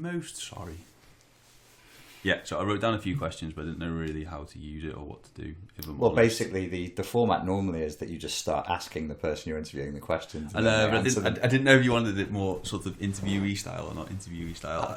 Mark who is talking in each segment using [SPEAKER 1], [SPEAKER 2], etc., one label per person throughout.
[SPEAKER 1] most sorry. Yeah, so I wrote down a few questions, but I didn't know really how to use it or what to do.
[SPEAKER 2] Well, basically, the format normally is that you just start asking the person you're interviewing the questions.
[SPEAKER 1] I didn't know if you wanted it more sort of interviewee style or not interviewee style.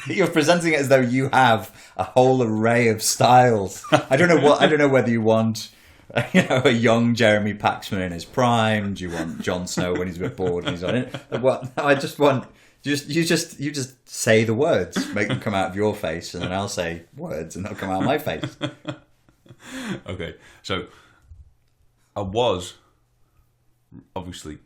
[SPEAKER 2] You're presenting it as though you have a whole array of styles. I don't know whether you want, a young Jeremy Paxman in his prime. Do you want Jon Snow when he's a bit bored and he's on it? Well, I just want. You just say the words, make them come out of your face, and then I'll say words, and they'll come out of my face.
[SPEAKER 1] Okay, so I was obviously.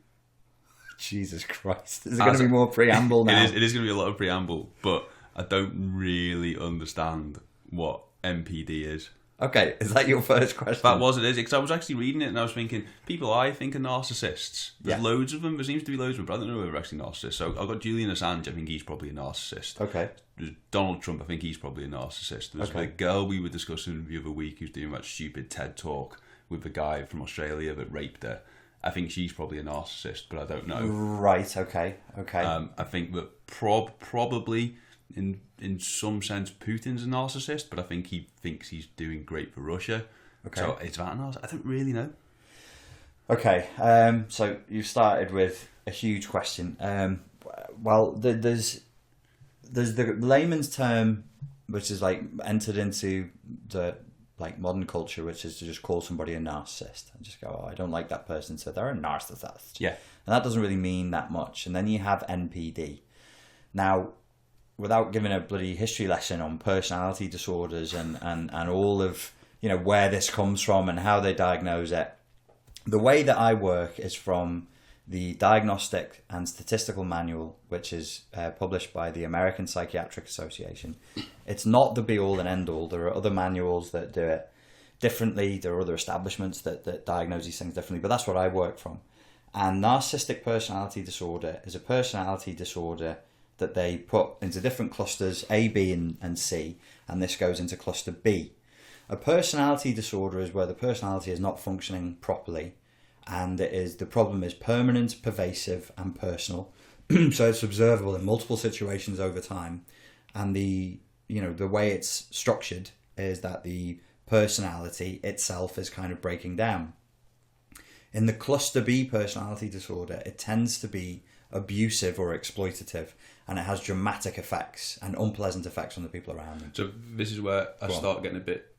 [SPEAKER 2] Jesus Christ! Is there going to be more preamble now?
[SPEAKER 1] It is going to be a lot of preamble, but I don't really understand what NPD is.
[SPEAKER 2] Okay, is that your first question?
[SPEAKER 1] It is, because I was actually reading it and I was thinking, people I think are narcissists. There's loads of them, there seems to be loads of them, but I don't know if they're actually narcissists. So I've got Julian Assange, I think he's probably a narcissist.
[SPEAKER 2] Okay.
[SPEAKER 1] There's Donald Trump, I think he's probably a narcissist. There's the girl we were discussing the other week who's doing that stupid TED talk with the guy from Australia that raped her. I think she's probably a narcissist, but I don't know.
[SPEAKER 2] Right, okay.
[SPEAKER 1] I think that probably... In some sense, Putin's a narcissist, but I think he thinks he's doing great for Russia. Okay. So is that a narcissist? I don't really know.
[SPEAKER 2] Okay, so you started with a huge question. Well, there's the layman's term, which is like entered into the like modern culture, which is to just call somebody a narcissist and just go, oh, I don't like that person, so they're a narcissist.
[SPEAKER 1] Yeah.
[SPEAKER 2] And that doesn't really mean that much. And then you have NPD. Now, without giving a bloody history lesson on personality disorders and all of, where this comes from and how they diagnose it, the way that I work is from the Diagnostic and Statistical Manual, which is published by the American Psychiatric Association. It's not the be-all and end-all. There are other manuals that do it differently. There are other establishments that diagnose these things differently, but that's what I work from. And narcissistic personality disorder is a personality disorder that they put into different clusters, A, B, and C, and this goes into cluster B. A personality disorder is where the personality is not functioning properly, and the problem is permanent, pervasive, and personal. So it's observable in multiple situations over time, and the way it's structured is that the personality itself is kind of breaking down. In the cluster B personality disorder, it tends to be abusive or exploitative, and it has dramatic effects and unpleasant effects on the people around them.
[SPEAKER 1] So this is where I start getting a bit...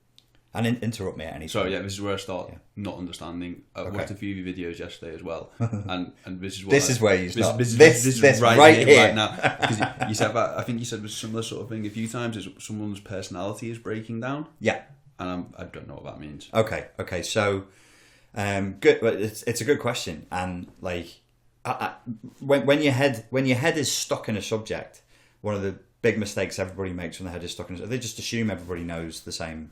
[SPEAKER 2] And interrupt me at any time.
[SPEAKER 1] Sorry, this is where I start not understanding. I watched a few of your videos yesterday as well, and this is what
[SPEAKER 2] this is where you start.
[SPEAKER 1] This is right here, right now. Because you said that, I think you said a similar sort of thing a few times, is someone's personality is breaking down.
[SPEAKER 2] Yeah.
[SPEAKER 1] And I don't know what that means.
[SPEAKER 2] Okay, so good. It's a good question, and like... when your head is stuck in a subject, one of the big mistakes everybody makes when their head is stuck in they just assume everybody knows the same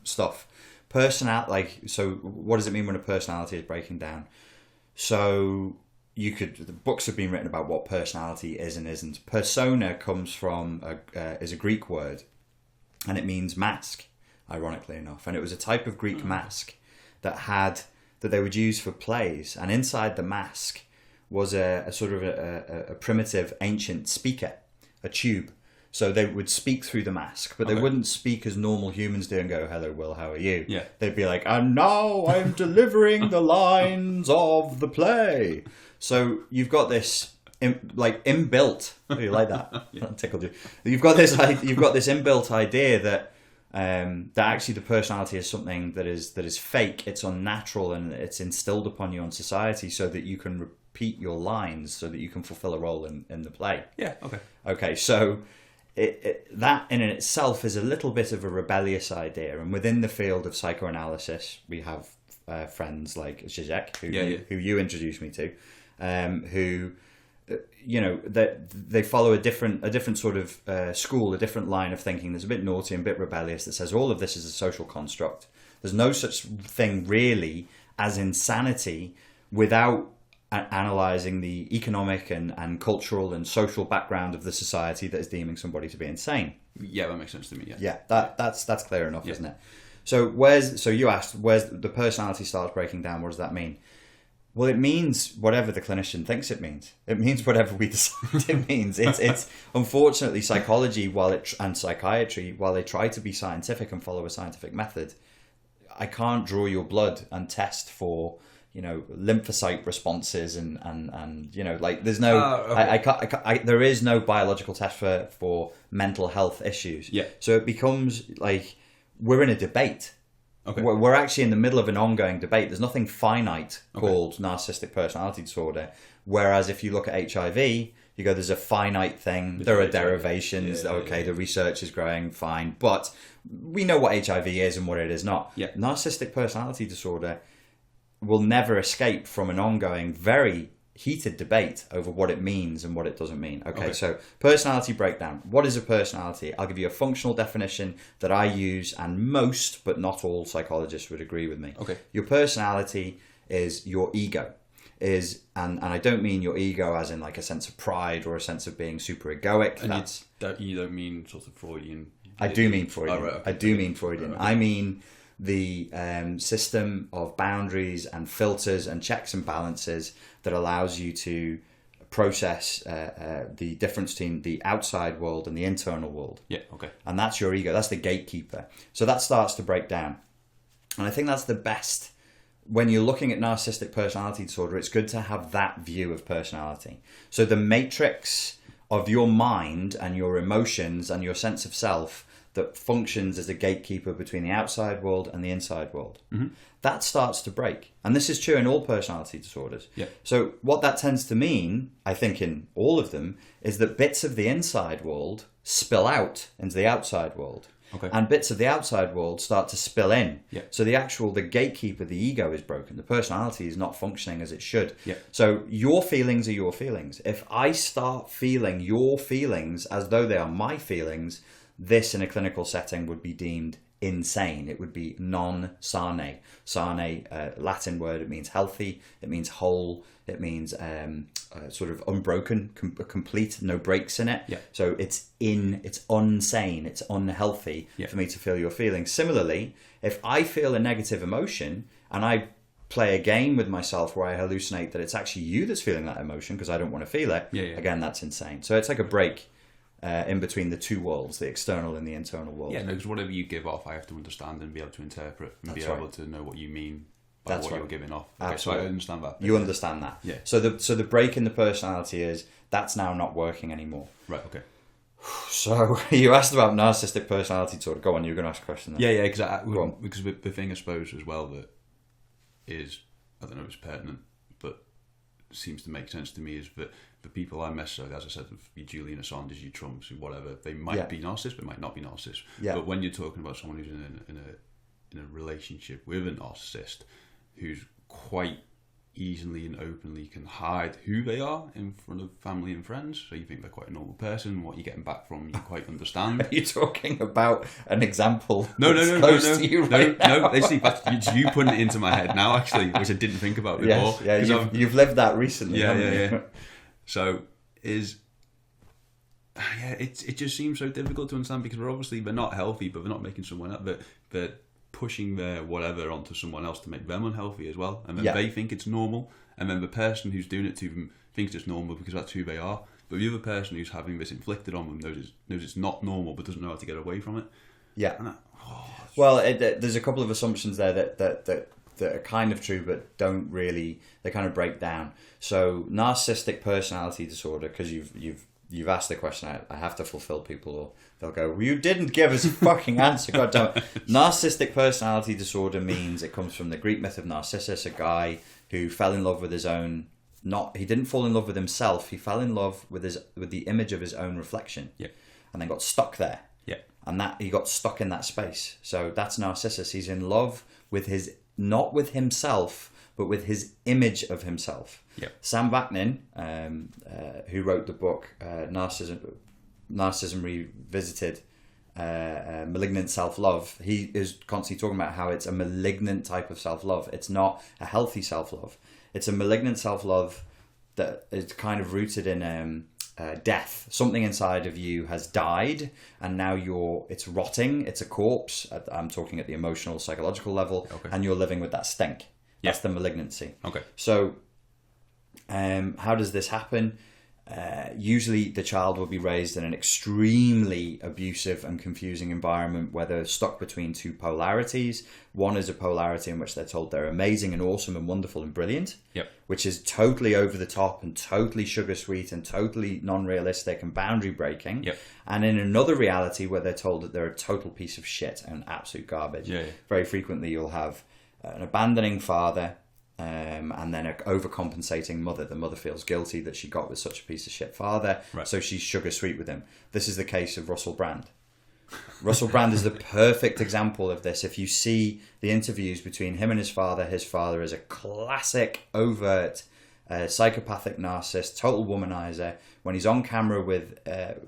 [SPEAKER 2] stuff. So what does it mean when a personality is breaking down? So the books have been written about what personality is and isn't. Persona comes from is a Greek word, and it means mask, ironically enough, and it was a type of Greek mask that they would use for plays, and inside the mask was a sort of a primitive ancient speaker, a tube. So they would speak through the mask, but they wouldn't speak as normal humans do and go, hello, Will, how are you?
[SPEAKER 1] Yeah.
[SPEAKER 2] They'd be like, and now I'm delivering the lines of the play. So you've got this inbuilt, oh, you like that? That tickled you. You've got this inbuilt idea that actually the personality is something that is fake, it's unnatural, and it's instilled upon you on society so that you can repeat your lines so that you can fulfill a role in the play.
[SPEAKER 1] Yeah,
[SPEAKER 2] Okay, so that in itself is a little bit of a rebellious idea, and within the field of psychoanalysis we have friends like Zizek, who you introduced me to, who they follow a different sort of school, a different line of thinking that's a bit naughty and a bit rebellious, that says all of this is a social construct. There's no such thing really as insanity without analysing the economic and cultural and social background of the society that is deeming somebody to be insane.
[SPEAKER 1] Yeah, that makes sense to me.
[SPEAKER 2] Yeah, that's clear enough, isn't it? So you asked, where's the personality starts breaking down? What does that mean? Well, it means whatever the clinician thinks it means. It means whatever we decide it means. It's unfortunately psychology and psychiatry, while they try to be scientific and follow a scientific method, I can't draw your blood and test for, lymphocyte responses and there's no
[SPEAKER 1] okay.
[SPEAKER 2] there is no biological test for mental health issues.
[SPEAKER 1] Yeah.
[SPEAKER 2] So it becomes like we're in a debate.
[SPEAKER 1] Okay.
[SPEAKER 2] We're actually in the middle of an ongoing debate. There's nothing finite called narcissistic personality disorder. Whereas if you look at HIV, you go, there's a finite thing. There are derivations. The research is growing, fine. But we know what HIV is and what it is not.
[SPEAKER 1] Yeah.
[SPEAKER 2] Narcissistic personality disorder will never escape from an ongoing, very heated debate over what it means and what it doesn't mean. Okay, so personality breakdown. What is a personality? I'll give you a functional definition that I use, and most, but not all, psychologists would agree with me.
[SPEAKER 1] Okay.
[SPEAKER 2] Your personality is your ego. And I don't mean your ego as in like a sense of pride or a sense of being super egoic.
[SPEAKER 1] And you don't mean sort of Freudian?
[SPEAKER 2] I do mean Freudian.
[SPEAKER 1] Oh, right, okay.
[SPEAKER 2] I do mean Freudian.
[SPEAKER 1] Okay.
[SPEAKER 2] I mean the system of boundaries and filters and checks and balances that allows you to process the difference between the outside world and the internal world.
[SPEAKER 1] Yeah, okay.
[SPEAKER 2] And that's your ego. That's the gatekeeper. So that starts to break down. And I think that's the best. When you're looking at narcissistic personality disorder, it's good to have that view of personality. So the matrix of your mind and your emotions and your sense of self that functions as a gatekeeper between the outside world and the inside world. Mm-hmm. That starts to break. And this is true in all personality disorders.
[SPEAKER 1] Yeah.
[SPEAKER 2] So what that tends to mean, I think in all of them, is that bits of the inside world spill out into the outside world.
[SPEAKER 1] Okay.
[SPEAKER 2] And bits of the outside world start to spill in.
[SPEAKER 1] Yeah.
[SPEAKER 2] So the gatekeeper, the ego, is broken. The personality is not functioning as it should.
[SPEAKER 1] Yeah.
[SPEAKER 2] So your feelings are your feelings. If I start feeling your feelings as though they are my feelings, this in a clinical setting would be deemed insane. It would be non-sane. Sane, Latin word, it means healthy, it means whole, it means sort of unbroken, complete, no breaks in it.
[SPEAKER 1] Yeah.
[SPEAKER 2] So it's unsane, it's unhealthy for me to feel your feelings. Similarly, if I feel a negative emotion and I play a game with myself where I hallucinate that it's actually you that's feeling that emotion because I don't want to feel it, again, that's insane. So it's like a break in between the two worlds, the external and the internal world.
[SPEAKER 1] Yeah, no, because whatever you give off, I have to understand and be able to interpret and be able to know what you mean by what you're giving off. Okay, so I understand that.
[SPEAKER 2] You understand that.
[SPEAKER 1] Yeah.
[SPEAKER 2] So the break in the personality is that's now not working anymore.
[SPEAKER 1] Right, okay.
[SPEAKER 2] So you asked about narcissistic personality disorder. Go on, you're going to ask a question then.
[SPEAKER 1] Yeah, because the thing I suppose as well that is, I don't know if it's pertinent, but seems to make sense to me is that the people I mess with, as I said, your Julian Assanges, your Trumps, whatever, they might be narcissists, but might not be narcissists. Yeah. But when you're talking about someone who's in a relationship with a narcissist, who's quite easily and openly can hide who they are in front of family and friends, so you think they're quite a normal person, what you're getting back from you quite understand.
[SPEAKER 2] Are you talking about an example?
[SPEAKER 1] No.
[SPEAKER 2] To you right now?
[SPEAKER 1] It's you putting it into my head now, actually, which I didn't think about before.
[SPEAKER 2] Yes, you've lived that recently.
[SPEAKER 1] Yeah. So it just seems so difficult to understand because they're not healthy, but they're not making someone up. They're pushing their whatever onto someone else to make them unhealthy as well, and then they think it's normal, and then the person who's doing it to them thinks it's normal because that's who they are. But the other person who's having this inflicted on them knows it's not normal, but doesn't know how to get away from it. Yeah.
[SPEAKER 2] There's a couple of assumptions there that are kind of true, but don't really. They kind of break down. So narcissistic personality disorder, because you've asked the question, I have to fulfill people, or they'll go, well, you didn't give us a fucking answer. God damn it. Narcissistic personality disorder means it comes from the Greek myth of Narcissus, a guy who fell in love with his own. He didn't fall in love with himself. He fell in love with the image of his own reflection.
[SPEAKER 1] Yeah.
[SPEAKER 2] And then got stuck there.
[SPEAKER 1] Yeah.
[SPEAKER 2] And that he got stuck in that space. So that's Narcissus. He's in love with not with himself, but with his image of himself.
[SPEAKER 1] Yeah.
[SPEAKER 2] Sam Vaknin, who wrote the book Narcissism Revisited, Malignant Self-Love, he is constantly talking about how it's a malignant type of self-love. It's not a healthy self-love. It's a malignant self-love that is kind of rooted in death. Something inside of you has died, and now it's rotting. It's a corpse. I'm talking at the emotional, psychological level, and you're living with that stink. That's the malignancy.
[SPEAKER 1] Okay.
[SPEAKER 2] So, how does this happen? Usually the child will be raised in an extremely abusive and confusing environment where they're stuck between two polarities. One is a polarity in which they're told they're amazing and awesome and wonderful and brilliant, which is totally over the top and totally sugar sweet and totally non-realistic and boundary breaking. And in another reality where they're told that they're a total piece of shit and absolute garbage. Very frequently you'll have an abandoning father, and then an overcompensating mother. The mother feels guilty that she got with such a piece of shit father, so she's sugar sweet with him. This is the case of Russell Brand. Russell Brand is the perfect example of this. If you see the interviews between him and his father is a classic, overt, psychopathic narcissist, total womanizer. When he's on camera with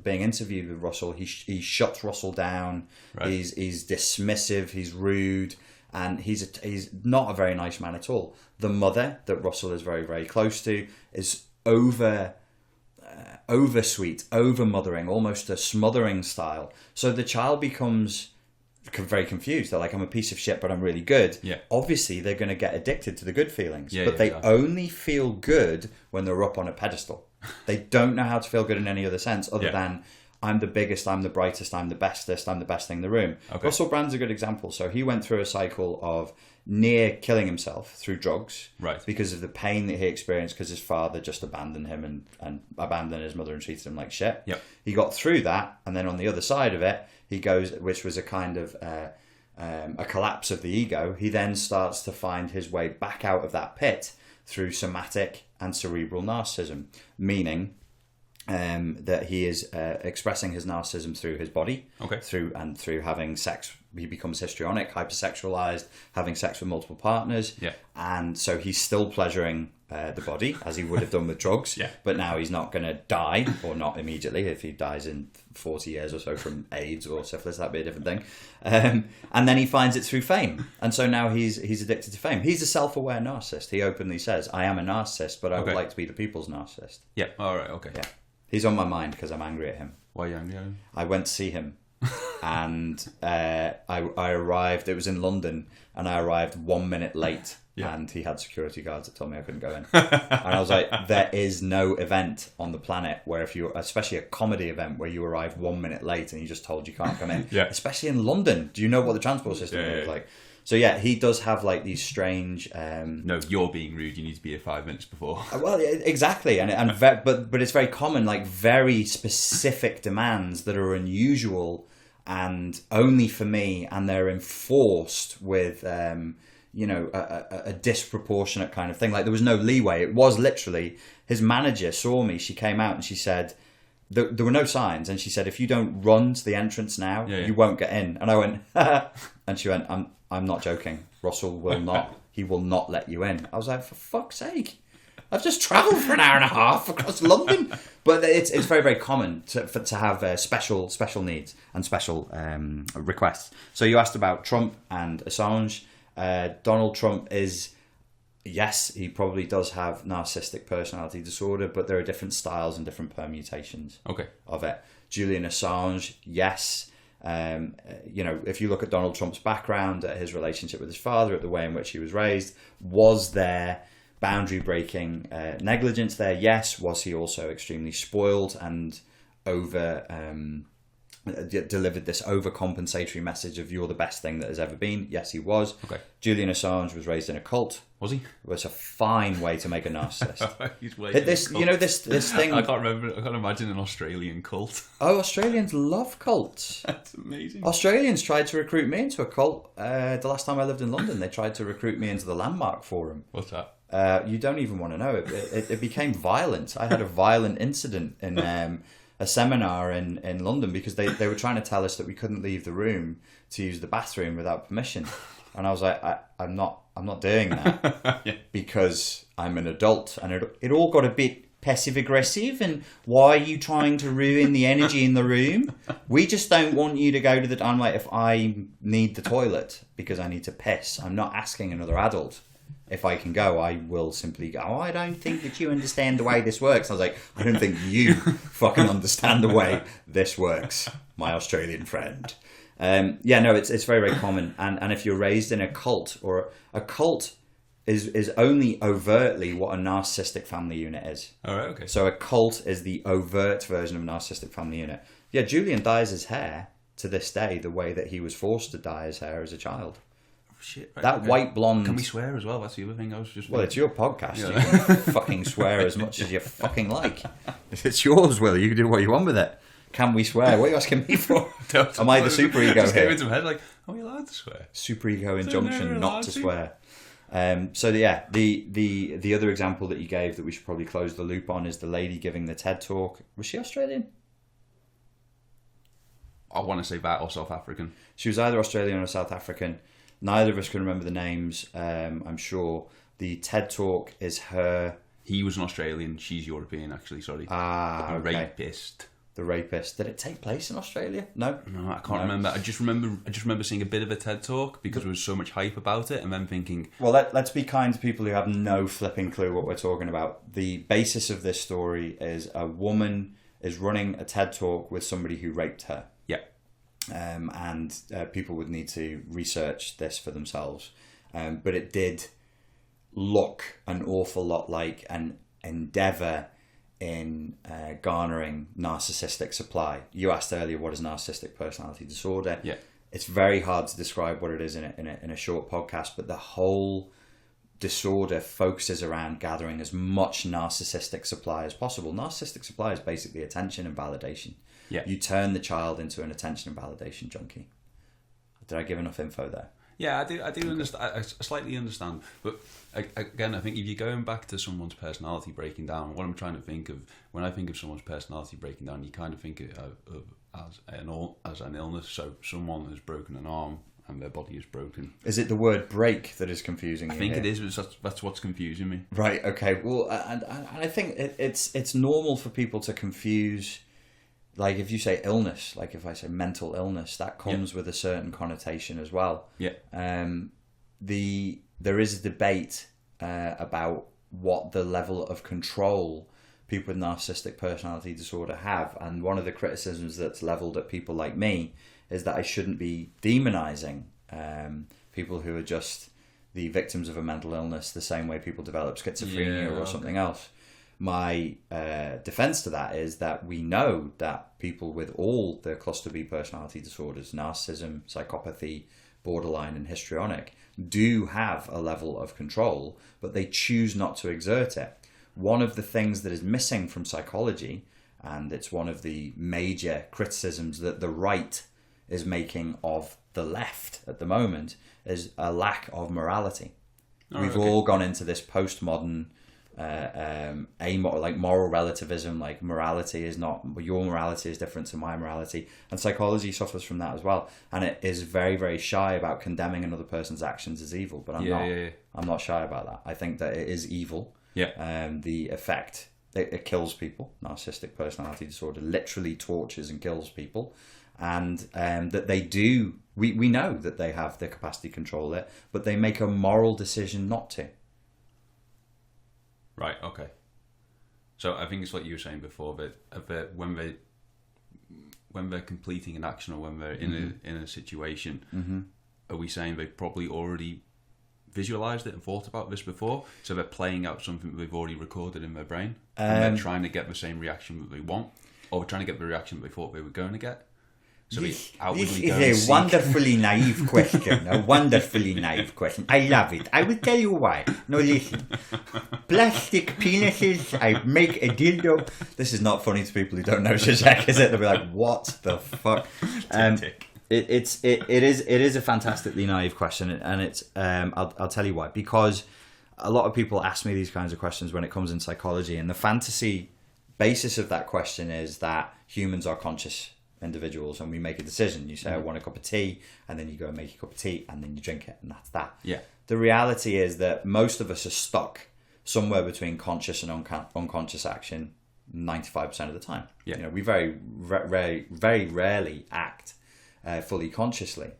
[SPEAKER 2] being interviewed with Russell, he shuts Russell down. He's dismissive, he's rude, and he's not a very nice man at all. The mother that Russell is very, very close to is over sweet, over mothering, almost a smothering style. So the child becomes very confused. They're like, I'm a piece of shit, but I'm really good. Obviously, they're going to get addicted to the good feelings, but they only feel good when they're up on a pedestal. They don't know how to feel good in any other sense other than I'm the biggest, I'm the brightest, I'm the bestest, I'm the best thing in the room. Russell Brand's a good example. So he went through a cycle of near killing himself through drugs because of the pain that he experienced because his father just abandoned him and abandoned his mother and treated him like shit. He got through that, and then on the other side of it, he goes, which was a kind of a collapse of the ego. He then starts to find his way back out of that pit through somatic and cerebral narcissism, meaning that he is expressing his narcissism through his body, through having sex. He becomes histrionic, hypersexualized, having sex with multiple partners, and so he's still pleasuring the body as he would have done with drugs. But now he's not going to die, or not immediately. If he dies in 40 years or so from AIDS or syphilis, that'd be a different thing. And then he finds it through fame, and so now he's addicted to fame. He's a self-aware narcissist. He openly says, "I am a narcissist, but I would like to be the people's narcissist."
[SPEAKER 1] All right. Okay.
[SPEAKER 2] He's on my mind because I'm angry at him.
[SPEAKER 1] Why are you angry at him?
[SPEAKER 2] I went to see him, and I arrived. It was in London, and I arrived 1 minute late. And he had security guards that told me I couldn't go in. And I was like, there is no event on the planet where especially a comedy event where you arrive 1 minute late and you just told you can't come in. Especially in London. Do you know what the transport system is like? So he does have like these strange.
[SPEAKER 1] No, you're being rude. You need to be here 5 minutes before.
[SPEAKER 2] Well, exactly, but it's very common, like very specific demands that are unusual and only for me, and they're enforced with a disproportionate kind of thing. Like there was no leeway. It was literally his manager saw me. She came out and she said. There were no signs, and she said, "If you don't run to the entrance now, you won't get in." And I went, and she went, "I'm not joking. Russell will not. He will not let you in." I was like, "For fuck's sake! I've just travelled for an hour and a half across London." But it's very, very common to have special needs and special requests. So you asked about Trump and Assange. Donald Trump is. Yes, he probably does have narcissistic personality disorder, but there are different styles and different permutations of it. Julian Assange, yes. If you look at Donald Trump's background, at his relationship with his father, at the way in which he was raised, was there boundary breaking negligence there? Yes. Was he also extremely spoiled and delivered this overcompensatory message of you're the best thing that has ever been? Yes, he was. Julian Assange was raised in a cult. Was he? It was a fine way to make a narcissist.
[SPEAKER 1] He's this
[SPEAKER 2] thing.
[SPEAKER 1] I can't remember. I can't imagine an Australian cult.
[SPEAKER 2] Oh, Australians love cults.
[SPEAKER 1] That's amazing.
[SPEAKER 2] Australians tried to recruit me into a cult. The last time I lived in London, they tried to recruit me into the Landmark Forum.
[SPEAKER 1] What's that?
[SPEAKER 2] You don't even want to know. It became violent. I had a violent incident in a seminar in London because they were trying to tell us that we couldn't leave the room to use the bathroom without permission, and I was like, I'm not doing that because I'm an adult, and it all got a bit passive aggressive. And why are you trying to ruin the energy in the room? We just don't want you to go to the. I'm like, if I need the toilet because I need to piss, I'm not asking another adult. If I can go, I will simply go, I don't think that you understand the way this works. I was like, I don't think you fucking understand the way this works, my Australian friend. It's very, very common. And if you're raised in a cult, or a cult is only overtly what a narcissistic family unit is.
[SPEAKER 1] All right, okay.
[SPEAKER 2] So a cult is the overt version of a narcissistic family unit. Yeah, Julian dyes his hair to this day the way that he was forced to dye his hair as a child.
[SPEAKER 1] Shit, right,
[SPEAKER 2] That white blonde...
[SPEAKER 1] Can we swear as well? That's the other thing I was just...
[SPEAKER 2] Well, it's your podcast.
[SPEAKER 1] Yeah.
[SPEAKER 2] You can fucking swear as much as you fucking like. If it's yours, Will, you can do what you want with it. Can we swear? What are you asking me for? Am I the superego
[SPEAKER 1] just
[SPEAKER 2] here?
[SPEAKER 1] Just head like, are we allowed to swear?
[SPEAKER 2] Superego injunction not to swear. So yeah, the other example that you gave that we should probably close the loop on is the lady giving the TED talk. Was she Australian?
[SPEAKER 1] I want to say that or South African.
[SPEAKER 2] She was either Australian or South African. Neither of us can remember the names. I'm sure the TED talk is her.
[SPEAKER 1] He was an Australian. She's European, actually. Sorry.
[SPEAKER 2] Okay.
[SPEAKER 1] Rapist.
[SPEAKER 2] The rapist. Did it take place in Australia? No.
[SPEAKER 1] No, I can't remember. I just remember seeing a bit of a TED talk because there was so much hype about it, and then thinking.
[SPEAKER 2] Well, let's be kind to people who have no flipping clue what we're talking about. The basis of this story is a woman is running a TED talk with somebody who raped her.
[SPEAKER 1] Yeah.
[SPEAKER 2] And people would need to research this for themselves. But it did look an awful lot like an endeavour in garnering narcissistic supply. You asked earlier, what is narcissistic personality disorder?
[SPEAKER 1] Yeah.
[SPEAKER 2] It's very hard to describe what it is in a short podcast, but the whole disorder focuses around gathering as much narcissistic supply as possible. Narcissistic supply is basically attention and validation.
[SPEAKER 1] Yeah.
[SPEAKER 2] You turn the child into an attention and validation junkie. Did I give enough info there?
[SPEAKER 1] Yeah, I do understand. I slightly understand, but again, I think if you're going back to someone's personality breaking down, what I'm trying to think of when I think of someone's personality breaking down, you kind of think of as an illness. So someone has broken an arm and their body is broken.
[SPEAKER 2] Is it the word break that is confusing you?
[SPEAKER 1] I think
[SPEAKER 2] here?
[SPEAKER 1] it is. That's what's confusing me.
[SPEAKER 2] Right. Okay. Well, and I think it's normal for people to confuse. Like if you say illness, like if I say mental illness, that comes with a certain connotation as well.
[SPEAKER 1] Yeah.
[SPEAKER 2] There is a debate about what the level of control people with narcissistic personality disorder have, and one of the criticisms that's leveled at people like me is that I shouldn't be demonizing people who are just the victims of a mental illness the same way people develop schizophrenia or something else. My defense to that is that we know that people with all the cluster B personality disorders, narcissism, psychopathy, borderline and histrionic, do have a level of control, but they choose not to exert it. One of the things that is missing from psychology, and it's one of the major criticisms that the right is making of the left at the moment, is a lack of morality. We've all gone into this postmodern like moral relativism, like morality is not, your morality is different to my morality, and psychology suffers from that as well, and it is very, very shy about condemning another person's actions as evil, but I'm not shy about that. I think that it is evil. The effect, it kills people. Narcissistic personality disorder literally tortures and kills people, and that they do, we know that they have the capacity to control it, but they make a moral decision not to.
[SPEAKER 1] Right. Okay. So I think it's what you were saying before, that when they're completing an action or when they're in a situation, are we saying they've probably already visualized it and thought about this before? So they're playing out something that they've already recorded in their brain, and they're trying to get the same reaction that they want, or trying to get the reaction that they thought they were going to get. So
[SPEAKER 2] this is a wonderfully naive question. A wonderfully naive question. I love it. I will tell you why. No, listen. Plastic penises. I make a dildo. This is not funny to people who don't know Zizek, is it? They'll be like, "What the fuck?" It is a fantastically naive question, and it's I'll tell you why. Because a lot of people ask me these kinds of questions when it comes in psychology, and the fantasy basis of that question is that humans are conscious individuals and we make a decision. You say, I want a cup of tea, and then you go and make a cup of tea, and then you drink it, and that's that.
[SPEAKER 1] Yeah.
[SPEAKER 2] The reality is that most of us are stuck somewhere between conscious and unconscious action 95% of the time.
[SPEAKER 1] Yeah.
[SPEAKER 2] You know, we very rarely act fully consciously.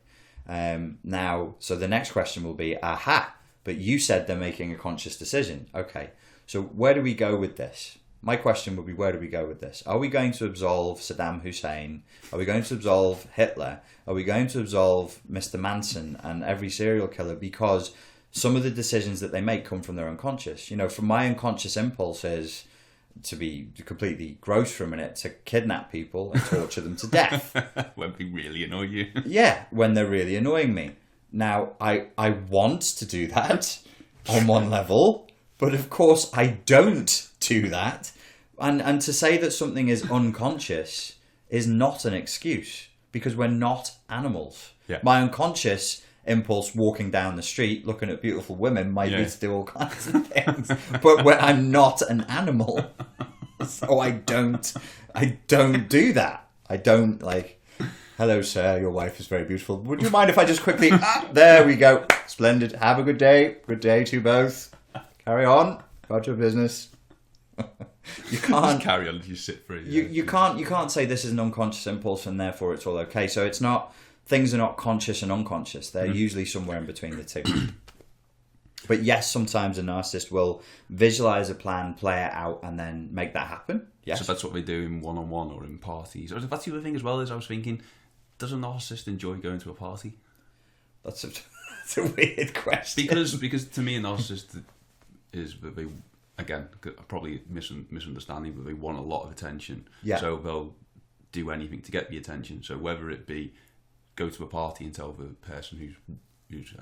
[SPEAKER 2] Now, so the next question will be, but you said they're making a conscious decision. Okay, so where do we go with this? My question would be, where do we go with this? Are we going to absolve Saddam Hussein? Are we going to absolve Hitler? Are we going to absolve Mr. Manson and every serial killer because some of the decisions that they make come from their unconscious. You know, from my unconscious impulse is, to be completely gross for a minute, to kidnap people and torture them to death.
[SPEAKER 1] When they really annoy you.
[SPEAKER 2] Yeah, when they're really annoying me. Now, I want to do that on one level, but of course I don't do that. And to say that something is unconscious is not an excuse, because we're not animals.
[SPEAKER 1] Yeah.
[SPEAKER 2] My unconscious impulse walking down the street looking at beautiful women might be to do all kinds of things, but I'm not an animal, so I don't do that. I don't like, hello sir, your wife is very beautiful, would you mind if I just quickly, there we go, splendid, have a good day to you both, carry on about your business. You can't
[SPEAKER 1] just carry on if you sit for it.
[SPEAKER 2] You can't say this is an unconscious impulse and therefore it's all okay. So it's not, things are not conscious and unconscious. They're usually somewhere in between the two. But yes, sometimes a narcissist will visualize a plan, play it out, and then make that happen. Yes.
[SPEAKER 1] So that's what they do in one-on-one or in parties. Or that's the other thing as well, is I was thinking, does a narcissist enjoy going to a party?
[SPEAKER 2] That's a weird question.
[SPEAKER 1] Because to me, a narcissist is that they, again, probably misunderstanding, but they want a lot of attention.
[SPEAKER 2] Yeah.
[SPEAKER 1] So they'll do anything to get the attention. So whether it be go to a party and tell the person who's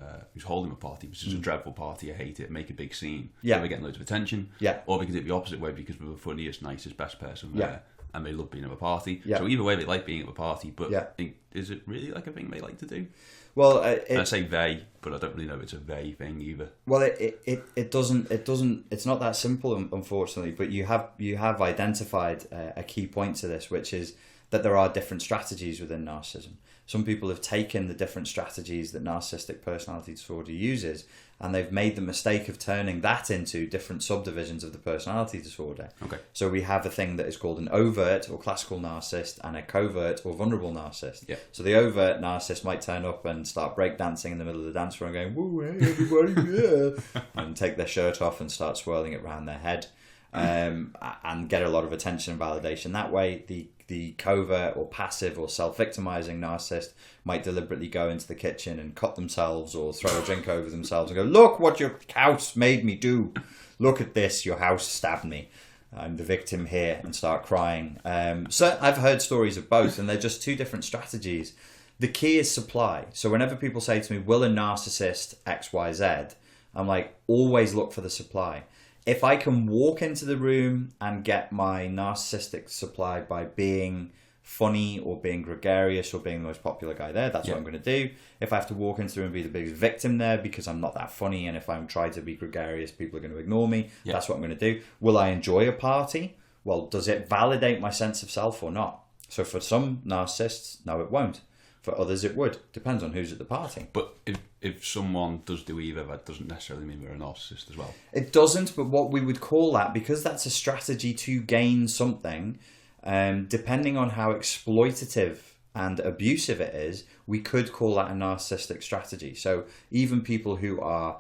[SPEAKER 1] holding a party, which is a dreadful party, I hate it, make a big scene.
[SPEAKER 2] Yeah.
[SPEAKER 1] So they get loads of attention.
[SPEAKER 2] Yeah.
[SPEAKER 1] Or they can do it the opposite way, because they're the funniest, nicest, best person there. And they love being at a party.
[SPEAKER 2] Yeah.
[SPEAKER 1] So either way, they like being at a party. But
[SPEAKER 2] Yeah.
[SPEAKER 1] is it really like a thing they like to do?
[SPEAKER 2] Well,
[SPEAKER 1] And I say they, but I don't really know if it's a they thing either.
[SPEAKER 2] Well, it doesn't. It's not that simple, unfortunately. But you have identified a key point to this, which is that there are different strategies within narcissism. Some people have taken the different strategies that narcissistic personality disorder uses, and they've made the mistake of turning that into different subdivisions of the personality disorder.
[SPEAKER 1] Okay.
[SPEAKER 2] So we have a thing that is called an overt or classical narcissist and a covert or vulnerable narcissist.
[SPEAKER 1] Yeah.
[SPEAKER 2] So the overt narcissist might turn up and start breakdancing in the middle of the dance floor and going, "Woo, hey everybody, yeah," and take their shirt off and start swirling it around their head, and get a lot of attention and validation that way. The covert or passive or self-victimizing narcissist might deliberately go into the kitchen and cut themselves or throw a drink over themselves and go, "Look what your house made me do. Look at this, your house stabbed me. I'm the victim here," and start crying. So I've heard stories of both, and they're just two different strategies. The key is supply. So whenever people say to me, "Will a narcissist XYZ?" I'm like, always look for the supply. If I can walk into the room and get my narcissistic supply by being funny or being gregarious or being the most popular guy there, that's what I'm going to do. If I have to walk into the room and be the biggest victim there because I'm not that funny, and if I'm trying to be gregarious, people are going to ignore me, that's what I'm going to do. Will I enjoy a party? Well, does it validate my sense of self or not? So for some narcissists, no, it won't. For others, it would. Depends on who's at the party.
[SPEAKER 1] But if someone does do either, that doesn't necessarily mean they're a narcissist as well.
[SPEAKER 2] It doesn't, but what we would call that, because that's a strategy to gain something, depending on how exploitative and abusive it is, we could call that a narcissistic strategy. So even people who are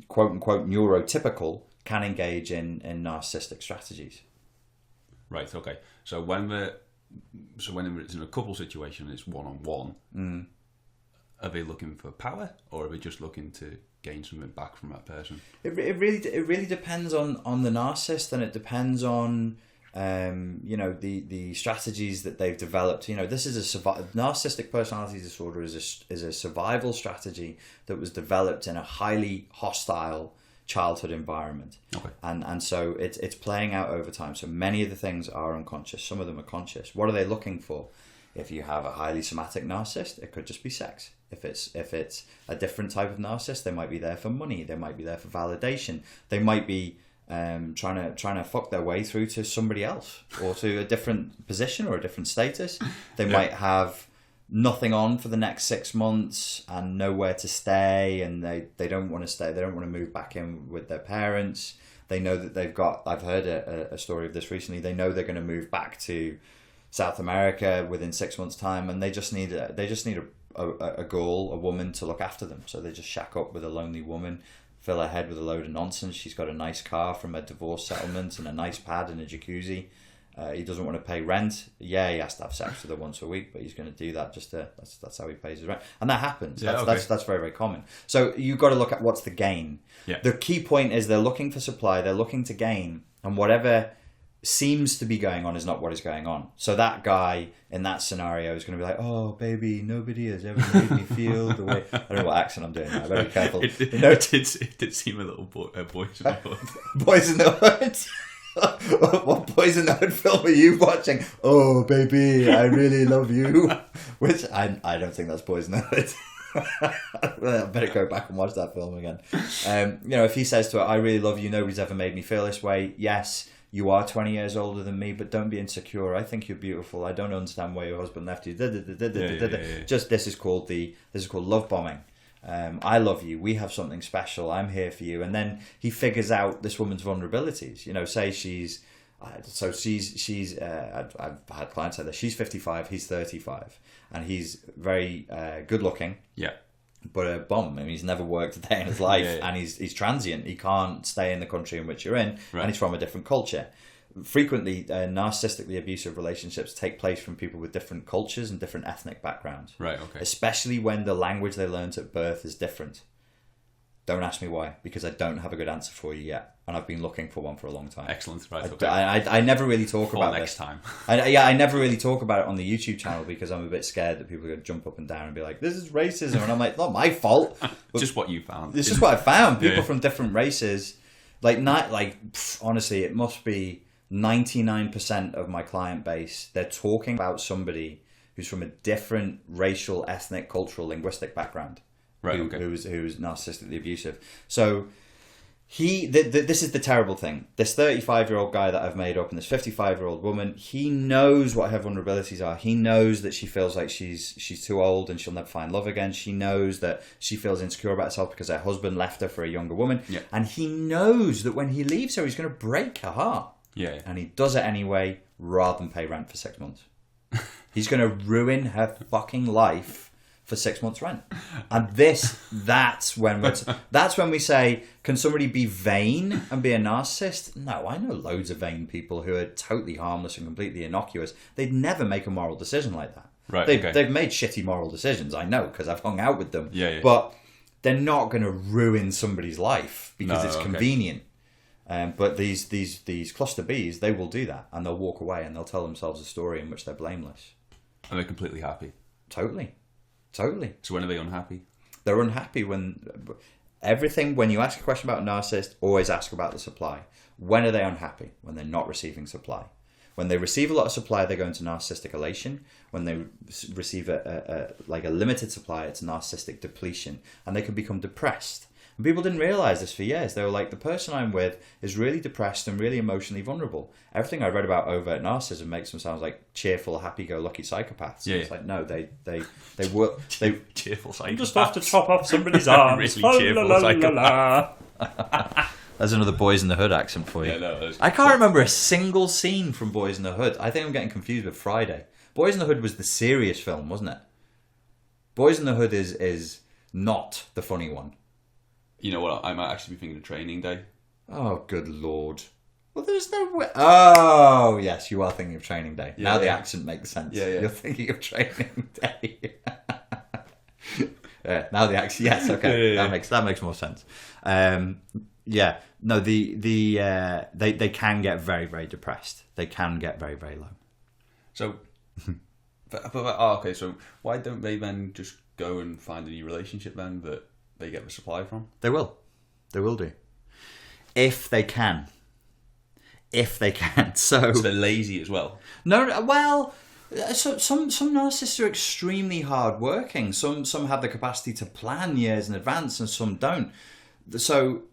[SPEAKER 2] quote-unquote neurotypical can engage in narcissistic strategies.
[SPEAKER 1] Right, okay. So when it's in a couple situation and it's one-on-one, are they looking for power, or are they just looking to gain something back from that person?
[SPEAKER 2] It really depends on the narcissist, and it depends on the strategies that they've developed. This is narcissistic personality disorder is a survival strategy that was developed in a highly hostile childhood environment.
[SPEAKER 1] Okay.
[SPEAKER 2] And so it's playing out over time. So many of the things are unconscious, some of them are conscious. What are they looking for? If you have a highly somatic narcissist, it could just be sex. If it's a different type of narcissist, they might be there for money, they might be there for validation, they might be trying to fuck their way through to somebody else or to a different position or a different status. They might have nothing on for the next 6 months and nowhere to stay, and they don't want to stay, they don't want to move back in with their parents. They know that I've heard a story of this recently, they know they're going to move back to South America within 6 months' time, and they just need a girl, a woman to look after them. So they just shack up with a lonely woman, fill her head with a load of nonsense. She's got a nice car from a divorce settlement and a nice pad and a jacuzzi, He doesn't want to pay rent. Yeah, he has to have sex with her once a week, but he's going to do that that's how he pays his rent. And that happens. That's very, very common. So you've got to look at what's the gain.
[SPEAKER 1] Yeah.
[SPEAKER 2] The key point is they're looking for supply, they're looking to gain, and whatever seems to be going on is not what is going on. So that guy in that scenario is going to be like, oh, baby, nobody has ever made me feel the way... I don't know what accent I'm doing now. Very careful.
[SPEAKER 1] It did seem a little Boys in the Hood.
[SPEAKER 2] Boys in the Hood? What Boys in the Hood film are you watching? Oh, baby, I really love you. Which, I don't think that's Boys in the Hood. I better go back and watch that film again. If he says to her, I really love you, nobody's ever made me feel this way. Yes, you are 20 years older than me, but don't be insecure. I think you're beautiful. I don't understand why your husband left you. Just this is called love bombing. I love you. We have something special. I'm here for you. And then he figures out this woman's vulnerabilities. Say she's I've had clients say that she's 55, he's 35, and he's very good looking.
[SPEAKER 1] Yeah.
[SPEAKER 2] But a bum. I mean, he's never worked a day in his life, and he's transient. He can't stay in the country in which you're in, and he's from a different culture. Frequently, narcissistically abusive relationships take place from people with different cultures and different ethnic backgrounds.
[SPEAKER 1] Right, okay.
[SPEAKER 2] Especially when the language they learnt at birth is different. Don't ask me why, because I don't have a good answer for you yet, and I've been looking for one for a long time.
[SPEAKER 1] Excellent, right? Okay.
[SPEAKER 2] I never really talk about
[SPEAKER 1] next
[SPEAKER 2] this.
[SPEAKER 1] time.
[SPEAKER 2] I never really talk about it on the YouTube channel because I'm a bit scared that people are going to jump up and down and be like, "This is racism," and I'm like, "Not my fault."
[SPEAKER 1] Just what you found.
[SPEAKER 2] It's just what I found. People from different races, honestly, it must be 99% of my client base. They're talking about somebody who's from a different racial, ethnic, cultural, linguistic background.
[SPEAKER 1] Right,
[SPEAKER 2] who's narcissistically abusive. So this is the terrible thing. This 35-year-old guy that I've made up and this 55-year-old woman, he knows what her vulnerabilities are. He knows that she feels like she's too old and she'll never find love again. She knows that she feels insecure about herself because her husband left her for a younger woman.
[SPEAKER 1] Yeah.
[SPEAKER 2] And he knows that when he leaves her, he's going to break her heart.
[SPEAKER 1] Yeah.
[SPEAKER 2] And he does it anyway rather than pay rent for 6 months. He's going to ruin her fucking life for 6 months' rent. And that's when we say, can somebody be vain and be a narcissist? No, I know loads of vain people who are totally harmless and completely innocuous. They'd never make a moral decision like that.
[SPEAKER 1] Right.
[SPEAKER 2] They've made shitty moral decisions, I know, because I've hung out with them.
[SPEAKER 1] Yeah.
[SPEAKER 2] But they're not going to ruin somebody's life because it's convenient. But these cluster Bs, they will do that, and they'll walk away and they'll tell themselves a story in which they're blameless.
[SPEAKER 1] And they're completely happy.
[SPEAKER 2] Totally.
[SPEAKER 1] So when are they unhappy?
[SPEAKER 2] They're unhappy when you ask a question about a narcissist, always ask about the supply. When are they unhappy? When they're not receiving supply. When they receive a lot of supply, they go into narcissistic elation. When they receive a limited supply, it's narcissistic depletion, and they can become depressed. And people didn't realize this for years. They were like, the person I'm with is really depressed and really emotionally vulnerable. Everything I read about overt narcissism makes them sound like cheerful, happy-go-lucky psychopaths. Yeah. It's like, no, they work. They
[SPEAKER 1] cheerful psychopaths.
[SPEAKER 2] You just have to chop off somebody's arms.
[SPEAKER 1] Really cheerful psychopaths.
[SPEAKER 2] There's another Boys in the Hood accent for you.
[SPEAKER 1] Yeah, no,
[SPEAKER 2] I can't remember a single scene from Boys in the Hood. I think I'm getting confused with Friday. Boys in the Hood was the serious film, wasn't it? Boys in the Hood is not the funny one.
[SPEAKER 1] You know what? I might actually be thinking of Training Day.
[SPEAKER 2] Oh, good Lord. Well, there's no way. Oh, yes, you are thinking of Training Day. Yeah, now the accent makes sense. Yeah. You're thinking of Training Day. Now the accent. Yes, okay. Yeah. That makes more sense. Yeah. No, they can get very, very depressed. They can get very, very low.
[SPEAKER 1] So, okay. So why don't they then just go and find a new relationship then that they get the supply from?
[SPEAKER 2] They will do, if they can. So
[SPEAKER 1] they're lazy as well.
[SPEAKER 2] No, well, so some narcissists are extremely hardworking. Some have the capacity to plan years in advance, and some don't. So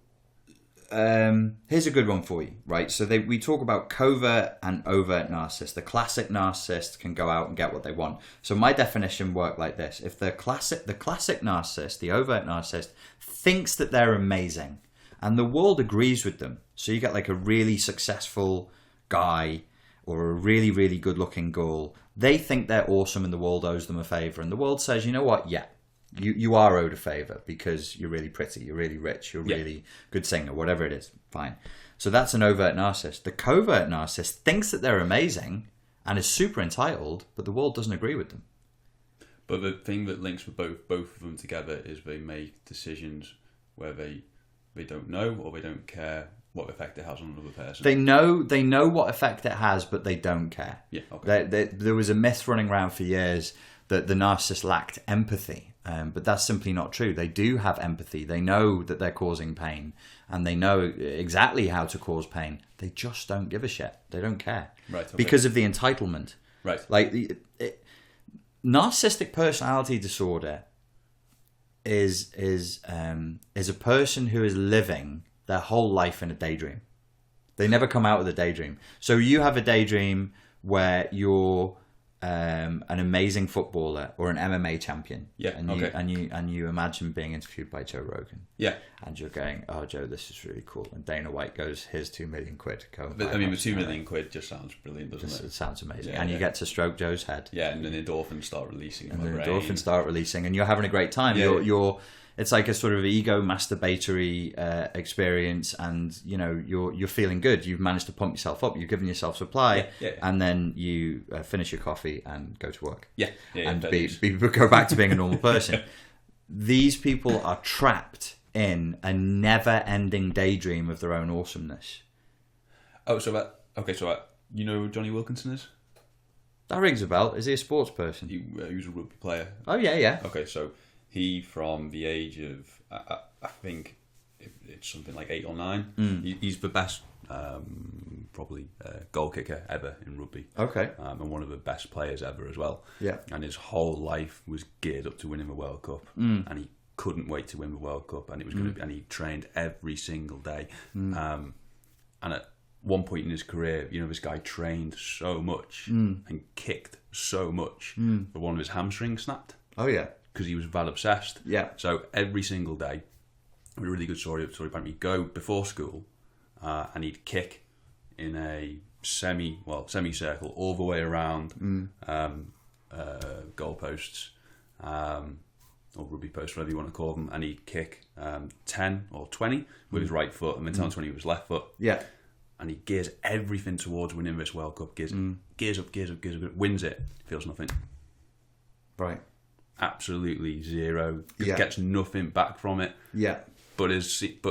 [SPEAKER 2] here's a good one for you, right? So we talk about covert and overt narcissists. The classic narcissist can go out and get what they want. So my definition worked like this: if the classic narcissist, the overt narcissist, thinks that they're amazing, and the world agrees with them. So you get like a really successful guy or a really, really good-looking girl. They think they're awesome, and the world owes them a favor. And the world says, you know what? Yeah. You are owed a favour because you're really pretty, you're really rich, you're a really good singer, whatever it is, fine. So that's an overt narcissist. The covert narcissist thinks that they're amazing and is super entitled, but the world doesn't agree with them.
[SPEAKER 1] But the thing that links with both of them together is they make decisions where they don't know or they don't care what effect it has on another person.
[SPEAKER 2] They know what effect it has, but they don't care.
[SPEAKER 1] Yeah, okay.
[SPEAKER 2] There was a myth running around for years that the narcissist lacked empathy, but that's simply not true. They do have empathy. They know that they're causing pain, and they know exactly how to cause pain. They just don't give a shit. They don't care.
[SPEAKER 1] Right. Okay.
[SPEAKER 2] Because of the entitlement.
[SPEAKER 1] Right.
[SPEAKER 2] Like, narcissistic personality disorder is a person who is living their whole life in a daydream. They never come out with a daydream. So you have a daydream where you're an amazing footballer or an MMA champion.
[SPEAKER 1] Yeah.
[SPEAKER 2] And you imagine being interviewed by Joe Rogan.
[SPEAKER 1] Yeah.
[SPEAKER 2] And you're going, oh, Joe, this is really cool. And Dana White goes, here's $2 million quid.
[SPEAKER 1] But, I mean, the $2 million quid just sounds brilliant, doesn't it?
[SPEAKER 2] It sounds amazing.
[SPEAKER 1] Yeah,
[SPEAKER 2] and you get to stroke Joe's head.
[SPEAKER 1] Yeah, and then the endorphins start releasing.
[SPEAKER 2] And the endorphins start releasing, and you're having a great time. Yeah. It's like a sort of ego masturbatory experience, and you're feeling good. You've managed to pump yourself up. You've given yourself supply, and then you finish your coffee and go to work. And go back to being a normal person. These people are trapped in a never-ending daydream of their own awesomeness.
[SPEAKER 1] Oh, so you know who Jonny Wilkinson is?
[SPEAKER 2] That rings a bell. Is he a sports person?
[SPEAKER 1] He was a rugby player.
[SPEAKER 2] Oh yeah.
[SPEAKER 1] Okay, so he, from the age of I think it's something like 8 or 9. He's the best probably goal kicker ever in rugby.
[SPEAKER 2] Okay.
[SPEAKER 1] And one of the best players ever as well.
[SPEAKER 2] Yeah.
[SPEAKER 1] And his whole life was geared up to winning the World Cup, and he couldn't wait to win the World Cup, and it was going to be, and he trained every single day. And at one point in his career, this guy trained so much and kicked so much that one of his hamstrings snapped.
[SPEAKER 2] Oh yeah.
[SPEAKER 1] Because he was that obsessed.
[SPEAKER 2] Yeah.
[SPEAKER 1] So every single day, a really good story apparently, he'd go before school and he'd kick in a semicircle all the way around goalposts or rugby posts, whatever you want to call them, and he'd kick 10 or 20 with his right foot and then 10 or 20 with his left foot.
[SPEAKER 2] Yeah.
[SPEAKER 1] And he gears everything towards winning this World Cup. Gears up, wins it, feels nothing.
[SPEAKER 2] Right.
[SPEAKER 1] Absolutely zero.
[SPEAKER 2] Yeah.
[SPEAKER 1] Gets nothing back from it.
[SPEAKER 2] Yeah.
[SPEAKER 1] But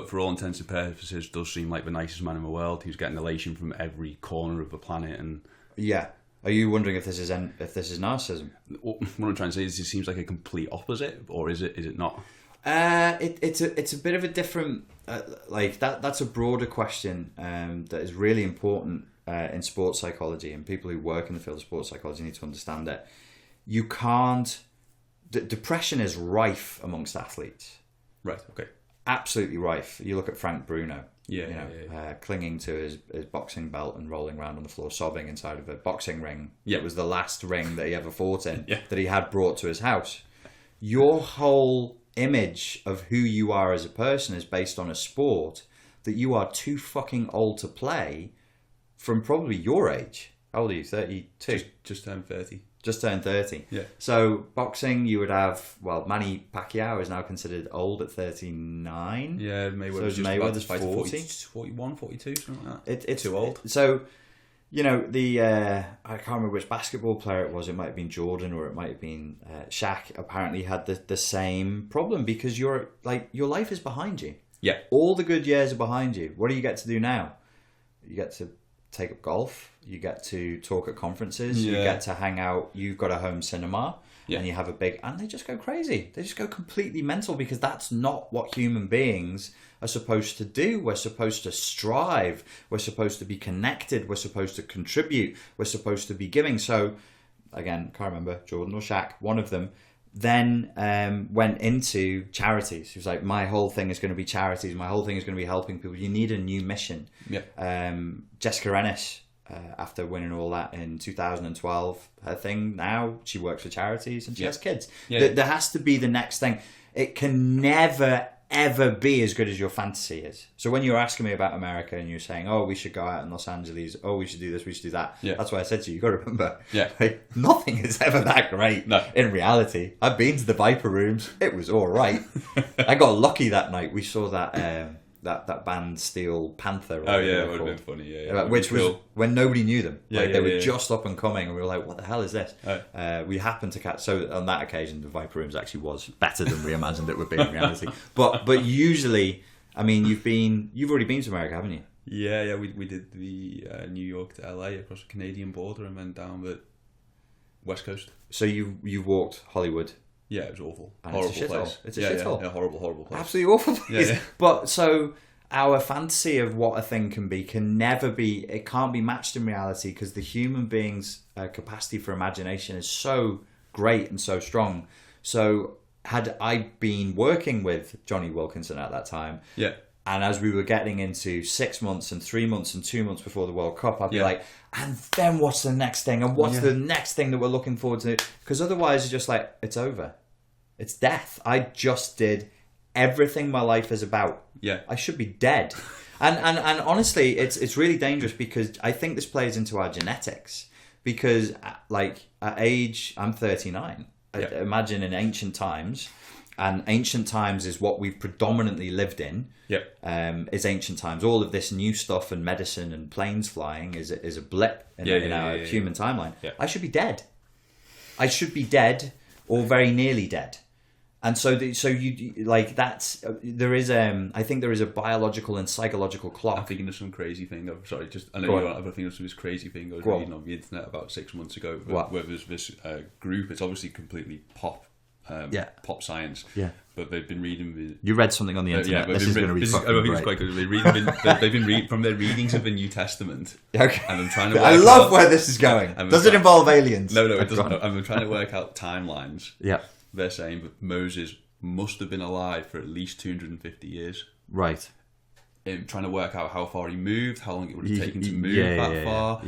[SPEAKER 1] for all intents and purposes, does seem like the nicest man in the world. He's getting elation from every corner of the planet. And
[SPEAKER 2] yeah. Are you wondering if this is narcissism?
[SPEAKER 1] What I'm trying to say is, it seems like a complete opposite, or is it not?
[SPEAKER 2] It's a bit of a different that's a broader question that is really important in sports psychology, and people who work in the field of sports psychology need to understand that you can't. Depression is rife amongst athletes.
[SPEAKER 1] Right. Okay.
[SPEAKER 2] Absolutely rife. You look at Frank Bruno.
[SPEAKER 1] Yeah.
[SPEAKER 2] Clinging to his boxing belt and rolling around on the floor, sobbing inside of a boxing ring.
[SPEAKER 1] Yeah.
[SPEAKER 2] It was the last ring that he ever fought in.
[SPEAKER 1] Yeah.
[SPEAKER 2] That he had brought to his house. Your whole image of who you are as a person is based on a sport that you are too fucking old to play from probably your age. How old are you? 32?
[SPEAKER 1] Just turned 30.
[SPEAKER 2] Just turned 30.
[SPEAKER 1] Yeah.
[SPEAKER 2] So boxing, you would have, Manny Pacquiao is now considered old at 39.
[SPEAKER 1] Yeah,
[SPEAKER 2] Mayweather's 40.
[SPEAKER 1] 41, 42, something like that.
[SPEAKER 2] It's
[SPEAKER 1] too old.
[SPEAKER 2] So, I can't remember which basketball player it was. It might have been Jordan or it might have been Shaq. Apparently had the same problem, because your life is behind you.
[SPEAKER 1] Yeah.
[SPEAKER 2] All the good years are behind you. What do you get to do now? You get to take up golf. You get to talk at conferences.
[SPEAKER 1] Yeah.
[SPEAKER 2] You get to hang out. You've got a home cinema.
[SPEAKER 1] Yeah.
[SPEAKER 2] And you have and they just go crazy. They just go completely mental, because that's not what human beings are supposed to do. We're supposed to strive. We're supposed to be connected. We're supposed to contribute. We're supposed to be giving. So, again, can't remember, Jordan or Shaq, one of them, then went into charities. He was like, my whole thing is going to be charities. My whole thing is going to be helping people. You need a new mission.
[SPEAKER 1] Yeah.
[SPEAKER 2] Jessica Ennis, after winning all that in 2012, her thing now, she works for charities and she has kids.
[SPEAKER 1] Yeah.
[SPEAKER 2] There has to be the next thing. It can never, ever be as good as your fantasy is. So when you were asking me about America and you're saying, oh, we should go out in Los Angeles, oh, we should do this, we should do that.
[SPEAKER 1] Yeah.
[SPEAKER 2] That's why I said to you, you've got to remember,
[SPEAKER 1] nothing
[SPEAKER 2] is ever that great.
[SPEAKER 1] No.
[SPEAKER 2] In reality. I've been to the Viper rooms. It was all right. I got lucky that night. We saw that that band Steel Panther.
[SPEAKER 1] Oh yeah, it would have been funny. Yeah.
[SPEAKER 2] Which was cool. When nobody knew them. They were just up and coming, and we were like, "What the hell is this?" Oh. We happened to catch. So on that occasion, the Viper Rooms actually was better than we imagined it would be in reality. But usually, I mean, you've already been to America, haven't you?
[SPEAKER 1] Yeah. We did the New York to LA across the Canadian border, and then down the West Coast.
[SPEAKER 2] So you walked Hollywood.
[SPEAKER 1] Yeah, it was awful.
[SPEAKER 2] And
[SPEAKER 1] horrible
[SPEAKER 2] it's a
[SPEAKER 1] place.
[SPEAKER 2] shithole. It's a shithole.
[SPEAKER 1] Yeah, horrible place.
[SPEAKER 2] Absolutely awful place.
[SPEAKER 1] Yeah.
[SPEAKER 2] But so our fantasy of what a thing can never be. It can't be matched in reality because the human being's capacity for imagination is so great and so strong. So had I been working with Jonny Wilkinson at that time,
[SPEAKER 1] yeah.
[SPEAKER 2] And as we were getting into 6 months and 3 months and 2 months before the World Cup, I'd be like, and then what's the next thing? And what's the next thing that we're looking forward to? Because otherwise it's just like, it's over. It's death. I just did everything my life is about.
[SPEAKER 1] Yeah.
[SPEAKER 2] I should be dead. And honestly, it's really dangerous because I think this plays into our genetics. Because like at age, I'm 39.
[SPEAKER 1] Yeah.
[SPEAKER 2] Imagine in ancient times. And ancient times is what we've predominantly lived in.
[SPEAKER 1] Yep.
[SPEAKER 2] Is ancient times. All of this new stuff and medicine and planes flying is a blip in our human timeline.
[SPEAKER 1] Yeah.
[SPEAKER 2] I should be dead. I should be dead or very nearly dead. And so you like that's there is I think there is a biological and psychological clock.
[SPEAKER 1] I'm thinking of some crazy thing. I know you're thinking of this crazy thing I was reading on the internet about 6 months ago. Where there's this group. It's obviously completely pop science.
[SPEAKER 2] Yeah.
[SPEAKER 1] But they've been reading.
[SPEAKER 2] You read something on the internet. This is going to be fucking
[SPEAKER 1] I think it's
[SPEAKER 2] great.
[SPEAKER 1] quite good. They've been reading from their readings of the New Testament.
[SPEAKER 2] Okay.
[SPEAKER 1] And I'm trying to.
[SPEAKER 2] I love where this is going. Does it involve aliens?
[SPEAKER 1] No, it doesn't. I'm trying to work out timelines.
[SPEAKER 2] Yeah.
[SPEAKER 1] They're saying that Moses must have been alive for at least 250 years.
[SPEAKER 2] Right.
[SPEAKER 1] Trying to work out how far he moved, how long it would have taken to move that far,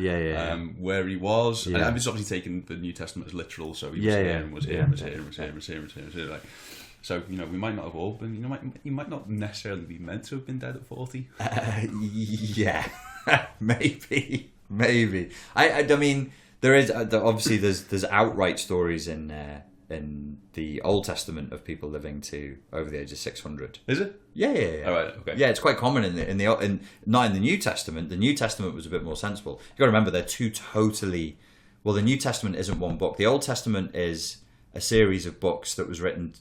[SPEAKER 1] where he was. And I'm just obviously taking the New Testament as literal, so he was here and was here and was here and was here and was here and was here. Like, so, we might not have all been, you might not necessarily be meant to have been dead at 40.
[SPEAKER 2] Yeah, maybe. I mean, there is, obviously there's outright stories in the Old Testament of people living to over the age of 600.
[SPEAKER 1] Is it?
[SPEAKER 2] Yeah.
[SPEAKER 1] All right, okay.
[SPEAKER 2] Yeah, it's quite common not in the New Testament. The New Testament was a bit more sensible. You got to remember they're two totally. Well, the New Testament isn't one book. The Old Testament is a series of books that was written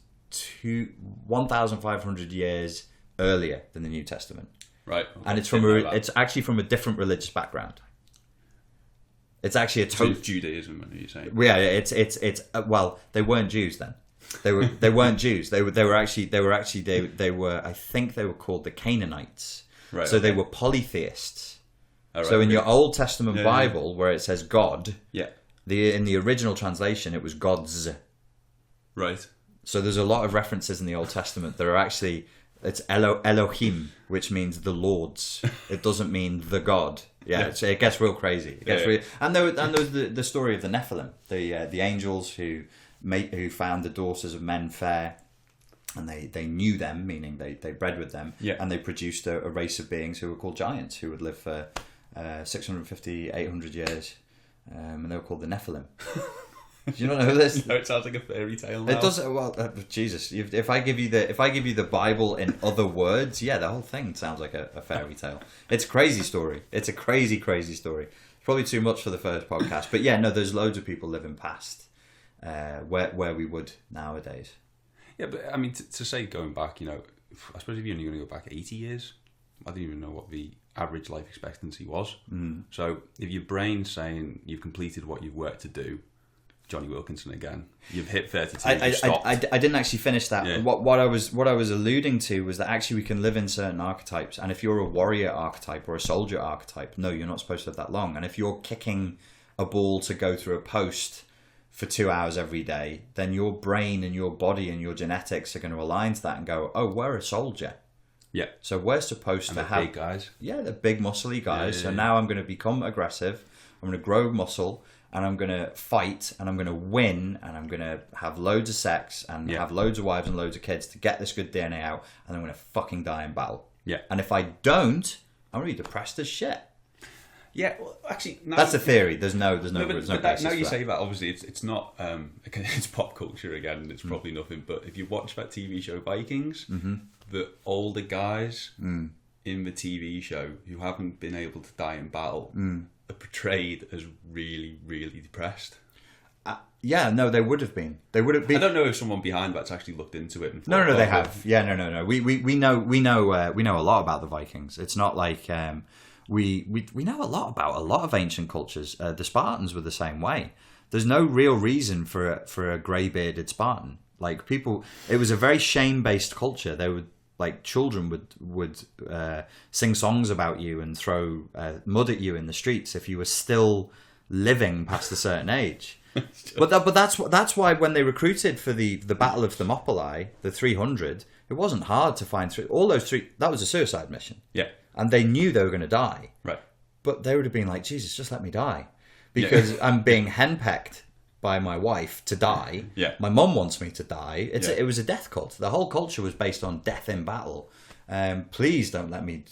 [SPEAKER 2] 1,500 years earlier than the New Testament.
[SPEAKER 1] Right.
[SPEAKER 2] Okay. And it's actually from a different religious background. It's actually a total
[SPEAKER 1] Judaism. What are you saying?
[SPEAKER 2] Yeah, it's well, they weren't Jews then. They weren't Jews. They were actually I think they were called the Canaanites.
[SPEAKER 1] Right.
[SPEAKER 2] So they were polytheists.
[SPEAKER 1] Right,
[SPEAKER 2] so in your Old Testament Bible, where it says God, in the original translation it was gods.
[SPEAKER 1] Right.
[SPEAKER 2] So there's a lot of references in the Old Testament that are actually it's Elohim, which means the Lord's. It doesn't mean the God. Yeah, it gets real crazy. It gets real, and there was the story of the Nephilim, the angels who found the daughters of men fair, and they knew them, meaning they bred with them, and they produced a race of beings who were called giants, who would live for 650, 800 years, and they were called the Nephilim. Do you not know this?
[SPEAKER 1] No, it sounds like a fairy tale now.
[SPEAKER 2] It does. Well, Jesus, if I give you the Bible in other words, the whole thing sounds like a fairy tale. It's a crazy story. It's a crazy story. It's probably too much for the first podcast, but there's loads of people living past where we would nowadays.
[SPEAKER 1] Yeah, but I mean, to say going back, I suppose if you're only going to go back 80 years, I don't even know what the average life expectancy was. So if your brain's saying you've completed what you've worked to do, Jonny Wilkinson again. You've hit 32.
[SPEAKER 2] I didn't actually finish that. Yeah. What I was alluding to was that actually we can live in certain archetypes, and if you're a warrior archetype or a soldier archetype, no, you're not supposed to live that long. And if you're kicking a ball to go through a post for 2 hours every day, then your brain and your body and your genetics are going to align to that and go, oh, we're a soldier.
[SPEAKER 1] Yeah.
[SPEAKER 2] So we're supposed to have
[SPEAKER 1] big guys.
[SPEAKER 2] Yeah, they're big muscly guys.
[SPEAKER 1] Yeah.
[SPEAKER 2] So now I'm going to become aggressive. I'm going to grow muscle. And I'm going to fight, and I'm going to win, and I'm going to have loads of sex, and have loads of wives and loads of kids to get this good DNA out, and I'm going to fucking die in battle.
[SPEAKER 1] Yeah.
[SPEAKER 2] And if I don't, I'm really depressed as shit.
[SPEAKER 1] Yeah, well, actually...
[SPEAKER 2] That's a theory. There's no basis
[SPEAKER 1] now you
[SPEAKER 2] for
[SPEAKER 1] say that, obviously, it's not... it's pop culture again, and it's probably nothing, but if you watch that TV show Vikings, the older guys in the TV show who haven't been able to die in battle are portrayed as really, really depressed.
[SPEAKER 2] Yeah, no, they would have been. They would have been.
[SPEAKER 1] I don't know if someone behind that's actually looked into it. And
[SPEAKER 2] No, they have. Yeah, no. We know a lot about the Vikings. It's not like we know a lot about a lot of ancient cultures. The Spartans were the same way. There's no real reason for a grey-bearded Spartan. Like people, it was a very shame-based culture. They would children would sing songs about you and throw mud at you in the streets if you were still living past a certain age. But that's why when they recruited for the Battle of Thermopylae, the 300, it wasn't hard to find through all those three. That was a suicide mission.
[SPEAKER 1] Yeah,
[SPEAKER 2] and they knew they were going to die.
[SPEAKER 1] Right.
[SPEAKER 2] But they would have been like, Jesus, just let me die, because I'm being henpecked by my wife to die.
[SPEAKER 1] Yeah.
[SPEAKER 2] My mum wants me to die. It was a death cult. The whole culture was based on death in battle. Please don't let me,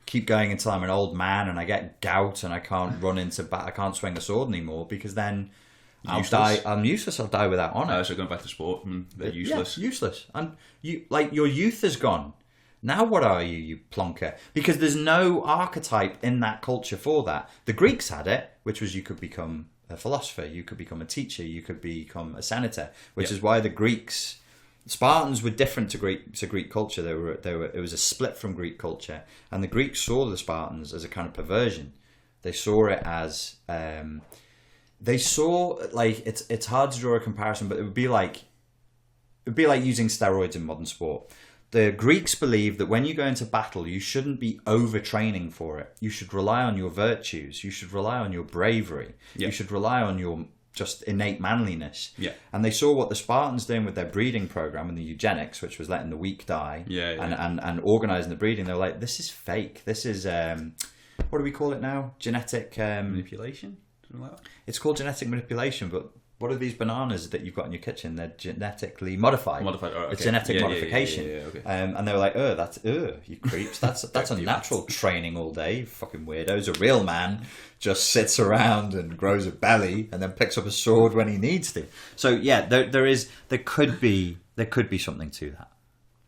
[SPEAKER 2] keep going until I'm an old man and I get gout and I can't run into I can't swing a sword anymore, because then I'll die. I'm useless. I'll die without honor.
[SPEAKER 1] So going back to sport, they're useless.
[SPEAKER 2] Yeah, useless. And your youth is gone. Now what are you, you plonker? Because there's no archetype in that culture for that. The Greeks had it, which was you could become a philosopher, you could become a teacher, you could become a senator, which is why the Spartans were different to Greek culture. It was a split from Greek culture, and the Greeks saw the Spartans as a kind of perversion. They saw it as it's hard to draw a comparison, but it would be like using steroids in modern sport. The Greeks believed that when you go into battle, you shouldn't be overtraining for it. You should rely on your virtues. You should rely on your bravery. You should rely on your just innate manliness. Yeah. And they saw what the Spartans doing with their breeding program and the eugenics, which was letting the weak die, and organising the breeding. They were like, this is fake. This is, what do we call it now? Genetic...
[SPEAKER 1] manipulation? Something like that?
[SPEAKER 2] It's called genetic manipulation, but what are these bananas that you've got in your kitchen? They're genetically modified.
[SPEAKER 1] Oh, okay.
[SPEAKER 2] It's genetic modification.
[SPEAKER 1] Okay.
[SPEAKER 2] And they were like, you creeps. That's unnatural training all day, you fucking weirdos. A real man just sits around and grows a belly and then picks up a sword when he needs to. So yeah, there could be something to that,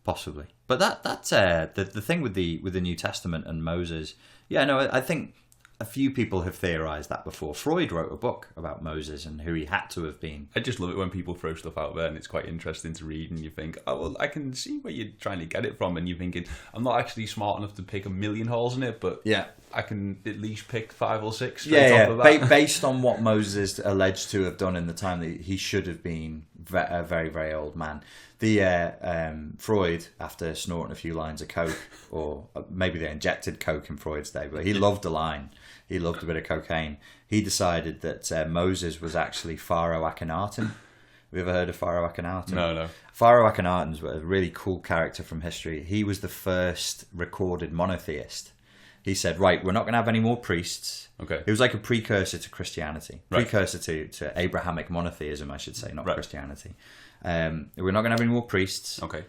[SPEAKER 2] possibly. But that's the thing with the New Testament and Moses. Yeah, no, I think a few people have theorized that before. Freud wrote a book about Moses and who he had to have been.
[SPEAKER 1] I just love it when people throw stuff out there and it's quite interesting to read, and you think, oh, well, I can see where you're trying to get it from, and you're thinking, I'm not actually smart enough to pick a million holes in it, but I can at least pick 5 or 6 straight off of that.
[SPEAKER 2] Based on what Moses alleged to have done in the time that he should have been a very, very old man. The Freud, after snorting a few lines of coke, or maybe they injected coke in Freud's day, but he loved a line. He loved a bit of cocaine. He decided that Moses was actually Pharaoh Akhenaten. Have you ever heard of Pharaoh Akhenaten?
[SPEAKER 1] No.
[SPEAKER 2] Pharaoh Akhenaten was a really cool character from history. He was the first recorded monotheist. He said, right, we're not going to have any more priests.
[SPEAKER 1] Okay.
[SPEAKER 2] He was like a precursor to Christianity. Right. Precursor to Abrahamic monotheism, I should say, not Christianity. We're not going to have any more priests.
[SPEAKER 1] Okay.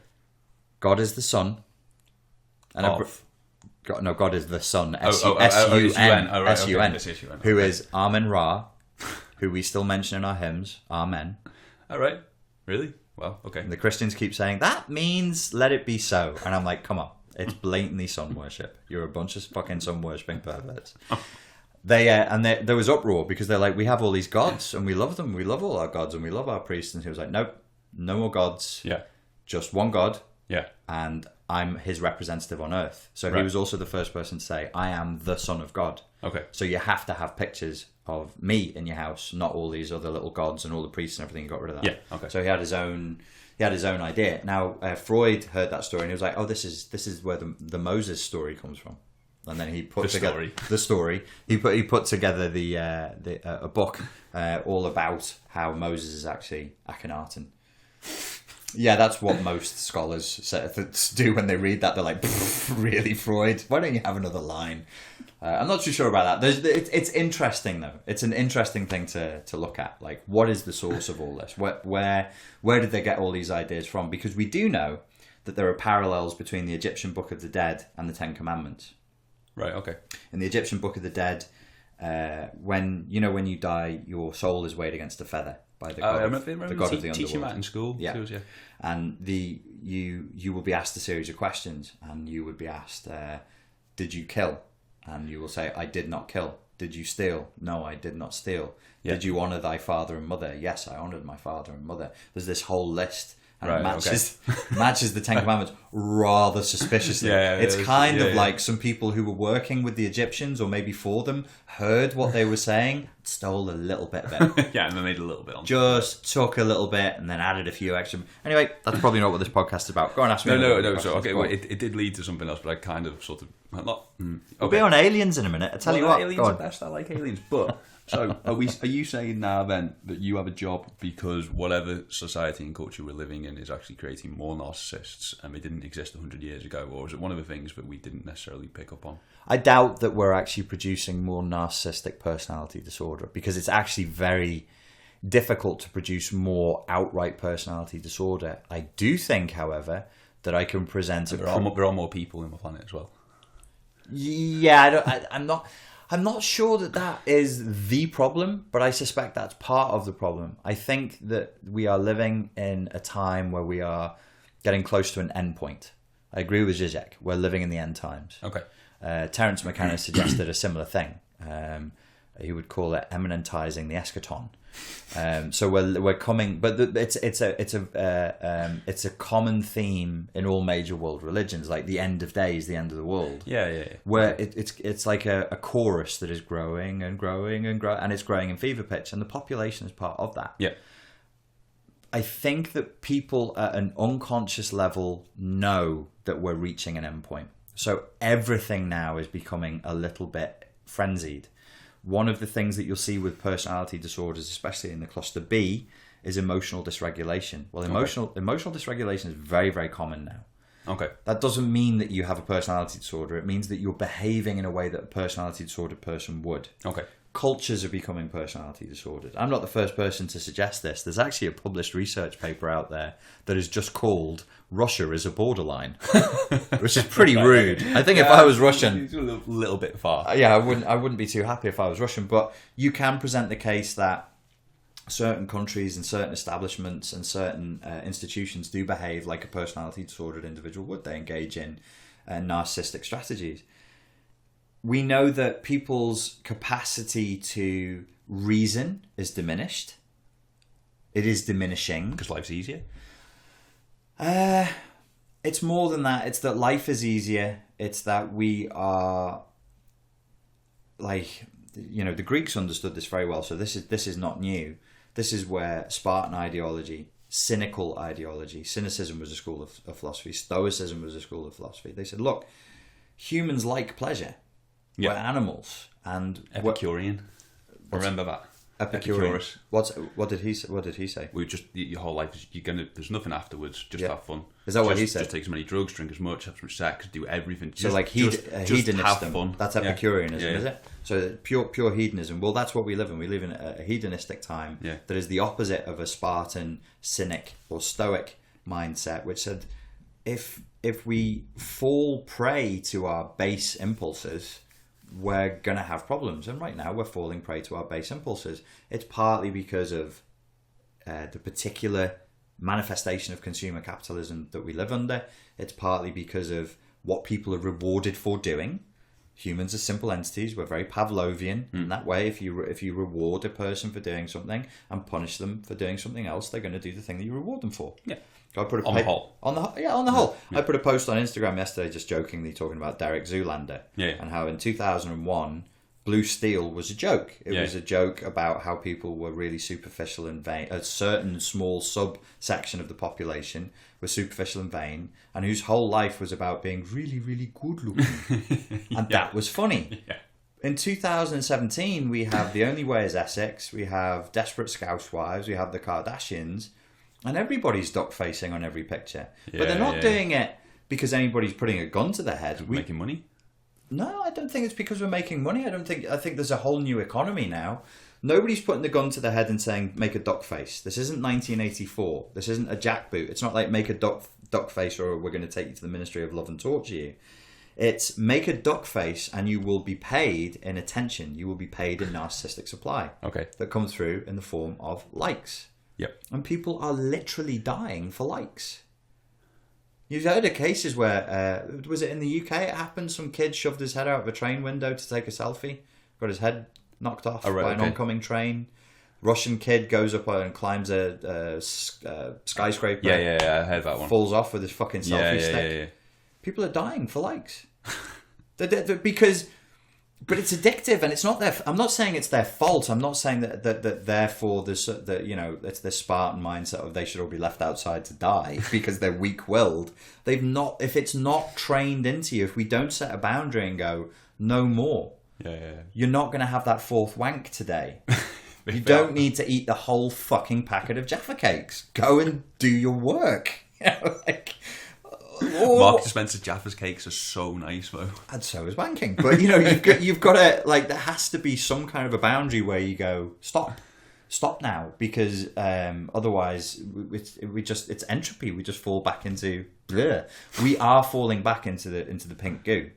[SPEAKER 2] God is the Son. And God is the Son. S-U-N. Who is Amen-Ra, who we still mention in our hymns. Amen.
[SPEAKER 1] All right. Really? Well, okay.
[SPEAKER 2] And the Christians keep saying, that means let it be so. And I'm like, come on. It's blatantly sun worship. You're a bunch of fucking sun worshipping perverts. There was uproar because they're like, we have all these gods and we love them. We love all our gods and we love our priests. And he was like, nope, no more gods.
[SPEAKER 1] Yeah.
[SPEAKER 2] Just one God.
[SPEAKER 1] Yeah.
[SPEAKER 2] And I'm his representative on earth. So he was also the first person to say, I am the Son of God.
[SPEAKER 1] Okay.
[SPEAKER 2] So you have to have pictures of me in your house, not all these other little gods and all the priests and everything. He got rid of that.
[SPEAKER 1] Yeah. Okay.
[SPEAKER 2] So he had his own idea. Now Freud heard that story and he was like, oh, this is where the Moses story comes from. And then he put together the story. He put together a book all about how Moses is actually Akhenaten. Yeah, that's what most scholars do when they read that. They're like, really, Freud? Why don't you have another line? I'm not too sure about that. It's interesting, though. It's an interesting thing to look at. Like, what is the source of all this? Where did they get all these ideas from? Because we do know that there are parallels between the Egyptian Book of the Dead and the Ten Commandments.
[SPEAKER 1] Right, okay.
[SPEAKER 2] In the Egyptian Book of the Dead, when you die, your soul is weighed against a feather by the god, the god of the underworld.
[SPEAKER 1] Teaching that in school.
[SPEAKER 2] Yeah.
[SPEAKER 1] Schools,
[SPEAKER 2] and you will be asked a series of questions, and you would be asked, did you kill? And you will say, I did not kill. Did you steal? No, I did not steal.
[SPEAKER 1] Yeah.
[SPEAKER 2] Did you honour thy father and mother? Yes, I honoured my father and mother. There's this whole list, and
[SPEAKER 1] Right,
[SPEAKER 2] it matches the Ten Commandments rather suspiciously. It's kind of like some people who were working with the Egyptians, or maybe for them, heard what they were saying, stole a little bit of it.
[SPEAKER 1] Yeah, and they made a little bit on.
[SPEAKER 2] Just took a little bit and then added a few extra. Anyway, that's probably not what this podcast is about. Go on, ask me.
[SPEAKER 1] No. So okay, well, it did lead to something else, but I kind of sort of
[SPEAKER 2] We'll be on aliens in a minute. I tell you what.
[SPEAKER 1] Aliens are best. I like aliens, but so are you saying now then that you have a job because whatever society and culture we're living in is actually creating more narcissists, and they didn't exist 100 years ago, or is it one of the things that we didn't necessarily pick up on?
[SPEAKER 2] I doubt that we're actually producing more narcissistic personality disorder, because it's actually very difficult to produce more outright personality disorder. I do think, however, that I can present
[SPEAKER 1] there are more people in the planet as well.
[SPEAKER 2] Yeah, I'm not sure that is the problem, but I suspect that's part of the problem. I think that we are living in a time where we are getting close to an end point. I agree with Zizek. We're living in the end times.
[SPEAKER 1] Okay.
[SPEAKER 2] Terence McKenna suggested a similar thing. He would call it eminentizing the eschaton. So we're coming, but it's a common theme in all major world religions, like the end of days, the end of the world.
[SPEAKER 1] Yeah.
[SPEAKER 2] Where it's like a chorus that is growing and growing and growing, and it's growing in fever pitch, and the population is part of that.
[SPEAKER 1] Yeah.
[SPEAKER 2] I think that people at an unconscious level know that we're reaching an endpoint. So everything now is becoming a little bit frenzied. One of the things that you'll see with personality disorders, especially in the cluster B, is emotional dysregulation. Well, emotional dysregulation is very, very common now.
[SPEAKER 1] Okay.
[SPEAKER 2] That doesn't mean that you have a personality disorder. It means that you're behaving in a way that a personality disordered person would.
[SPEAKER 1] Okay.
[SPEAKER 2] Cultures are becoming personality disordered. I'm not the first person to suggest this. There's actually a published research paper out there that is just called Russia is a Borderline, which is pretty rude. I think if I was Russian,
[SPEAKER 1] it's a little bit far.
[SPEAKER 2] I wouldn't be too happy if I was Russian. But you can present the case that certain countries and certain establishments and certain institutions do behave like a personality disordered individual would. They engage in narcissistic strategies. We know that people's capacity to reason is diminished. It is diminishing.
[SPEAKER 1] Because life's easier?
[SPEAKER 2] It's more than that. It's that life is easier. It's that we are, the Greeks understood this very well. So this is not new. This is where Spartan ideology, cynical ideology, cynicism was a school of philosophy. Stoicism was a school of philosophy. They said, look, humans like pleasure.
[SPEAKER 1] Yeah.
[SPEAKER 2] We're animals, and
[SPEAKER 1] Epicurean. Remember that.
[SPEAKER 2] Epicurus. What did he say?
[SPEAKER 1] We just your whole life is there's nothing afterwards. Just have fun.
[SPEAKER 2] Is that what he said?
[SPEAKER 1] Just take as many drugs, drink as much, have as much sex, do everything.
[SPEAKER 2] So hedonism.
[SPEAKER 1] Have fun.
[SPEAKER 2] That's Epicureanism, is it? So pure hedonism. Well, that's what we live in. We live in a hedonistic time that is the opposite of a Spartan, cynic, or Stoic mindset, which said if we fall prey to our base impulses, we're going to have problems. And right now we're falling prey to our base impulses. It's partly because of the particular manifestation of consumer capitalism that we live under. It's partly because of what people are rewarded for doing. Humans are simple entities. We're very Pavlovian in that way. If you reward a person for doing something and punish them for doing something else, they're going to do the thing that you reward them for.
[SPEAKER 1] Yeah.
[SPEAKER 2] I put
[SPEAKER 1] on the whole.
[SPEAKER 2] On the whole. Yeah. I put a post on Instagram yesterday just jokingly talking about Derek Zoolander and how in 2001 Blue Steel was a joke. It was a joke about how people were really superficial and vain. A certain small subsection of the population were superficial and vain, and whose whole life was about being really, really good looking. And that was funny. Yeah. In 2017, we have The Only Way is Essex, we have Desperate Housewives, we have the Kardashians, and everybody's duck facing on every picture. But they're not doing it because anybody's putting a gun to their head.
[SPEAKER 1] We're making money?
[SPEAKER 2] No, I don't think it's because we're making money. I think there's a whole new economy now. Nobody's putting the gun to their head and saying, make a duck face. This isn't 1984. This isn't a jackboot. It's not like make a duck face or we're going to take you to the Ministry of Love and torture you. It's make a duck face and you will be paid in attention. You will be paid in narcissistic supply.
[SPEAKER 1] Okay.
[SPEAKER 2] That comes through in the form of likes.
[SPEAKER 1] Yep.
[SPEAKER 2] And people are literally dying for likes. You've heard of cases where, was it in the UK it happened? Some kid shoved his head out of a train window to take a selfie, got his head knocked off by an oncoming train. Russian kid goes up and climbs a skyscraper.
[SPEAKER 1] Yeah, I heard that one.
[SPEAKER 2] Falls off with his fucking selfie stick. Yeah. People are dying for likes. Because... But it's addictive, and it's not their. I'm not saying it's their fault. I'm not saying that therefore it's this Spartan mindset of they should all be left outside to die because they're weak-willed. They've not. If it's not trained into you, if we don't set a boundary and go no more, you're not going to have that fourth wank today. You don't need to eat the whole fucking packet of Jaffa cakes. Go and do your work.
[SPEAKER 1] Marcus Spencer Jaffa's cakes are so nice, though.
[SPEAKER 2] And so is wanking. But you've got to there has to be some kind of a boundary where you go stop now, because otherwise it's entropy. We just fall back into bleh. We are falling back into the pink goo.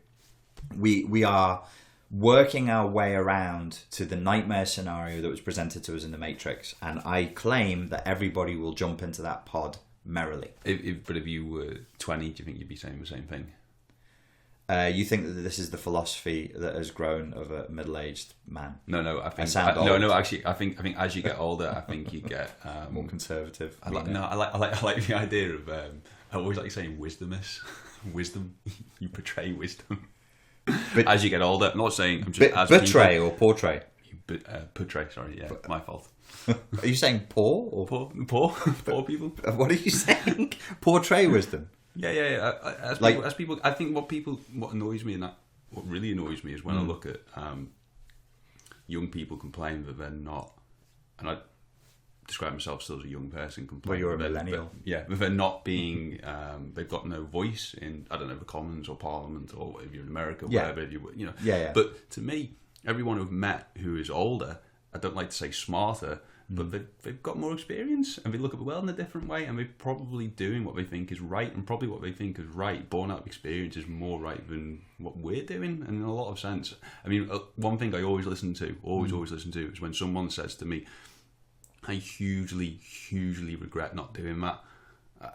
[SPEAKER 2] We are working our way around to the nightmare scenario that was presented to us in the Matrix, and I claim that everybody will jump into that pod merrily.
[SPEAKER 1] But if you were 20, do you think you'd be saying the same thing?
[SPEAKER 2] You think that this is the philosophy that has grown of a middle-aged man?
[SPEAKER 1] No. I think actually, I think as you get older, I think you get
[SPEAKER 2] more conservative.
[SPEAKER 1] I like the idea of. I always like saying wisdomous. Wisdom. You portray wisdom. But as you get older, I'm not saying I'm just
[SPEAKER 2] betray or portray.
[SPEAKER 1] Portray. Sorry, yeah, my fault.
[SPEAKER 2] Are you saying poor or
[SPEAKER 1] poor people?
[SPEAKER 2] What are you saying? Portray wisdom.
[SPEAKER 1] Yeah. As people, I think what annoys me, and what really annoys me is when I look at young people complain that they're not, and I describe myself still as a young person.
[SPEAKER 2] Well, you're a millennial.
[SPEAKER 1] But they're not being. They've got no voice in, I don't know, the Commons or Parliament, or if you're in America, wherever you know.
[SPEAKER 2] Yeah.
[SPEAKER 1] But to me, everyone I've met who is older, I don't like to say smarter, but they've got more experience, and they look at the world in a different way, and they're probably doing what they think is right, and probably what they think is right, born out of experience, is more right than what we're doing, and in a lot of sense. I mean, one thing I always listen to is when someone says to me, I hugely regret not doing that.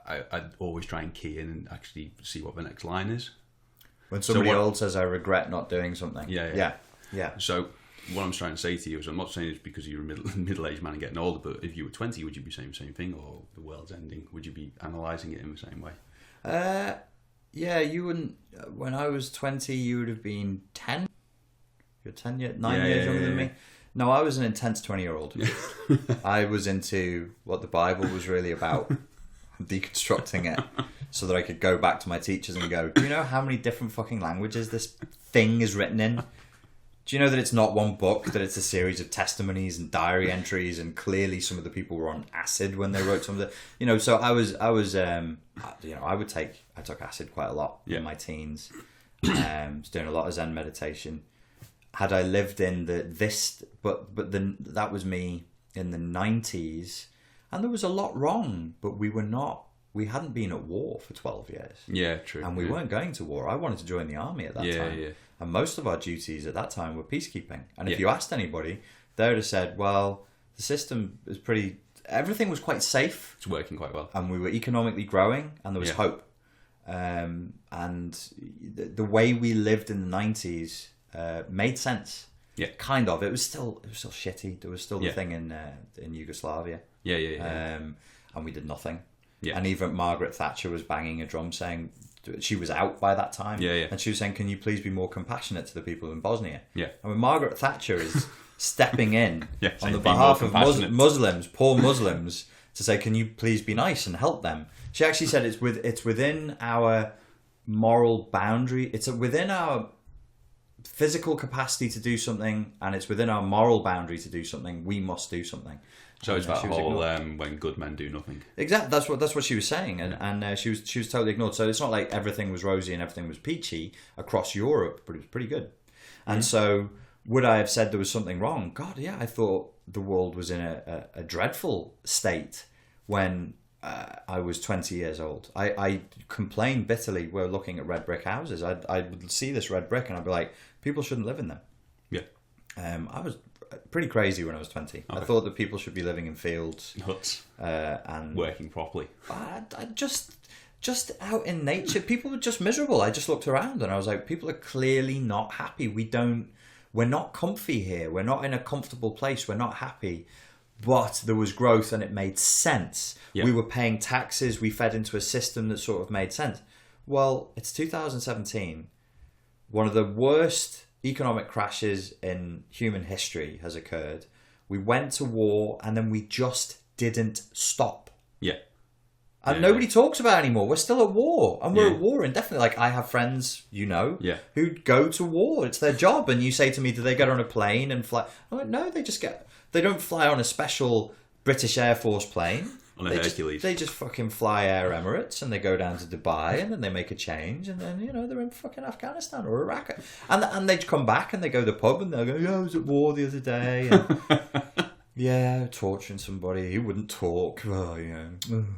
[SPEAKER 1] I always try and key in and actually see what the next line is.
[SPEAKER 2] When somebody old says, I regret not doing something.
[SPEAKER 1] Yeah. So what I'm trying to say to you is, I'm not saying it's because you're a middle-aged man and getting older, but if you were 20, would you be saying the same thing, or the world's ending? Would you be analysing it in the same way?
[SPEAKER 2] Yeah, you wouldn't. When I was 20, you would have been 10. You're 9 years younger than me. No, I was an intense 20-year-old. I was into what the Bible was really about, deconstructing it, so that I could go back to my teachers and go, do you know how many different fucking languages this thing is written in? Do you know that it's not one book, that it's a series of testimonies and diary entries, and clearly some of the people were on acid when they wrote some of the, so I took acid quite a lot in my teens. Was doing a lot of Zen meditation. Had I lived in that was me in the 90s, and there was a lot wrong, but we hadn't been at war for 12 years.
[SPEAKER 1] Yeah, true.
[SPEAKER 2] And we weren't going to war. I wanted to join the army at that time. Yeah. And most of our duties at that time were peacekeeping. And if you asked anybody, they would have said, well, the system is everything was quite safe.
[SPEAKER 1] It's working quite well.
[SPEAKER 2] And we were economically growing, and there was hope. And the way we lived in the 90s made sense.
[SPEAKER 1] Yeah.
[SPEAKER 2] Kind of. It was still shitty. There was still the thing in Yugoslavia.
[SPEAKER 1] Yeah.
[SPEAKER 2] And we did nothing.
[SPEAKER 1] Yeah.
[SPEAKER 2] And even Margaret Thatcher was banging a drum saying, she was out by that time.
[SPEAKER 1] Yeah.
[SPEAKER 2] And she was saying, can you please be more compassionate to the people in Bosnia?
[SPEAKER 1] Yeah.
[SPEAKER 2] And when Margaret Thatcher is stepping in on the behalf of Muslims, poor Muslims, to say, can you please be nice and help them? She actually said it's within our moral boundary. It's within our physical capacity to do something, and it's within our moral boundary to do something. We must do something.
[SPEAKER 1] So it's that whole when good men do nothing.
[SPEAKER 2] Exactly. That's what she was saying, and she was totally ignored. So it's not like everything was rosy and everything was peachy across Europe, but it was pretty good. And so would I have said there was something wrong? God, yeah, I thought the world was in a dreadful state when I was 20 years old. I complained bitterly. We're looking at red brick houses. I would see this red brick and I'd be like, people shouldn't live in them.
[SPEAKER 1] Yeah.
[SPEAKER 2] I was pretty crazy when I was 20. Okay. I thought that people should be living in fields,
[SPEAKER 1] huts,
[SPEAKER 2] and
[SPEAKER 1] working properly.
[SPEAKER 2] I just just out in nature, people were just miserable. I just looked around and I was like, people are clearly not happy. We're not comfy here. We're not in a comfortable place. We're not happy. But there was growth and it made sense. Yeah. We were paying taxes. We fed into a system that sort of made sense. Well, it's 2017. One of the worst economic crashes in human history has occurred. We went to war and then we just didn't stop.
[SPEAKER 1] Yeah.
[SPEAKER 2] And nobody talks about it anymore. We're still at war. And we're at war indefinitely. Like, I have friends, who go to war. It's their job. And you say to me, do they get on a plane and fly? I'm like, no, they don't fly on a special British Air Force plane.
[SPEAKER 1] On a Hercules.
[SPEAKER 2] They just fucking fly Air Emirates and they go down to Dubai and then they make a change and then, they're in fucking Afghanistan or Iraq. And they come back and they go to the pub and they'll go, I was at war the other day. And, torturing somebody who wouldn't talk. Oh,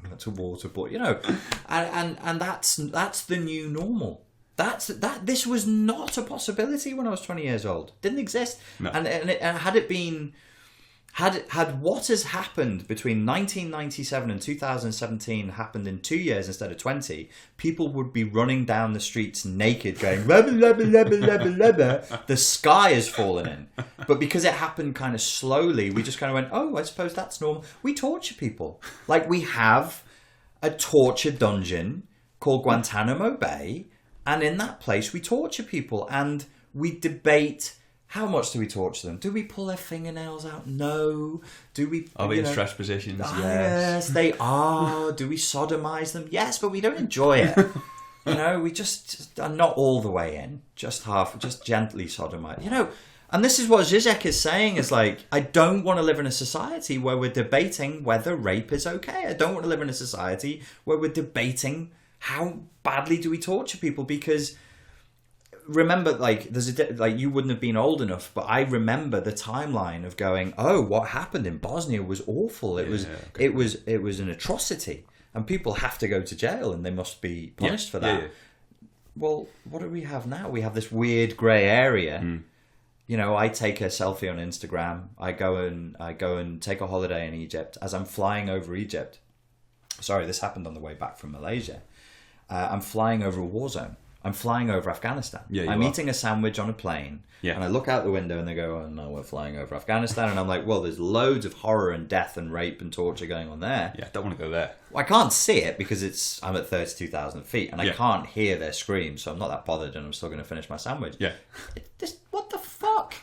[SPEAKER 2] that's a water boy. And that's the new normal. This was not a possibility when I was 20 years old. Didn't exist. No. And had it been... Had what has happened between 1997 and 2017 happened in 2 years instead of 20, people would be running down the streets naked going, blah, blah, blah, blah, blah, blah, blah. The sky has fallen in. But because it happened kind of slowly, we just kind of went, oh, I suppose that's normal. We torture people. Like, we have a torture dungeon called Guantanamo Bay, and in that place we torture people and we debate... How much do we torture them? Do we pull their fingernails out? No. Do we...
[SPEAKER 1] Are they in stress positions?
[SPEAKER 2] Yes, they are. Do we sodomize them? Yes, but we don't enjoy it. We just are not all the way in. Just gently sodomize. And this is what Zizek is saying, is like, I don't want to live in a society where we're debating whether rape is okay. I don't want to live in a society where we're debating how badly do we torture people, because... Remember, you wouldn't have been old enough, but I remember the timeline of going, oh, what happened in Bosnia was awful. It was an atrocity, and people have to go to jail, and they must be punished for that. Well, what do we have now? We have this weird grey area. I take a selfie on Instagram. I go and take a holiday in Egypt. As I'm flying over Egypt, sorry, this happened on the way back from Malaysia. I'm flying over a war zone. I'm flying over Afghanistan. I'm eating a sandwich on a plane. And I look out the window and they go, oh no, we're flying over Afghanistan. And I'm like, well, there's loads of horror and death and rape and torture going on there.
[SPEAKER 1] Yeah, don't want to go there.
[SPEAKER 2] Well, I can't see it because I'm at 32,000 feet and I can't hear their screams. So I'm not that bothered and I'm still going to finish my sandwich.
[SPEAKER 1] Yeah.
[SPEAKER 2] What the fuck?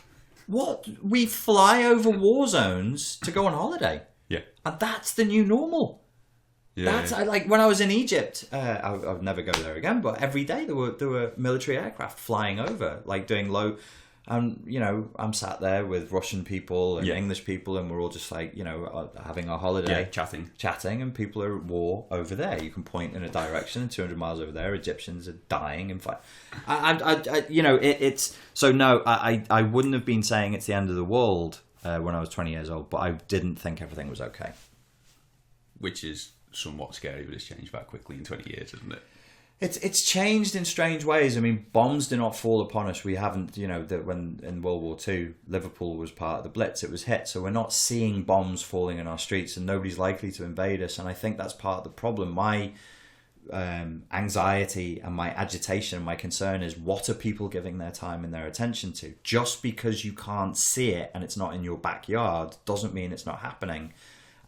[SPEAKER 2] What? We fly over war zones to go on holiday.
[SPEAKER 1] Yeah.
[SPEAKER 2] And that's the new normal. I like when I was in Egypt. I'll never go there again. But every day there were military aircraft flying over, like doing low. And I'm sat there with Russian people and English people, and we're all just like having our holiday, chatting, and people are at war over there. You can point in a direction, and 200 miles over there, Egyptians are dying in fight. It's so no. I wouldn't have been saying it's the end of the world when I was 20 years old, but I didn't think everything was okay.
[SPEAKER 1] Which is somewhat scary, but it's changed that quickly in 20 years, isn't it?
[SPEAKER 2] It's changed in strange ways. I mean, bombs do not fall upon us. We haven't, that when in World War II, Liverpool was part of the Blitz, it was hit. So we're not seeing bombs falling in our streets and nobody's likely to invade us. And I think that's part of the problem. My anxiety and my agitation and my concern is, what are people giving their time and their attention to? Just because you can't see it and it's not in your backyard doesn't mean it's not happening.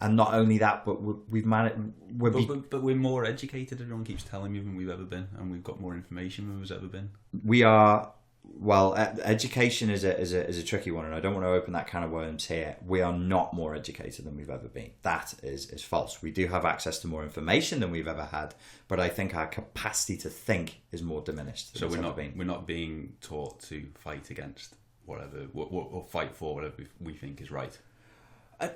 [SPEAKER 2] And not only that, but we've managed.
[SPEAKER 1] But we're more educated. Everyone keeps telling me than we've ever been, and we've got more information than we've ever been.
[SPEAKER 2] We are. Well, education is a tricky one, and I don't want to open that can of worms here. We are not more educated than we've ever been. That is false. We do have access to more information than we've ever had, but I think our capacity to think is more diminished.
[SPEAKER 1] So we're not being taught to fight against whatever, or fight for whatever we think is right.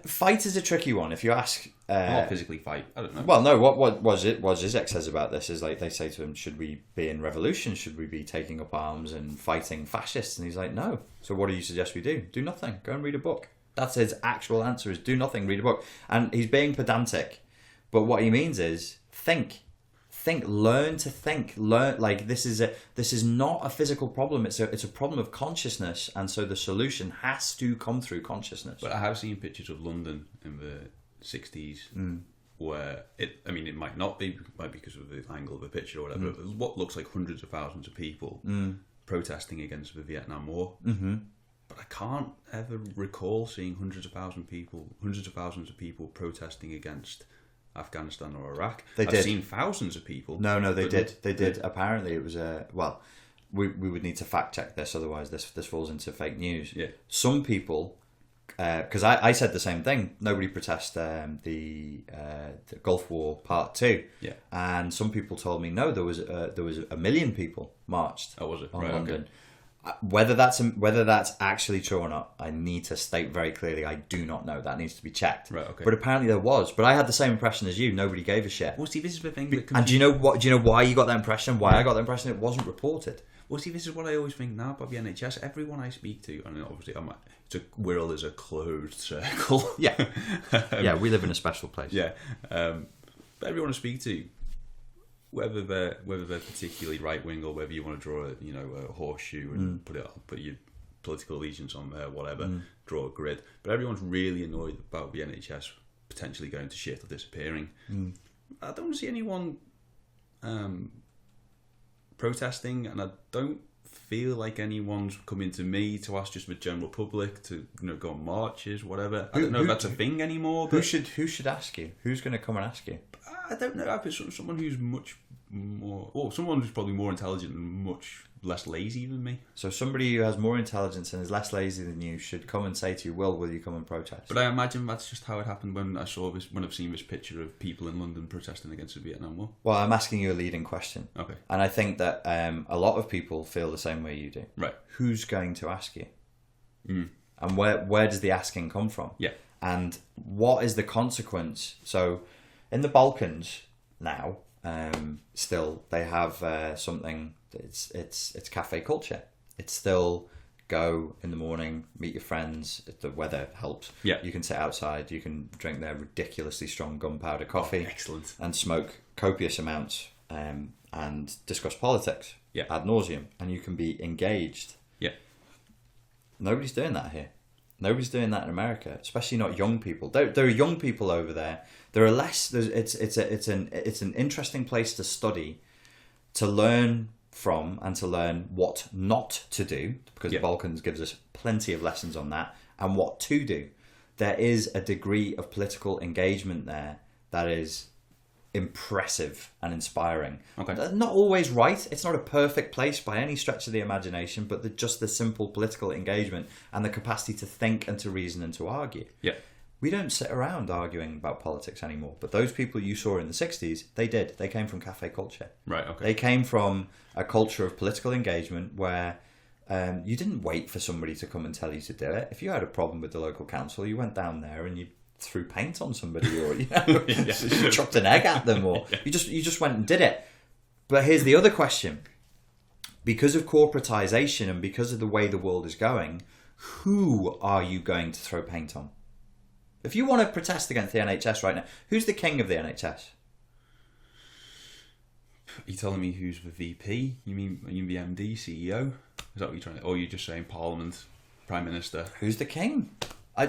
[SPEAKER 2] Fight is a tricky one. If you ask,
[SPEAKER 1] not physically fight. I don't know.
[SPEAKER 2] Well, no. What Zizek says about this is, like, they say to him, "Should we be in revolution? Should we be taking up arms and fighting fascists?" And he's like, "No." So what do you suggest we do? Do nothing. Go and read a book. That's his actual answer: is do nothing, read a book. And he's being pedantic, but what he means is think, learn to think, learn. Like, this is not a physical problem. It's a problem of consciousness, and so the solution has to come through consciousness.
[SPEAKER 1] But I have seen pictures of London in the 60s where it might not be, might be because of the angle of the picture or whatever. What looks like hundreds of thousands of people protesting against the Vietnam War. Mm-hmm. But I can't ever recall seeing hundreds of thousands of people protesting against Afghanistan or Iraq. I've seen thousands of people.
[SPEAKER 2] No, they did. They did. Apparently, it was well. We would need to fact check this, otherwise this falls into fake news.
[SPEAKER 1] Yeah.
[SPEAKER 2] Some people, because I said the same thing. Nobody protested the Gulf War Part 2.
[SPEAKER 1] Yeah.
[SPEAKER 2] And some people told me no, there was 1 million people marched.
[SPEAKER 1] Oh, was it?
[SPEAKER 2] On
[SPEAKER 1] Right,
[SPEAKER 2] London.
[SPEAKER 1] okay.
[SPEAKER 2] Whether that's actually true or not, I need to state very clearly, I do not know. That needs to be checked.
[SPEAKER 1] Right, okay.
[SPEAKER 2] But apparently there was. But I had the same impression as you. Nobody gave a shit.
[SPEAKER 1] Well, see, this is the thing that
[SPEAKER 2] And do you know what? Do you know why you got that impression? Why I got the impression it wasn't reported?
[SPEAKER 1] Well, see, this is what I always think now about the NHS. Everyone I speak to, and obviously, world is a closed circle.
[SPEAKER 2] Yeah, yeah. We live in a special place.
[SPEAKER 1] Yeah, but everyone I speak to, whether they're particularly right wing or whether you want to draw a horseshoe and put your political allegiance on there, whatever, draw a grid. But everyone's really annoyed about the NHS potentially going to shit or disappearing. I don't see anyone protesting, and I don't feel like anyone's coming to me to ask just the general public to go on marches, whatever. I don't know if that's a thing anymore.
[SPEAKER 2] Who should ask you? Who's going to come and ask you?
[SPEAKER 1] I don't know. Someone who's much more, or someone who's probably more intelligent and much less lazy than me.
[SPEAKER 2] So somebody who has more intelligence and is less lazy than you should come and say to you, will you come and protest?
[SPEAKER 1] But I imagine that's just how it happened when I've seen this picture of people in London protesting against the Vietnam War.
[SPEAKER 2] Well, I'm asking you a leading question.
[SPEAKER 1] Okay.
[SPEAKER 2] And I think that a lot of people feel the same way you do.
[SPEAKER 1] Right.
[SPEAKER 2] Who's going to ask you? And where does the asking come from?
[SPEAKER 1] Yeah.
[SPEAKER 2] And what is the consequence? So in the Balkans now, still they have something. It's cafe culture. It's still go in the morning, meet your friends. If the weather helps,
[SPEAKER 1] yeah,
[SPEAKER 2] you can sit outside. You can drink their ridiculously strong gunpowder coffee,
[SPEAKER 1] excellent,
[SPEAKER 2] and smoke copious amounts, and discuss politics, ad nauseum, and you can be engaged.
[SPEAKER 1] Yeah,
[SPEAKER 2] nobody's doing that here. Nobody's doing that in America, especially not young people. There are young people over there. There are less. It's an interesting place to study, to learn from, and to learn what not to do, because the Balkans gives us plenty of lessons on that, and what to do. There is a degree of political engagement there that is impressive and inspiring.
[SPEAKER 1] Okay.
[SPEAKER 2] Not always right. It's not a perfect place by any stretch of the imagination, but just the simple political engagement and the capacity to think and to reason and to argue.
[SPEAKER 1] Yeah.
[SPEAKER 2] We don't sit around arguing about politics anymore. But those people you saw in the 60s, they did. They came from cafe culture.
[SPEAKER 1] Right, okay.
[SPEAKER 2] They came from a culture of political engagement where you didn't wait for somebody to come and tell you to do it. If you had a problem with the local council, you went down there and you threw paint on somebody, or you chucked an egg at them, or you just went and did it. But here's the other question. Because of corporatization and because of the way the world is going, who are you going to throw paint on? If you want to protest against the NHS right now, who's the king of the NHS?
[SPEAKER 1] Are you telling me who's the VP? You mean the MD, CEO? Is that what you're trying to... Or are you just saying Parliament, Prime Minister?
[SPEAKER 2] Who's the king?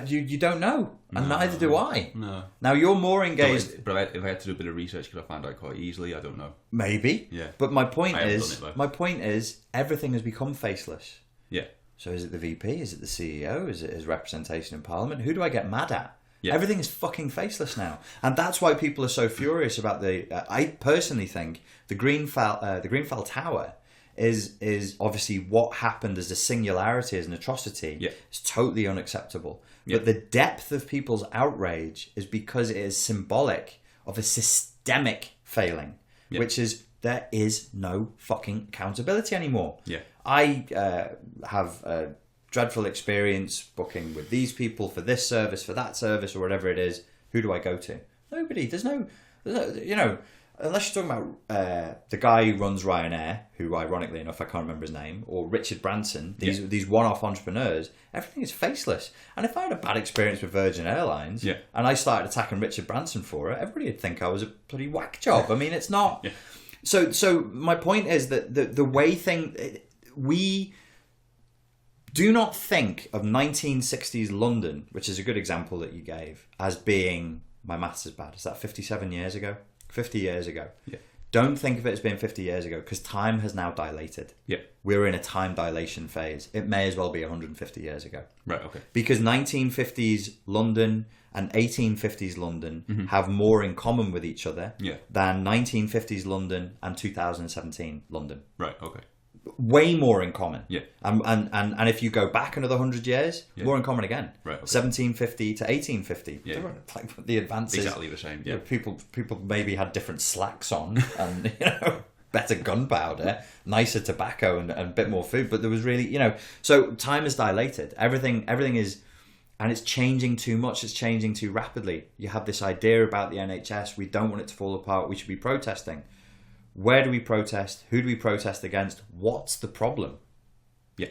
[SPEAKER 2] You don't know. And neither do I.
[SPEAKER 1] No.
[SPEAKER 2] Now, you're more engaged...
[SPEAKER 1] But if I had to do a bit of research, could I find out quite easily? I don't know.
[SPEAKER 2] Maybe.
[SPEAKER 1] Yeah.
[SPEAKER 2] But my point is, everything has become faceless.
[SPEAKER 1] Yeah.
[SPEAKER 2] So is it the VP? Is it the CEO? Is it his representation in Parliament? Who do I get mad at?
[SPEAKER 1] Yeah.
[SPEAKER 2] Everything is fucking faceless now, and that's why people are so furious about the. I personally think the Grenfell Tower is obviously what happened as a singularity, as an atrocity.
[SPEAKER 1] Yeah.
[SPEAKER 2] It's totally unacceptable.
[SPEAKER 1] Yeah.
[SPEAKER 2] But the depth of people's outrage is because it is symbolic of a systemic failing, which is there is no fucking accountability anymore.
[SPEAKER 1] Yeah.
[SPEAKER 2] I have a dreadful experience booking with these people for this service, for that service, or whatever it is. Who do I go to? Nobody. There's no unless you're talking about the guy who runs Ryanair, who ironically enough I can't remember his name, or Richard Branson, these one-off entrepreneurs, everything is faceless. And if I had a bad experience with Virgin Airlines and I started attacking Richard Branson for it, everybody would think I was a bloody whack job. I mean, it's not.
[SPEAKER 1] Yeah.
[SPEAKER 2] So my point is that the way we do not think of 1960s London, which is a good example that you gave, as being, my maths is bad, is that 57 years ago? 50 years ago.
[SPEAKER 1] Yeah.
[SPEAKER 2] Don't think of it as being 50 years ago, because time has now dilated.
[SPEAKER 1] Yeah.
[SPEAKER 2] We're in a time dilation phase. It may as well be 150 years ago.
[SPEAKER 1] Right, okay.
[SPEAKER 2] Because 1950s London and 1850s London have more in common with each other than 1950s London and 2017 London.
[SPEAKER 1] Right, okay.
[SPEAKER 2] Way more in common.
[SPEAKER 1] Yeah.
[SPEAKER 2] And if you go back another 100 years, more in common again.
[SPEAKER 1] Right, okay.
[SPEAKER 2] 1750 to 1850.
[SPEAKER 1] Yeah.
[SPEAKER 2] Like the advances.
[SPEAKER 1] Exactly the same, yeah.
[SPEAKER 2] People maybe had different slacks on and, better gunpowder, nicer tobacco and a bit more food. But there was really, so time is dilated. Everything is, and it's changing too much. It's changing too rapidly. You have this idea about the NHS. We don't want it to fall apart. We should be protesting. Where do we protest? Who do we protest against? What's the problem?
[SPEAKER 1] Yeah.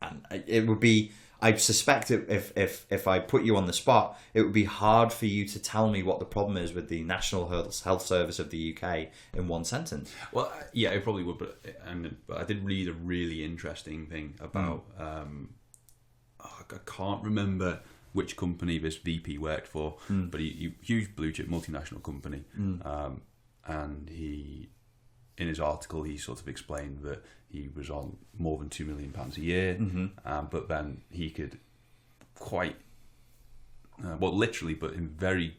[SPEAKER 2] And it would be, I suspect if I put you on the spot, it would be hard for you to tell me what the problem is with the National Health Service of the UK in one sentence.
[SPEAKER 1] Well, yeah, it probably would, but I did read a really interesting thing about, I can't remember which company this VP worked for, but he huge blue chip multinational company, and he, in his article, he sort of explained that he was on more than £2 million a year, but then he could quite, literally, but in very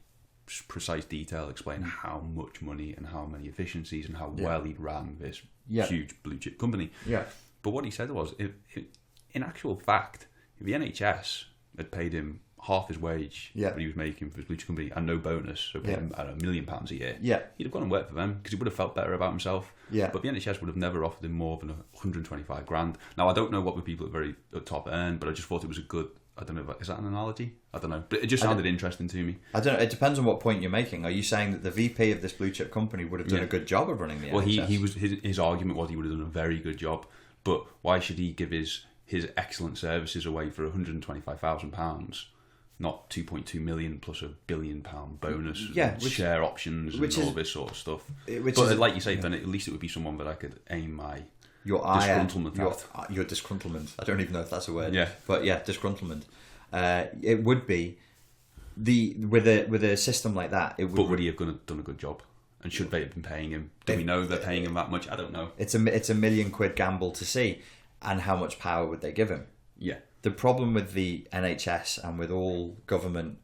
[SPEAKER 1] precise detail, explain how much money and how many efficiencies and how well he'd ran this huge blue chip company. Yeah. But what he said was, in actual fact, if the NHS had paid him half his wage that he was making for his blue chip company and no bonus, so paid him £1 million a year, he'd have gone and worked for them because he would have felt better about himself. Yeah. But the NHS would have never offered him more than 125 grand. Now, I don't know what the people at top earn, but I just thought it was a good, I don't know, is that an analogy? I don't know. But it just sounded interesting to me.
[SPEAKER 2] I don't know. It depends on what point you're making. Are you saying that the VP of this blue chip company would have done a good job of running the NHS?
[SPEAKER 1] Well, his argument was he would have done a very good job, but why should he give his excellent services away for £125,000? Not 2.2 million plus £1 billion bonus, share options, and all this sort of stuff. But like you say, then at least it would be someone that I could aim my disgruntlement at.
[SPEAKER 2] Your disgruntlement. I don't even know if that's a word. Yeah. But yeah, disgruntlement. It would be with a system like that. It would.
[SPEAKER 1] But would he have done a good job? And should they have been paying him? Do we know they're paying him that much? I don't know.
[SPEAKER 2] It's a £1 million gamble to see, and how much power would they give him?
[SPEAKER 1] Yeah.
[SPEAKER 2] The problem with the NHS and with all government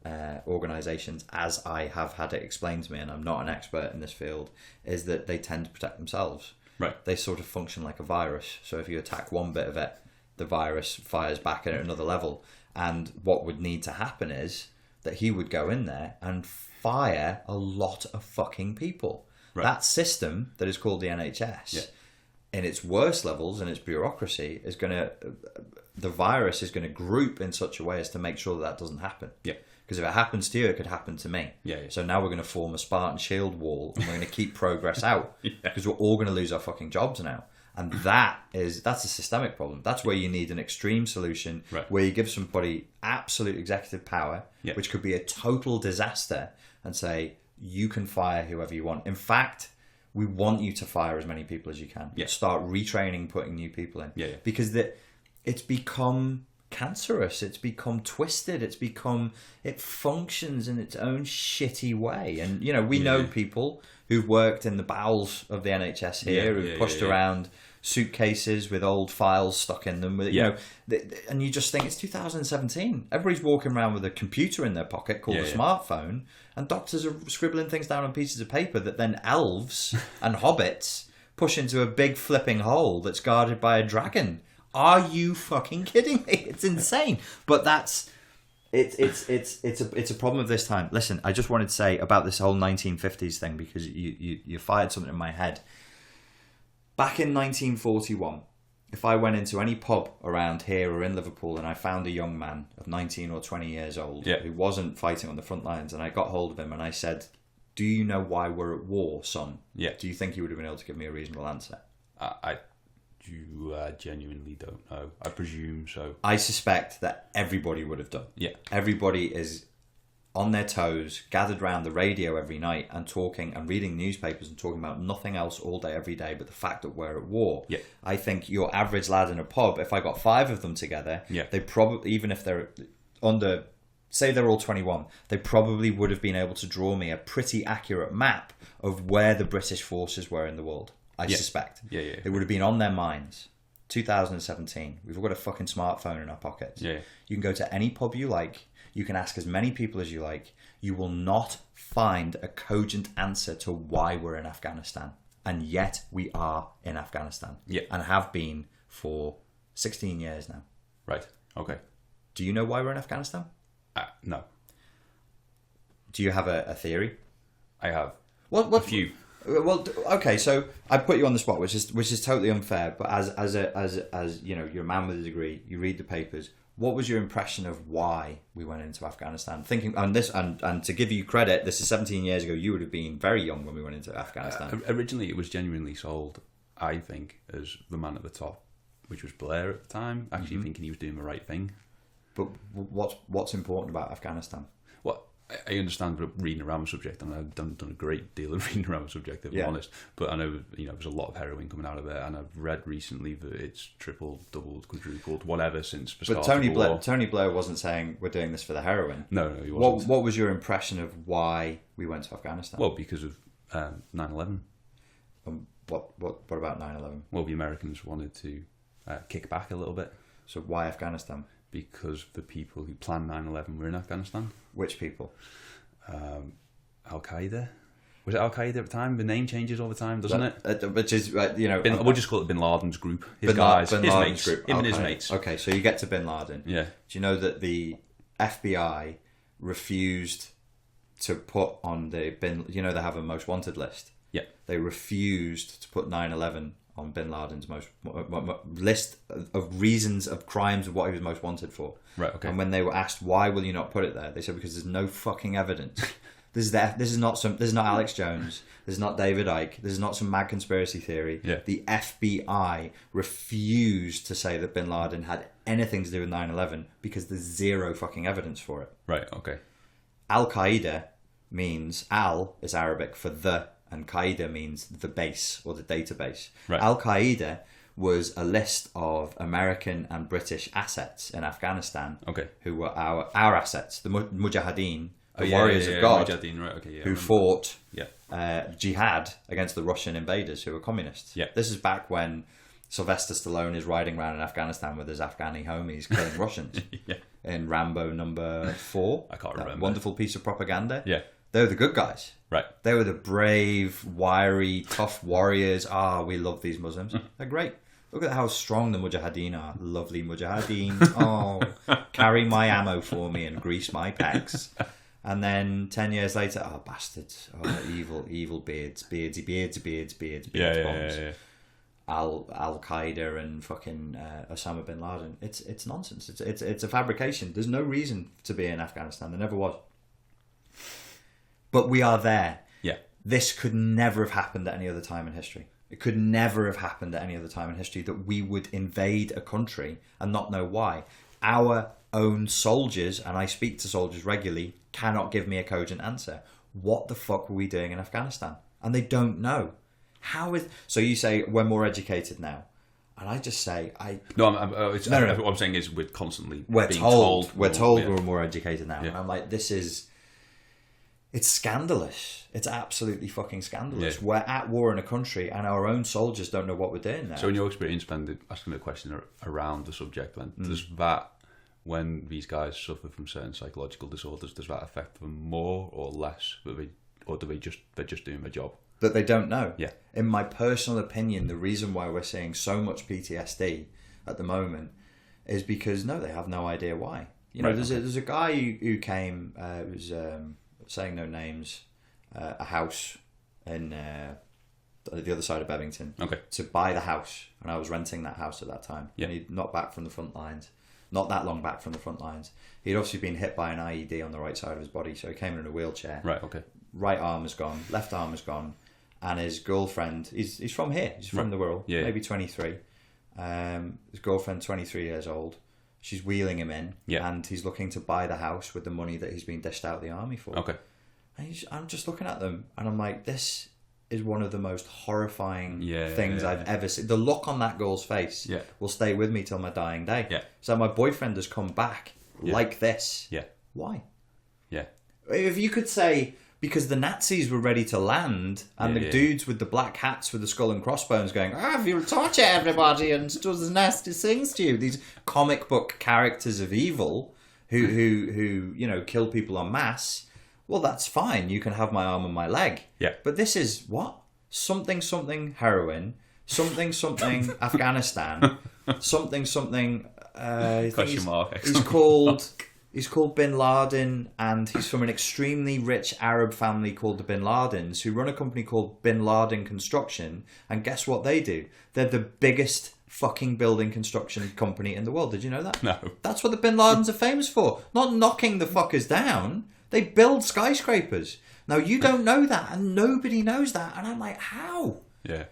[SPEAKER 2] organisations, as I have had it explained to me, and I'm not an expert in this field, is that they tend to protect themselves.
[SPEAKER 1] Right.
[SPEAKER 2] They sort of function like a virus. So if you attack one bit of it, the virus fires back at another level. And what would need to happen is that he would go in there and fire a lot of fucking people. Right. That system that is called the NHS, in its worst levels, in its bureaucracy, is going to... the virus is going to group in such a way as to make sure that doesn't happen. Yeah. Because if it happens to you, it could happen to me. Yeah. So now we're going to form a Spartan shield wall and we're going to keep progress out because we're all going to lose our fucking jobs now. And that's a systemic problem. That's where you need an extreme solution where you give somebody absolute executive power, which could be a total disaster, and say, you can fire whoever you want. In fact, we want you to fire as many people as you can. Yeah. Start retraining, putting new people in. Yeah. Because it's become cancerous, it's become twisted, it functions in its own shitty way. And we know people who've worked in the bowels of the NHS here, who've pushed around suitcases with old files stuck in them, and you just think it's 2017. Everybody's walking around with a computer in their pocket called a smartphone, and doctors are scribbling things down on pieces of paper that then elves and hobbits push into a big flipping hole that's guarded by a dragon. Are you fucking kidding me? It's insane. But it's a problem of this time. Listen, I just wanted to say about this whole 1950s thing, because you fired something in my head. Back in 1941, if I went into any pub around here or in Liverpool and I found a young man of 19 or 20 years old who wasn't fighting on the front lines, and I got hold of him and I said, "Do you know why we're at war, son?" Yeah. Do you think he would have been able to give me a reasonable answer?
[SPEAKER 1] You genuinely don't know. I presume so.
[SPEAKER 2] I suspect that everybody would have done. Yeah. Everybody is on their toes, gathered around the radio every night and talking and reading newspapers and talking about nothing else all day, every day, but the fact that we're at war. Yeah. I think your average lad in a pub, if I got 5 of them together, they probably, even if they're under say they're all 21, they probably would have been able to draw me a pretty accurate map of where the British forces were in the world. I suspect.
[SPEAKER 1] Yeah.
[SPEAKER 2] It would have been on their minds. 2017. We've all got a fucking smartphone in our pockets.
[SPEAKER 1] Yeah.
[SPEAKER 2] You can go to any pub you like. You can ask as many people as you like. You will not find a cogent answer to why we're in Afghanistan. And yet we are in Afghanistan.
[SPEAKER 1] Yeah.
[SPEAKER 2] And have been for 16 years now.
[SPEAKER 1] Right. Okay.
[SPEAKER 2] Do you know why we're in Afghanistan?
[SPEAKER 1] No.
[SPEAKER 2] Do you have a theory?
[SPEAKER 1] I have.
[SPEAKER 2] What
[SPEAKER 1] a few.
[SPEAKER 2] Well, okay, so I put you on the spot, which is totally unfair. But as you know, you're a man with a degree. You read the papers. What was your impression of why we went into Afghanistan? Thinking on this, and to give you credit, this is 17 years ago. You would have been very young when we went into Afghanistan.
[SPEAKER 1] Originally, it was genuinely sold, I think, as the man at the top, which was Blair at the time, actually thinking he was doing the right thing.
[SPEAKER 2] But what's important about Afghanistan?
[SPEAKER 1] Well, I understand reading around the subject, and I've done a great deal of reading around the subject, if I'm honest. But I know, there's a lot of heroin coming out of there, and I've read recently that it's tripled, doubled, quadrupled, whatever since the start of the war.
[SPEAKER 2] Tony Blair wasn't saying we're doing this for the heroin.
[SPEAKER 1] No, he wasn't.
[SPEAKER 2] What was your impression of why we went to Afghanistan?
[SPEAKER 1] Well, because of 9/11.
[SPEAKER 2] What about 9/11?
[SPEAKER 1] Well, the Americans wanted to kick back a little bit.
[SPEAKER 2] So why Afghanistan?
[SPEAKER 1] Because the people who planned 9/11 were in Afghanistan.
[SPEAKER 2] Which people?
[SPEAKER 1] Al-Qaeda. Was it Al-Qaeda at the time? The name changes all the time, doesn't it?
[SPEAKER 2] Which is,
[SPEAKER 1] we'll just call it Bin Laden's group. His mates. Group. Him and his mates.
[SPEAKER 2] Okay, so you get to Bin Laden.
[SPEAKER 1] Yeah.
[SPEAKER 2] Do you know that the FBI refused to put on the Bin... they have a most wanted list?
[SPEAKER 1] Yeah.
[SPEAKER 2] They refused to put 9/11 on Bin Laden's most list of reasons of crimes of what he was most wanted for.
[SPEAKER 1] Right, okay.
[SPEAKER 2] And when they were asked, why will you not put it there? They said, because there's no fucking evidence. This is not Alex Jones. This is not David Icke. This is not some mad conspiracy theory.
[SPEAKER 1] Yeah.
[SPEAKER 2] The FBI refused to say that Bin Laden had anything to do with 9/11 because there's zero fucking evidence for it.
[SPEAKER 1] Right, okay.
[SPEAKER 2] Al-Qaeda means Al is Arabic for the, and Qaeda means the base or the database.
[SPEAKER 1] Right.
[SPEAKER 2] Al-Qaeda was a list of American and British assets in Afghanistan.
[SPEAKER 1] Okay.
[SPEAKER 2] Who were our assets, the Mujahideen, the warriors of God,
[SPEAKER 1] Mujahideen, right, okay,
[SPEAKER 2] who fought
[SPEAKER 1] Yeah.
[SPEAKER 2] jihad against the Russian invaders who were communists.
[SPEAKER 1] Yeah.
[SPEAKER 2] This is back when Sylvester Stallone is riding around in Afghanistan with his Afghani homies killing Russians.
[SPEAKER 1] Yeah.
[SPEAKER 2] In Rambo number 4.
[SPEAKER 1] I can't
[SPEAKER 2] that
[SPEAKER 1] remember.
[SPEAKER 2] Wonderful piece of propaganda.
[SPEAKER 1] Yeah.
[SPEAKER 2] They were the good guys.
[SPEAKER 1] Right.
[SPEAKER 2] They were the brave, wiry, tough warriors. We love these Muslims. They're great. Look at how strong the Mujahideen are. Lovely Mujahideen. Carry my ammo for me and grease my pecs. And then 10 years later, bastards. Evil beards, beards, bombs.
[SPEAKER 1] Yeah.
[SPEAKER 2] Al-Qaeda and fucking Osama bin Laden. It's nonsense. It's a fabrication. There's no reason to be in Afghanistan. There never was. But we are there.
[SPEAKER 1] Yeah.
[SPEAKER 2] This could never have happened at any other time in history. It could never have happened at any other time in history that we would invade a country and not know why. Our own soldiers, and I speak to soldiers regularly, cannot give me a cogent answer. What the fuck were we doing in Afghanistan? And they don't know. So you say we're more educated now. And I just say
[SPEAKER 1] what I'm saying is we're constantly
[SPEAKER 2] we're
[SPEAKER 1] being
[SPEAKER 2] told
[SPEAKER 1] told
[SPEAKER 2] we're more educated now.
[SPEAKER 1] Yeah.
[SPEAKER 2] And I'm like, it's scandalous. It's absolutely fucking scandalous.
[SPEAKER 1] Yeah.
[SPEAKER 2] We're at war in a country and our own soldiers don't know what we're doing there.
[SPEAKER 1] So in your experience, Ben, asking a question around the subject, then, does that, when these guys suffer from certain psychological disorders, does that affect them more or less? Or they're just doing their job?
[SPEAKER 2] That they don't know.
[SPEAKER 1] Yeah.
[SPEAKER 2] In my personal opinion, the reason why we're seeing so much PTSD at the moment is because they have no idea why. There's a guy who came, who's saying no names, a house in the other side of Bevington.
[SPEAKER 1] Okay.
[SPEAKER 2] To buy the house, and I was renting that house at that time.
[SPEAKER 1] Yeah.
[SPEAKER 2] And he'd not back from the front lines. Not that long back from the front lines. He'd obviously been hit by an IED on the right side of his body, so he came in a wheelchair.
[SPEAKER 1] Right, okay.
[SPEAKER 2] Right arm is gone, left arm is gone, and his girlfriend, he's from here, he's from the Wirral, maybe 23. His girlfriend, 23 years old, she's wheeling him in, and he's looking to buy the house with the money that he's been dished out of the army for.
[SPEAKER 1] Okay.
[SPEAKER 2] And I'm just looking at them, and I'm like, this is one of the most horrifying things I've ever seen. The look on that girl's face will stay with me till my dying day.
[SPEAKER 1] Yeah.
[SPEAKER 2] So my boyfriend has come back like this.
[SPEAKER 1] Yeah.
[SPEAKER 2] Why?
[SPEAKER 1] Yeah.
[SPEAKER 2] If you could say, because the Nazis were ready to land, and the dudes with the black hats with the skull and crossbones going, you'll torture everybody and do the nasty things to you. These comic book characters of evil who kill people en masse. Well, that's fine. You can have my arm and my leg.
[SPEAKER 1] Yeah.
[SPEAKER 2] But this is what? Something heroin. Something Afghanistan. Something.
[SPEAKER 1] Question mark.
[SPEAKER 2] He's called Bin Laden, and he's from an extremely rich Arab family called the Bin Ladens, who run a company called Bin Laden Construction. And guess what they do? They're the biggest fucking building construction company in the world. Did you know that?
[SPEAKER 1] No.
[SPEAKER 2] That's what the Bin Ladens are famous for. Not knocking the fuckers down. They build skyscrapers. Now, you don't know that, and nobody knows that. And I'm like, how?
[SPEAKER 1] Yeah.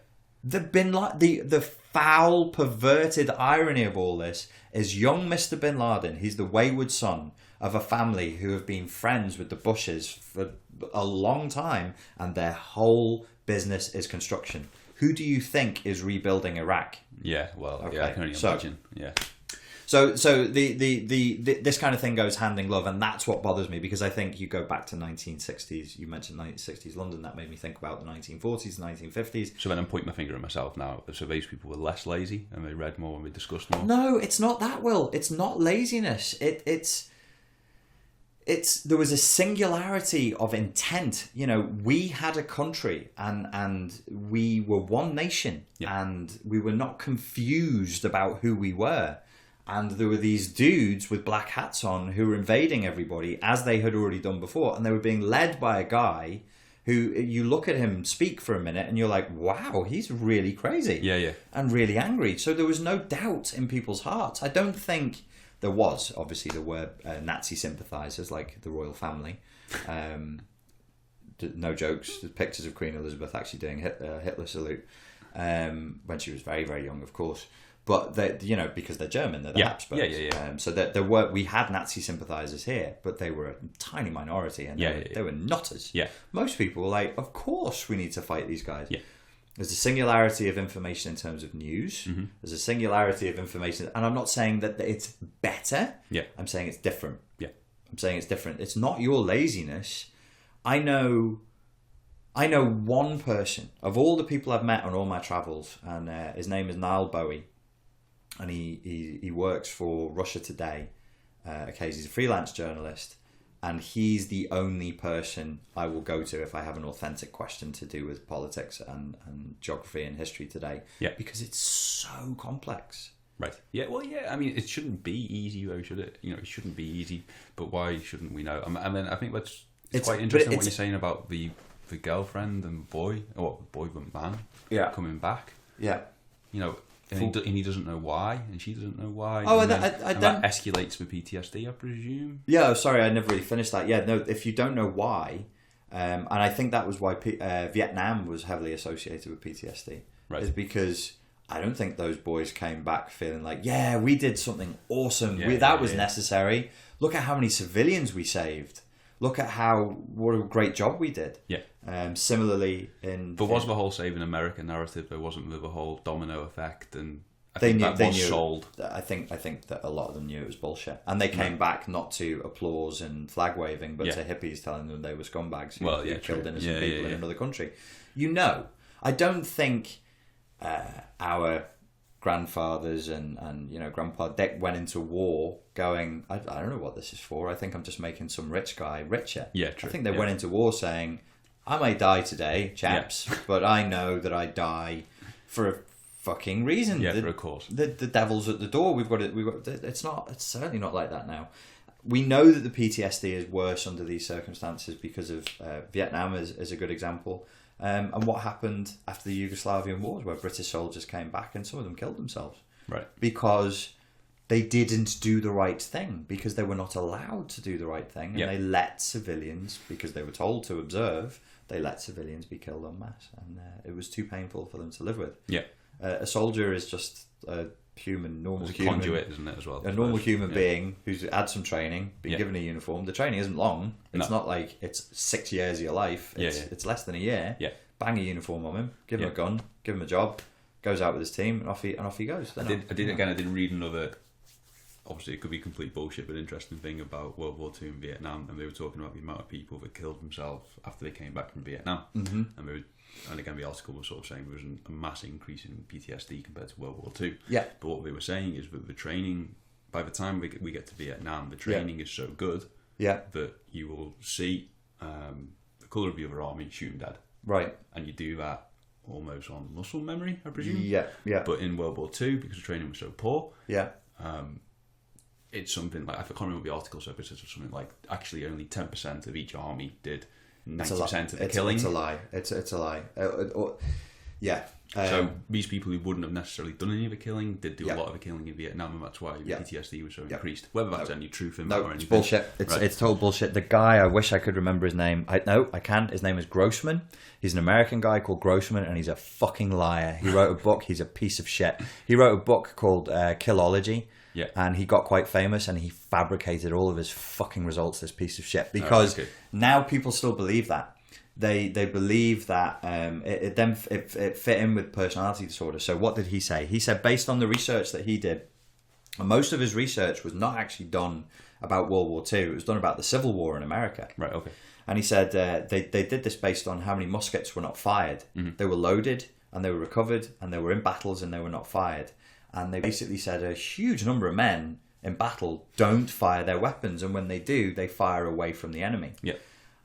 [SPEAKER 2] The foul, perverted irony of all this is young Mr. Bin Laden. He's the wayward son of a family who have been friends with the Bushes for a long time, and their whole business is construction. Who do you think is rebuilding Iraq?
[SPEAKER 1] Yeah, well, okay. Yeah, I can only imagine. Yeah.
[SPEAKER 2] So this kind of thing goes hand in glove, and that's what bothers me, because I think you go back to 1960s. You mentioned 1960s London. That made me think about the 1940s, 1950s.
[SPEAKER 1] So then I'm pointing my finger at myself now. So these people were less lazy and they read more and they discussed more.
[SPEAKER 2] No, it's not that, Will. It's not laziness. It's there was a singularity of intent. We had a country and we were one nation, and we were not confused about who we were. And there were these dudes with black hats on who were invading everybody, as they had already done before. And they were being led by a guy who, you look at him speak for a minute and you're like, wow, he's really crazy.
[SPEAKER 1] Yeah.
[SPEAKER 2] And really angry. So there was no doubt in people's hearts. I don't think there was. Obviously, there were Nazi sympathisers like the royal family. No jokes. There's pictures of Queen Elizabeth actually doing Hitler salute when she was very, very young, of course. But because they're German, they're the Habsburgs.
[SPEAKER 1] Yeah.
[SPEAKER 2] So that we had Nazi sympathisers here, but they were a tiny minority, and they were nutters.
[SPEAKER 1] Yeah.
[SPEAKER 2] Most people were like, of course we need to fight these guys.
[SPEAKER 1] Yeah.
[SPEAKER 2] There's a singularity of information in terms of news. Mm-hmm. There's a singularity of information, and I'm not saying that it's better.
[SPEAKER 1] Yeah.
[SPEAKER 2] I'm saying it's different.
[SPEAKER 1] Yeah.
[SPEAKER 2] I'm saying it's different. It's not your laziness. I know one person of all the people I've met on all my travels, and his name is Niall Bowie. And he works for Russia Today. He's a freelance journalist, and he's the only person I will go to if I have an authentic question to do with politics and geography and history today.
[SPEAKER 1] Yeah,
[SPEAKER 2] because it's so complex.
[SPEAKER 1] Right. Yeah. Well, yeah. I mean, it shouldn't be easy, though, should it? It shouldn't be easy. But why shouldn't we know? I mean, I think it's quite interesting what you're saying about the girlfriend and boy, or boy but man, coming back.
[SPEAKER 2] Yeah.
[SPEAKER 1] And he doesn't know why, and she doesn't know why.
[SPEAKER 2] Oh,
[SPEAKER 1] and
[SPEAKER 2] I don't.
[SPEAKER 1] That escalates with PTSD, I presume.
[SPEAKER 2] Yeah, sorry, I never really finished that. Yeah, no, if you don't know why, and I think that was why Vietnam was heavily associated with PTSD.
[SPEAKER 1] Right.
[SPEAKER 2] Is because I don't think those boys came back feeling like, yeah, we did something awesome. That was necessary. Look at how many civilians we saved. Look at what a great job we did.
[SPEAKER 1] Yeah.
[SPEAKER 2] Similarly,
[SPEAKER 1] was the whole saving America narrative? There wasn't the whole domino effect, and I think that was sold.
[SPEAKER 2] I think that a lot of them knew it was bullshit, and they came back not to applause and flag waving, but to hippies telling them they were scumbags who killed innocent people in another country. I don't think our grandfathers and Grandpa Dick went into war going, I don't know what this is for. I think I'm just making some rich guy richer.
[SPEAKER 1] Yeah, true.
[SPEAKER 2] I think they went into war saying, I may die today, chaps, but I know that I die for a fucking reason.
[SPEAKER 1] Yeah, for a cause.
[SPEAKER 2] The devil's at the door. We've got. It's certainly not like that now. We know that the PTSD is worse under these circumstances because of Vietnam is a good example. And what happened after the Yugoslavian wars, where British soldiers came back and some of them killed themselves.
[SPEAKER 1] Right.
[SPEAKER 2] Because they didn't do the right thing, because they were not allowed to do the right thing. And they let civilians, because they were told to observe, they let civilians be killed en masse. And it was too painful for them to live with.
[SPEAKER 1] Yeah.
[SPEAKER 2] A soldier is just a normal human.
[SPEAKER 1] Conduit, isn't it, as well?
[SPEAKER 2] A normal human being who's had some training, been given a uniform. The training isn't long. It's not like it's 6 years of your life. It's less than a year.
[SPEAKER 1] Yeah.
[SPEAKER 2] Bang a uniform on him, give him a gun, give him a job, goes out with his team, and off he goes.
[SPEAKER 1] I did read another obviously it could be complete bullshit, but interesting thing about World War II and Vietnam, and they were talking about the amount of people that killed themselves after they came back from Vietnam.
[SPEAKER 2] Mm-hmm.
[SPEAKER 1] And again, the article was sort of saying there was a mass increase in PTSD compared to World War II.
[SPEAKER 2] Yeah.
[SPEAKER 1] But what they were saying is that the training, by the time we get to Vietnam, the training is so good that you will see the colour of the other army shoot them dead.
[SPEAKER 2] Right.
[SPEAKER 1] And you do that almost on muscle memory, I presume.
[SPEAKER 2] Yeah, yeah.
[SPEAKER 1] But in World War II, because the training was so poor, it's something like, I can't remember what the article said, but it's something like actually only 10% of each army did 90% of the killing.
[SPEAKER 2] It's a lie. It's a lie. Yeah.
[SPEAKER 1] So these people who wouldn't have necessarily done any of the killing did do a lot of the killing in Vietnam, and that's why the PTSD was so increased. Whether that's any truth in that or anything.
[SPEAKER 2] It's bullshit. It's total bullshit. The guy, I wish I could remember his name. I can't. His name is Grossman. He's an American guy called Grossman, and he's a fucking liar. He wrote a book. He's a piece of shit. He wrote a book called Killology. Yeah. And he got quite famous, and he fabricated all of his fucking results, this piece of shit. Because now people still believe that. They believe that it fit in with personality disorder. So what did he say? He said, based on the research that he did, and most of his research was not actually done about World War II. It was done about the Civil War in America.
[SPEAKER 1] Right, okay.
[SPEAKER 2] And he said they did this based on how many muskets were not fired. Mm-hmm. They were loaded, and they were recovered, and they were in battles, and they were not fired. And they basically said a huge number of men in battle don't fire their weapons, and when they do, they fire away from the enemy.
[SPEAKER 1] Yeah.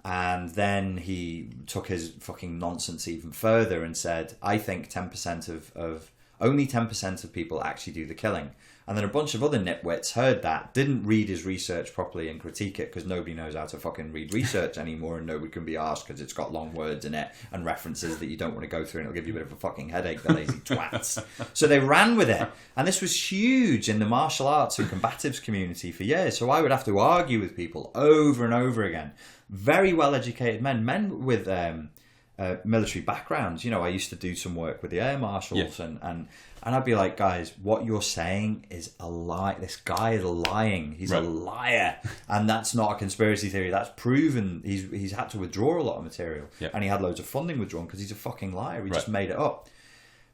[SPEAKER 2] And then he took his fucking nonsense even further and said, I think 10% of only 10% of people actually do the killing. And then a bunch of other nitwits heard that, didn't read his research properly and critique it, because nobody knows how to fucking read research anymore, and nobody can be asked because it's got long words in it and references that you don't want to go through, and it'll give you a bit of a fucking headache, the lazy twats. So they ran with it. And this was huge in the martial arts and combatives community for years. So I would have to argue with people over and over again. Very well-educated men with military backgrounds. You know, I used to do some work with the air marshals, and I'd be like, guys, what you're saying is a lie. This guy is lying. He's a liar, and that's not a conspiracy theory. That's proven. He's had to withdraw a lot of material, and he had loads of funding withdrawn because he's a fucking liar. He just made it up.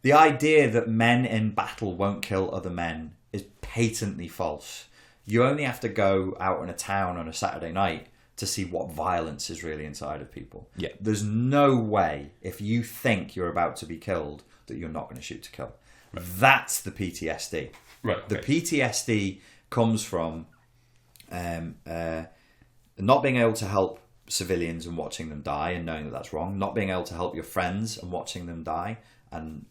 [SPEAKER 2] The idea that men in battle won't kill other men is patently false. You only have to go out in a town on a Saturday night to see what violence is really inside of people. Yeah. There's no way, if you think you're about to be killed, that you're not going to shoot to kill. Right. That's the PTSD. Right. The PTSD comes from not being able to help civilians and watching them die and knowing that that's wrong, not being able to help your friends and watching them die, and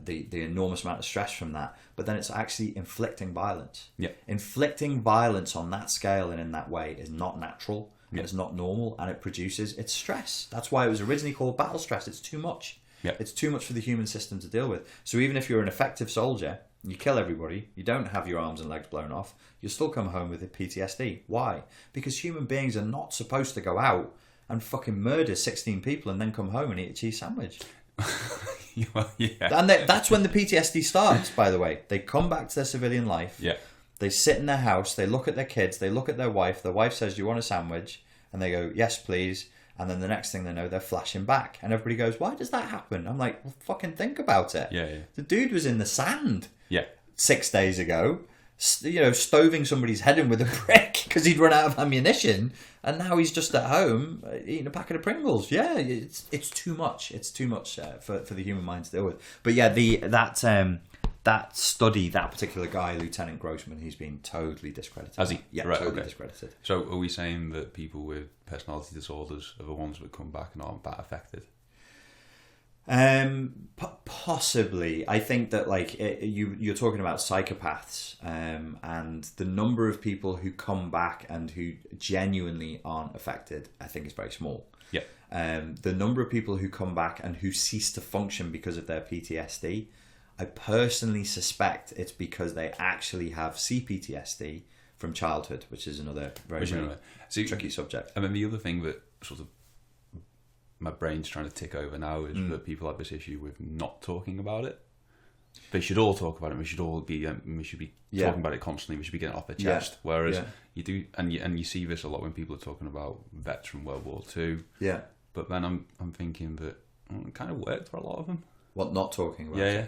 [SPEAKER 2] the enormous amount of stress from that. But then it's actually inflicting violence. Yeah. Inflicting violence on that scale and in that way is not natural. Yeah. It's not normal, and it's stress. That's why it was originally called battle stress. It's too much. Yeah. It's too much for the human system to deal with. So even if you're an effective soldier, you kill everybody, you don't have your arms and legs blown off, you'll still come home with a PTSD. Why? Because human beings are not supposed to go out and fucking murder 16 people and then come home and eat a cheese sandwich. Well, yeah. And that's when the PTSD starts, by the way. They come back to their civilian life. Yeah. They sit in their house, they look at their kids, they look at their wife says, do you want a sandwich? And they go, yes, please. And then the next thing they know, they're flashing back. And everybody goes, why does that happen? I'm like, well, fucking think about it. Yeah, yeah. The dude was in the sand 6 days ago, stoving somebody's head in with a brick because he'd run out of ammunition. And now he's just at home eating a packet of Pringles. Yeah, it's too much. It's too much for the human mind to deal with. But yeah, that study, that particular guy, Lieutenant Grossman, he's been totally discredited. Has he? Yeah, totally discredited.
[SPEAKER 1] So are we saying that people with personality disorders are the ones that come back and aren't that affected?
[SPEAKER 2] Possibly. I think that you're talking about psychopaths, and the number of people who come back and who genuinely aren't affected, I think is very small. Yeah. The number of people who come back and who cease to function because of their PTSD, I personally suspect it's because they actually have CPTSD from childhood, which is another very tricky subject.
[SPEAKER 1] And then the other thing that sort of my brain's trying to tick over now is that people have this issue with not talking about it. They should all talk about it. We should all be. We should be talking about it constantly. We should be getting it off their chest. Whereas you do, and you see this a lot when people are talking about vets from World War II. Yeah. But then I'm thinking that it kind of worked for a lot of them.
[SPEAKER 2] What, not talking about
[SPEAKER 1] Yeah,
[SPEAKER 2] it?
[SPEAKER 1] yeah.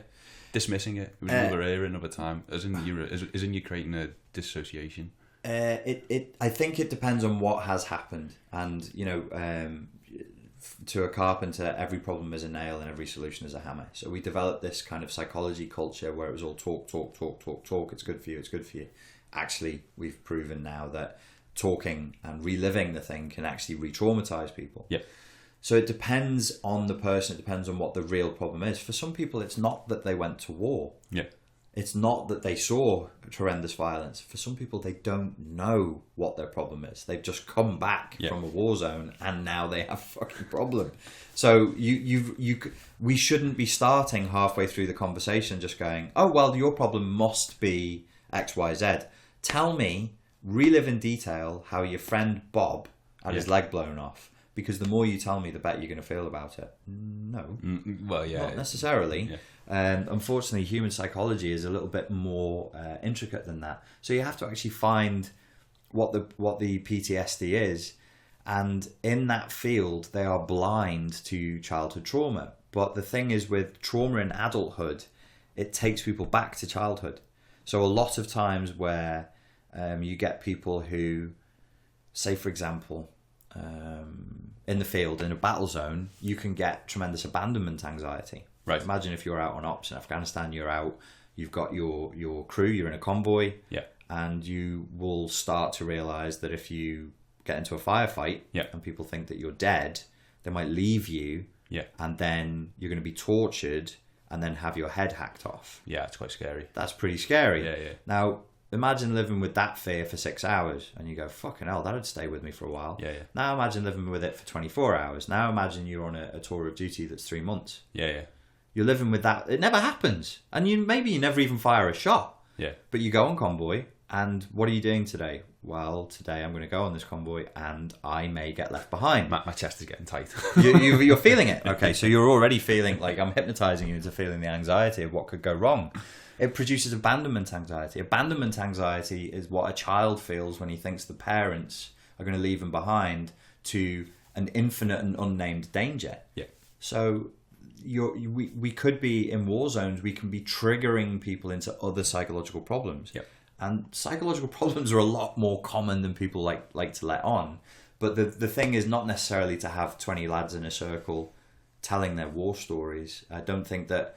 [SPEAKER 1] Dismissing it. It was another era, another time. As in you're creating a dissociation.
[SPEAKER 2] I think it depends on what has happened, and to a carpenter, every problem is a nail and every solution is a hammer. So we developed this kind of psychology culture where it was all talk. It's good for you. It's good for you. Actually, we've proven now that talking and reliving the thing can actually re-traumatize people.
[SPEAKER 1] Yeah.
[SPEAKER 2] So it depends on the person. It depends on what the real problem is. For some people, it's not that they went to war.
[SPEAKER 1] Yeah.
[SPEAKER 2] It's not that they saw horrendous violence. For some people, they don't know what their problem is. They've just come back from a war zone and now they have a fucking problem. So we shouldn't be starting halfway through the conversation just going, oh, well, your problem must be X, Y, Z. Tell me, relive in detail how your friend Bob had his leg blown off. Because the more you tell me, the better you're going to feel about it. No.
[SPEAKER 1] Well, yeah.
[SPEAKER 2] Not necessarily.
[SPEAKER 1] Yeah.
[SPEAKER 2] Unfortunately, human psychology is a little bit more intricate than that. So you have to actually find what the PTSD is. And in that field, they are blind to childhood trauma. But the thing is, with trauma in adulthood, it takes people back to childhood. So a lot of times where you get people who, say, for example, in the field, in a battle zone, you can get tremendous abandonment anxiety.
[SPEAKER 1] Right.
[SPEAKER 2] Imagine if you're out on ops in Afghanistan, you've got your crew, you're in a convoy, and you will start to realise that if you get into a firefight and people think that you're dead, they might leave you, and then you're going to be tortured and then have your head hacked off.
[SPEAKER 1] Yeah, it's quite scary.
[SPEAKER 2] That's pretty scary.
[SPEAKER 1] Yeah.
[SPEAKER 2] Now, imagine living with that fear for 6 hours and you go, fucking hell, that'd stay with me for a while.
[SPEAKER 1] Yeah.
[SPEAKER 2] Now imagine living with it for 24 hours. Now imagine you're on a tour of duty that's 3 months.
[SPEAKER 1] Yeah.
[SPEAKER 2] You're living with that. It never happens. And maybe you never even fire a shot.
[SPEAKER 1] Yeah.
[SPEAKER 2] But you go on convoy and what are you doing today? Well, today I'm going to go on this convoy and I may get left behind.
[SPEAKER 1] My chest is getting tight.
[SPEAKER 2] You're feeling it. Okay, so you're already feeling like I'm hypnotizing you into feeling the anxiety of what could go wrong. It produces abandonment anxiety. Abandonment anxiety is what a child feels when he thinks the parents are going to leave him behind to an infinite and unnamed danger.
[SPEAKER 1] Yeah.
[SPEAKER 2] So we could be in war zones. We can be triggering people into other psychological problems.
[SPEAKER 1] Yep.
[SPEAKER 2] And psychological problems are a lot more common than people like to let on. But the thing is not necessarily to have 20 lads in a circle telling their war stories. I don't think that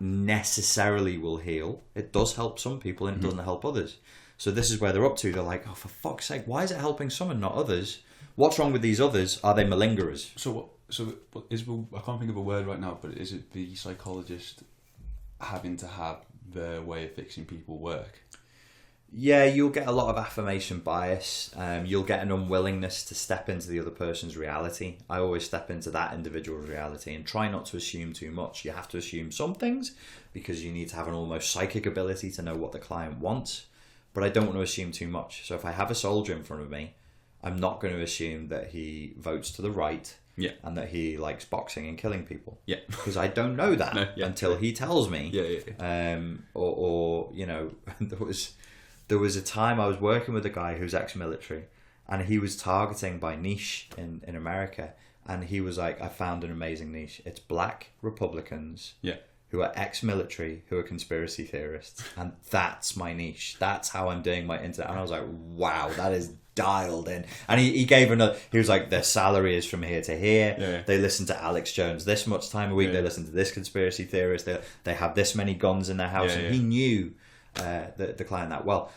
[SPEAKER 2] necessarily will heal. It does help some people and it doesn't help others. So this is where they're up to. They're like, oh, for fuck's sake, why is it helping some and not others? What's wrong with these others? Are they malingerers?
[SPEAKER 1] So what is, I can't think of a word right now, but is it the psychologist having to have their way of fixing people work?
[SPEAKER 2] Yeah, you'll get a lot of affirmation bias. You'll get an unwillingness to step into the other person's reality. I always step into that individual's reality and try not to assume too much. You have to assume some things because you need to have an almost psychic ability to know what the client wants. But I don't want to assume too much. So if I have a soldier in front of me, I'm not going to assume that he votes to the right and that he likes boxing and killing people.
[SPEAKER 1] Yeah.
[SPEAKER 2] Because I don't know that until he tells me.
[SPEAKER 1] Yeah.
[SPEAKER 2] Or there was a time I was working with a guy who's ex-military and he was targeting by niche in America. And he was like, I found an amazing niche. It's black Republicans who are ex-military, who are conspiracy theorists. And that's my niche. That's how I'm doing my internet. And I was like, wow, that is dialed in. And he gave another, he was like, their salary is from here to here.
[SPEAKER 1] Yeah.
[SPEAKER 2] They listen to Alex Jones this much time a week. They listen to this conspiracy theorist. They have this many guns in their house. And he knew the client that well.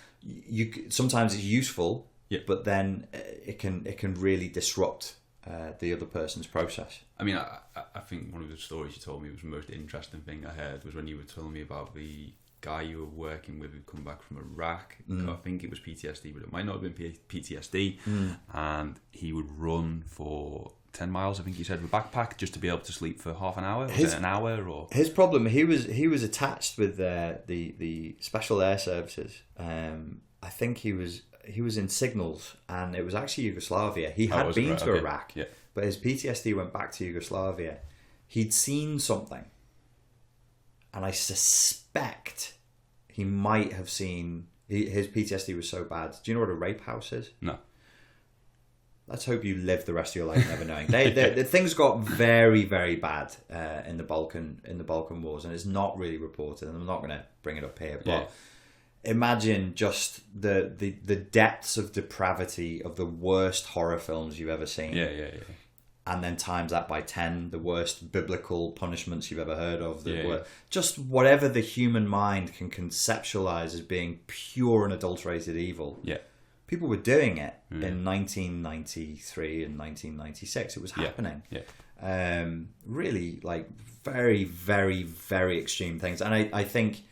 [SPEAKER 2] Sometimes it's useful, but then it can really disrupt the other person's process.
[SPEAKER 1] I mean, I think one of the stories you told me was the most interesting thing I heard was when you were telling me about the guy you were working with who'd come back from Iraq. I think it was PTSD, but it might not have been PTSD. And he would run for 10 miles, I think you said, with a backpack just to be able to sleep for half an hour. Was it an hour? Or
[SPEAKER 2] his problem, he was attached with the special air services. I think he was in signals, and it was actually Yugoslavia. He had been to Iraq, but his PTSD went back to Yugoslavia. He'd seen something, and I suspect he might have seen. His PTSD was so bad. Do you know what a rape house is?
[SPEAKER 1] No.
[SPEAKER 2] let's hope you live the rest of your life never knowing. The things got very, very bad in the Balkan Wars, and it's not really reported. And I'm not going to bring it up here, but imagine just the depths of depravity of the worst horror films you've ever seen.
[SPEAKER 1] Yeah.
[SPEAKER 2] And then times that by 10, the worst biblical punishments you've ever heard of. Just whatever the human mind can conceptualize as being pure and adulterated evil.
[SPEAKER 1] Yeah.
[SPEAKER 2] People were doing it in 1993 and 1996. It was happening.
[SPEAKER 1] Yeah.
[SPEAKER 2] Really, like, very, very, very extreme things. And I think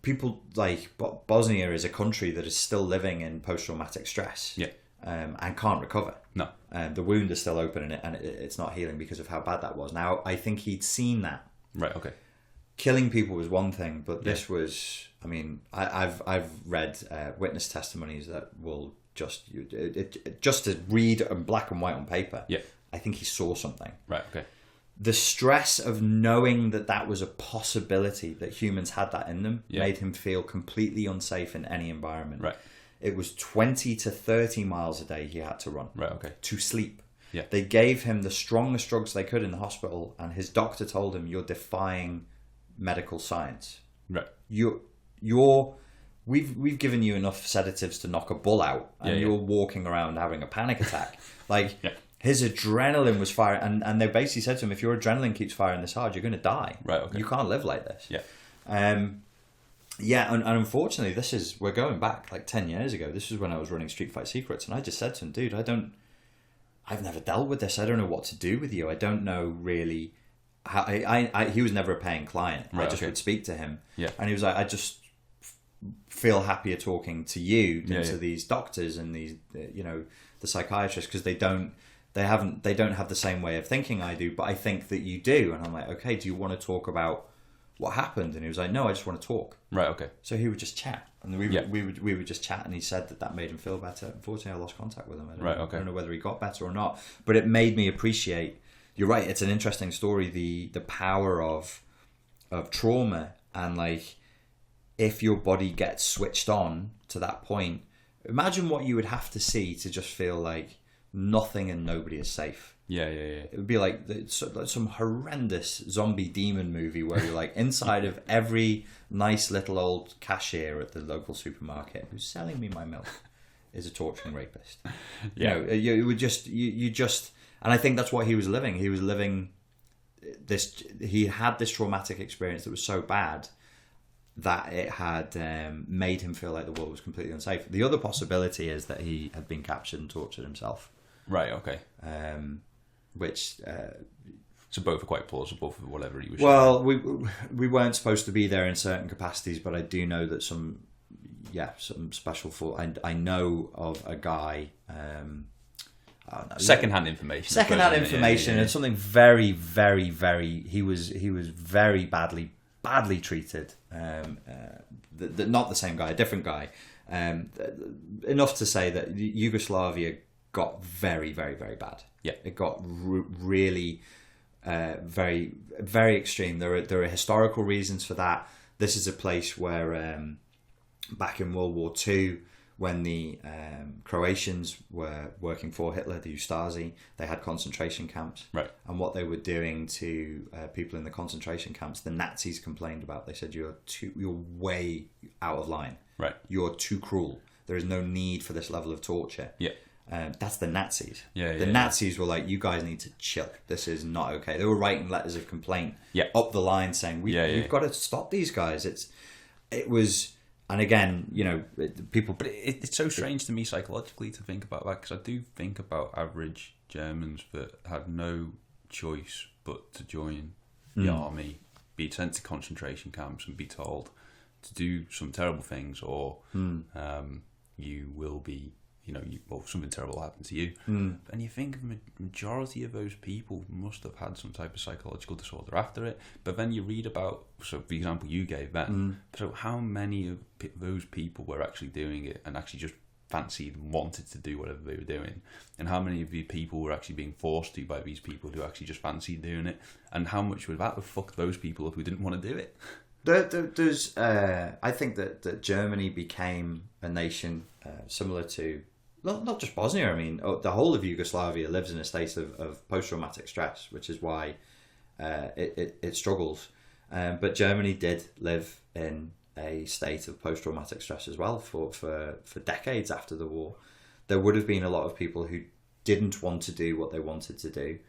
[SPEAKER 2] people, like, Bosnia is a country that is still living in post-traumatic stress.
[SPEAKER 1] Yeah.
[SPEAKER 2] And can't recover.
[SPEAKER 1] No.
[SPEAKER 2] The wound is still open and it's not healing because of how bad that was. Now, I think he'd seen that.
[SPEAKER 1] Right, okay.
[SPEAKER 2] Killing people was one thing, but this was... I mean, I've read witness testimonies that will just to read in black and white on paper.
[SPEAKER 1] Yeah.
[SPEAKER 2] I think he saw something.
[SPEAKER 1] Right, okay.
[SPEAKER 2] The stress of knowing that was a possibility, that humans had that in them, made him feel completely unsafe in any environment.
[SPEAKER 1] Right.
[SPEAKER 2] It was 20 to 30 miles a day he had to run.
[SPEAKER 1] Right, okay.
[SPEAKER 2] To sleep.
[SPEAKER 1] Yeah.
[SPEAKER 2] They gave him the strongest drugs they could in the hospital, and his doctor told him, "You're defying medical science.
[SPEAKER 1] Right.
[SPEAKER 2] We've given you enough sedatives to knock a bull out, and you're walking around having a panic attack." Like, his adrenaline was firing, and they basically said to him, "If your adrenaline keeps firing this hard, you're going to die.
[SPEAKER 1] Right, okay.
[SPEAKER 2] You can't live like this."
[SPEAKER 1] Yeah.
[SPEAKER 2] And unfortunately, we're going back like 10 years ago. This is when I was running Street Fight Secrets, and I just said to him, "Dude, I've never dealt with this. I don't know what to do with you. I don't know really how." He was never a paying client.
[SPEAKER 1] Right,
[SPEAKER 2] I just would speak to him, and he was like, "I just feel happier talking to you than to these doctors and these, the psychiatrists, because they don't have the same way of thinking I do, but I think that you do." And I'm like, "Okay, do you want to talk about what happened?" And he was like, "No, I just want to talk."
[SPEAKER 1] Right, okay.
[SPEAKER 2] So he would just chat, and we would just chat, and he said that made him feel better. Unfortunately, I lost contact with him. I don't know whether he got better or not, but it made me appreciate. You're right. It's an interesting story. The power of trauma, and like, if your body gets switched on to that point, imagine what you would have to see to just feel like nothing and nobody is safe.
[SPEAKER 1] Yeah.
[SPEAKER 2] It would be like some horrendous zombie demon movie where you're like inside of every nice little old cashier at the local supermarket who's selling me my milk is a torturing rapist.
[SPEAKER 1] Yeah.
[SPEAKER 2] You would just, and I think that's what he was living. He was living this, he had this traumatic experience that was so bad that it had made him feel like the world was completely unsafe. The other possibility is that he had been captured and tortured himself.
[SPEAKER 1] Right, okay.
[SPEAKER 2] Which
[SPEAKER 1] so both are quite plausible for whatever he was.
[SPEAKER 2] Well, we weren't supposed to be there in certain capacities, but I do know that some special for. I know of a guy.
[SPEAKER 1] Secondhand information.
[SPEAKER 2] Secondhand information, and something very, very, very. He was very badly treated. Not the same guy, a different guy. Enough to say that Yugoslavia got very, very, very bad.
[SPEAKER 1] Yeah,
[SPEAKER 2] it got really very, very extreme. There are historical reasons for that. This is a place where back in World War II, when the Croatians were working for Hitler, the Stasi, they had concentration camps.
[SPEAKER 1] Right.
[SPEAKER 2] And what they were doing to people in the concentration camps, the Nazis complained about. They said, you're way out of line.
[SPEAKER 1] Right.
[SPEAKER 2] You're too cruel. There is no need for this level of torture.
[SPEAKER 1] Yeah.
[SPEAKER 2] That's the Nazis.
[SPEAKER 1] The
[SPEAKER 2] Nazis were like, you guys need to chill. This is not okay. They were writing letters of complaint up the line saying, we've got to stop these guys. It was, and again, people.
[SPEAKER 1] But it's so strange to me psychologically to think about that, because I do think about average Germans that had no choice but to join the army, be sent to concentration camps and be told to do some terrible things, or you will be, something terrible will happen to you. And you think the majority of those people must have had some type of psychological disorder after it. But then you read about, so the example you gave then, so how many of those people were actually doing it and actually just fancied and wanted to do whatever they were doing, and how many of the people were actually being forced to by these people who actually just fancied doing it, and how much would that have fucked those people up who didn't want to do it?
[SPEAKER 2] There's, I think that Germany became a nation similar to not just Bosnia. I mean, the whole of Yugoslavia lives in a state of post-traumatic stress, which is why it struggles. But Germany did live in a state of post-traumatic stress as well for decades after the war. There would have been a lot of people who didn't want to do what they wanted to do.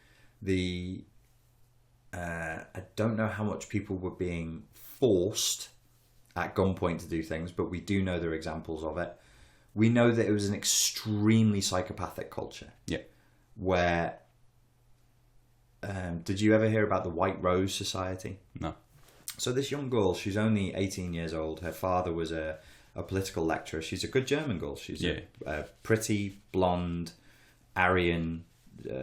[SPEAKER 2] I don't know how much people were being forced at gunpoint to do things, but we do know there are examples of it. We know that it was an extremely psychopathic culture.
[SPEAKER 1] Yeah.
[SPEAKER 2] Where, did you ever hear about the White Rose Society?
[SPEAKER 1] No.
[SPEAKER 2] So this young girl, she's only 18 years old. Her father was a political lecturer. She's a good German girl. She's a pretty, blonde, Aryan,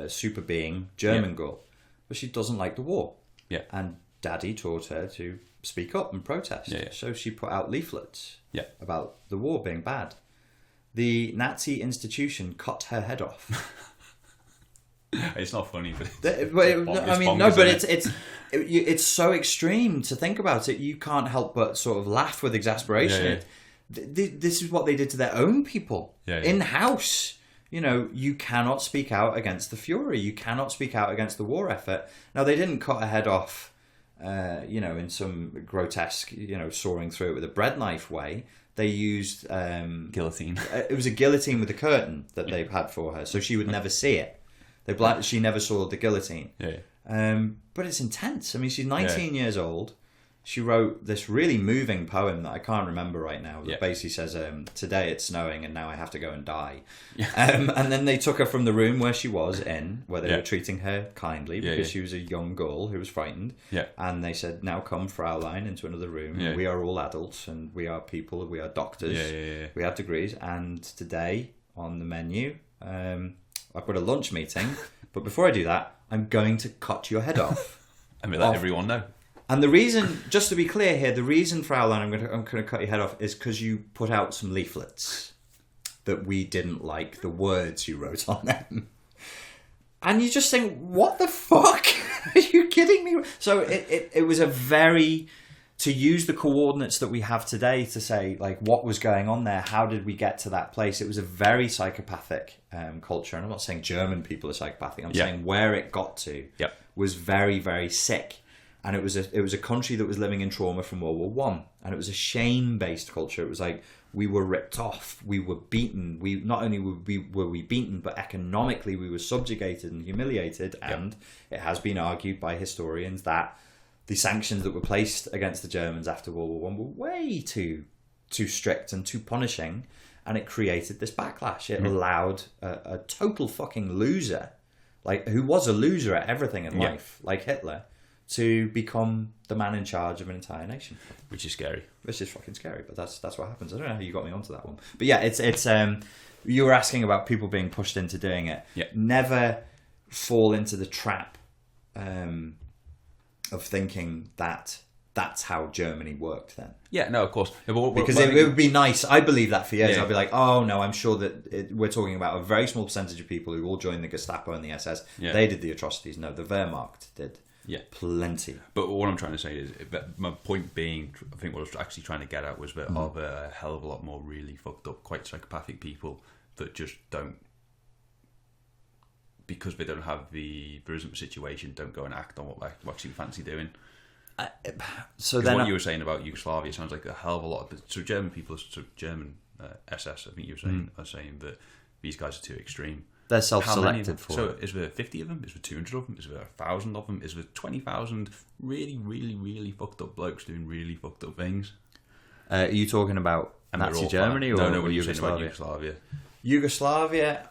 [SPEAKER 2] super being German girl. But she doesn't like the war.
[SPEAKER 1] Yeah.
[SPEAKER 2] And Daddy taught her to speak up and protest.
[SPEAKER 1] Yeah.
[SPEAKER 2] So she put out leaflets
[SPEAKER 1] about
[SPEAKER 2] the war being bad. The Nazi institution cut her head off.
[SPEAKER 1] It's not funny, but
[SPEAKER 2] it's so extreme to think about it. You can't help but sort of laugh with exasperation. This is what they did to their own people in house. You know, you cannot speak out against the fury. You cannot speak out against the war effort. Now, they didn't cut her head off, in some grotesque, sawing through it with a bread knife way. They used
[SPEAKER 1] guillotine.
[SPEAKER 2] It was a guillotine with a curtain that they had for her, so she would never see it. She never saw the guillotine. But it's intense. I mean, she's 19 years old. She wrote this really moving poem that I can't remember right now that basically says, today it's snowing and now I have to go and die. And then they took her from the room where she was in, where they were treating her kindly because she was a young girl who was frightened. And they said, now come, Fraulein, into another room. We are all adults and we are people, we are doctors, we have degrees. And today on the menu, I've got a lunch meeting, but before I do that, I'm going to cut your head off.
[SPEAKER 1] And we let everyone know.
[SPEAKER 2] And the reason, just to be clear here, the reason, Fraulein, I'm going to cut your head off is because you put out some leaflets that we didn't like, the words you wrote on them. And you just think, what the fuck? Are you kidding me? So it was a very, to use the coordinates that we have today to say, like, what was going on there? How did we get to that place? It was a very psychopathic culture. And I'm not saying German people are psychopathic. I'm saying where it got to was very, very sick. And it was a country that was living in trauma from World War One, and it was a shame-based culture. It was like we were ripped off, we were beaten. We not only were we beaten, but economically we were subjugated and humiliated. And it has been argued by historians that the sanctions that were placed against the Germans after World War One were way too strict and too punishing, and it created this backlash. It allowed a total fucking loser, like who was a loser at everything in life, like Hitler, to become the man in charge of an entire nation,
[SPEAKER 1] which is scary.
[SPEAKER 2] Which is fucking scary, but that's what happens. I don't know how you got me onto that one, but yeah, it's you were asking about people being pushed into doing it. Never fall into the trap of thinking that that's how Germany worked then.
[SPEAKER 1] No, of course.
[SPEAKER 2] Because it would be nice. I believe that for years. I'd be like, oh no, I'm sure that we're talking about a very small percentage of people who all joined the Gestapo and the SS. They did the atrocities. No, the Wehrmacht did. Plenty.
[SPEAKER 1] But what I'm trying to say is, my point being, I think what I was actually trying to get at was that are there a hell of a lot more really fucked up, quite psychopathic people that just don't, because they don't have there isn't a situation, don't go and act on what they actually fancy doing. So then what you were saying about Yugoslavia sounds like a hell of a lot. So German people, German SS, I think you were saying, are saying that these guys are too extreme.
[SPEAKER 2] They're self-selected for.
[SPEAKER 1] So is there 50 of them? Is there 200 of them? Is there 1,000 of them? Is there 20,000 really, really, really fucked up blokes doing really fucked up things?
[SPEAKER 2] Are you talking about Nazi Germany or
[SPEAKER 1] Yugoslavia?
[SPEAKER 2] Yugoslavia.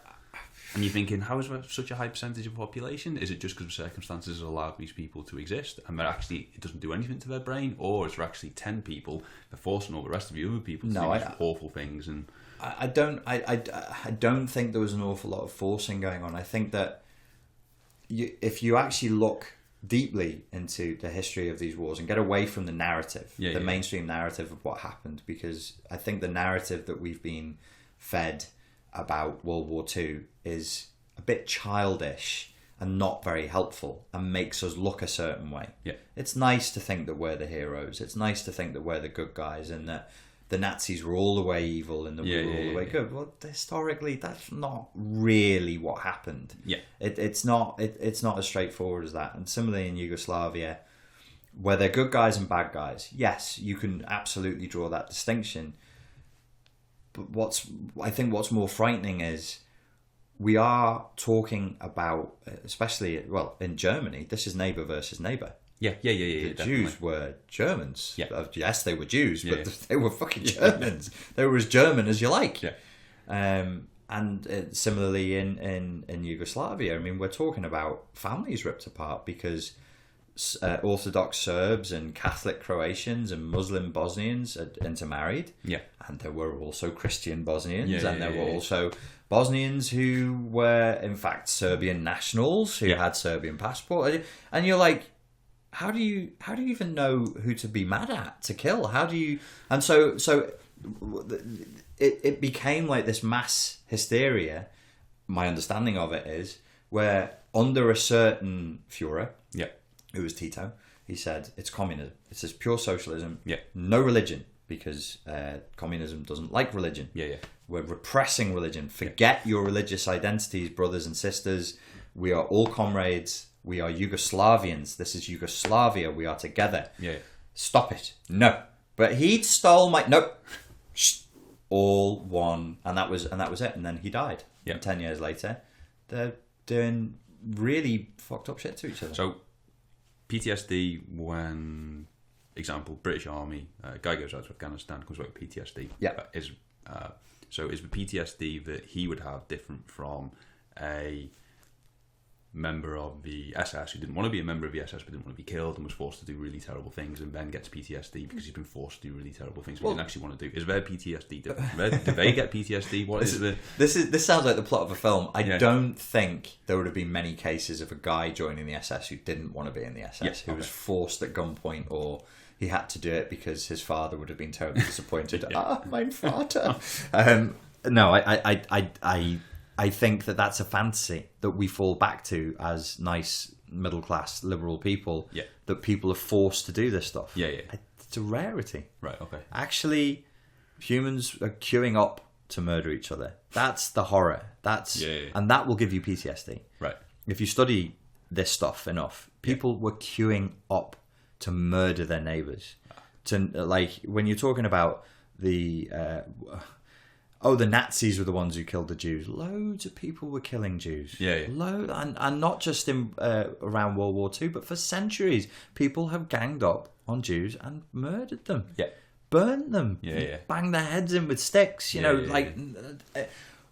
[SPEAKER 1] And you're thinking, how is there such a high percentage of the population? Is it just because the circumstances allowed these people to exist and it doesn't do anything to their brain? Or is there actually 10 people they're forcing all the rest of the other people to do these awful things? And
[SPEAKER 2] I don't think there was an awful lot of forcing going on. I think that if you actually look deeply into the history of these wars and get away from the narrative, the mainstream narrative of what happened, because I think the narrative that we've been fed about World War II is a bit childish and not very helpful and makes us look a certain way. It's nice to think that we're the heroes. It's nice to think that we're the good guys and that the Nazis were all the way evil and we were all the way good. Well, historically, that's not really what happened.
[SPEAKER 1] Yeah,
[SPEAKER 2] it's not as straightforward as that. And similarly in Yugoslavia, where they're good guys and bad guys, yes, you can absolutely draw that distinction. But I think what's more frightening is we are talking about, especially in Germany, this is neighbour versus neighbour.
[SPEAKER 1] Yeah.
[SPEAKER 2] The Jews were Germans.
[SPEAKER 1] Yeah.
[SPEAKER 2] Yes, they were Jews, but they were fucking Germans. They were as German as you like.
[SPEAKER 1] Yeah.
[SPEAKER 2] And similarly in Yugoslavia, I mean, we're talking about families ripped apart because Orthodox Serbs and Catholic Croatians and Muslim Bosnians had intermarried.
[SPEAKER 1] Yeah.
[SPEAKER 2] And there were also Christian Bosnians, and there were also Bosnians who were, in fact, Serbian nationals who had Serbian passport. And you're like, how do you even know who to be mad at, to kill? How do you? And so it became like this mass hysteria. My understanding of it is where under a certain Führer, who was Tito, he said it's communism. It's just pure socialism.
[SPEAKER 1] Yeah.
[SPEAKER 2] No religion, because communism doesn't like religion. We're repressing religion. Forget your religious identities, brothers and sisters. We are all comrades. We are Yugoslavians. This is Yugoslavia. We are together. Stop it. No. But he stole my... Nope. All one. And that was it. And then he died. And 10 years later, they're doing really fucked up shit to each other.
[SPEAKER 1] So, PTSD, when, example, British Army, guy goes out to Afghanistan, comes back with PTSD. So is the PTSD that he would have different from a member of the SS who didn't want to be a member of the SS but didn't want to be killed and was forced to do really terrible things and then gets PTSD because he's been forced to do really terrible things he didn't actually want to do? Is their PTSD different? Do they get PTSD? What is it?
[SPEAKER 2] This sounds like the plot of a film. I don't think there would have been many cases of a guy joining the SS who didn't want to be in the SS, who was forced at gunpoint, or he had to do it because his father would have been terribly disappointed. Mein Vater. No, I think that's a fantasy that we fall back to as nice, middle-class, liberal people, that people are forced to do this stuff. It's a rarity.
[SPEAKER 1] Right, okay.
[SPEAKER 2] Actually, humans are queuing up to murder each other. That's the horror. And that will give you PTSD.
[SPEAKER 1] Right.
[SPEAKER 2] If you study this stuff enough, people were queuing up to murder their neighbours. To, like, when you're talking about the... the Nazis were the ones who killed the Jews. Loads of people were killing Jews. And not just in around World War II, but for centuries. People have ganged up on Jews and murdered them. Burnt them. Banged their heads in with sticks.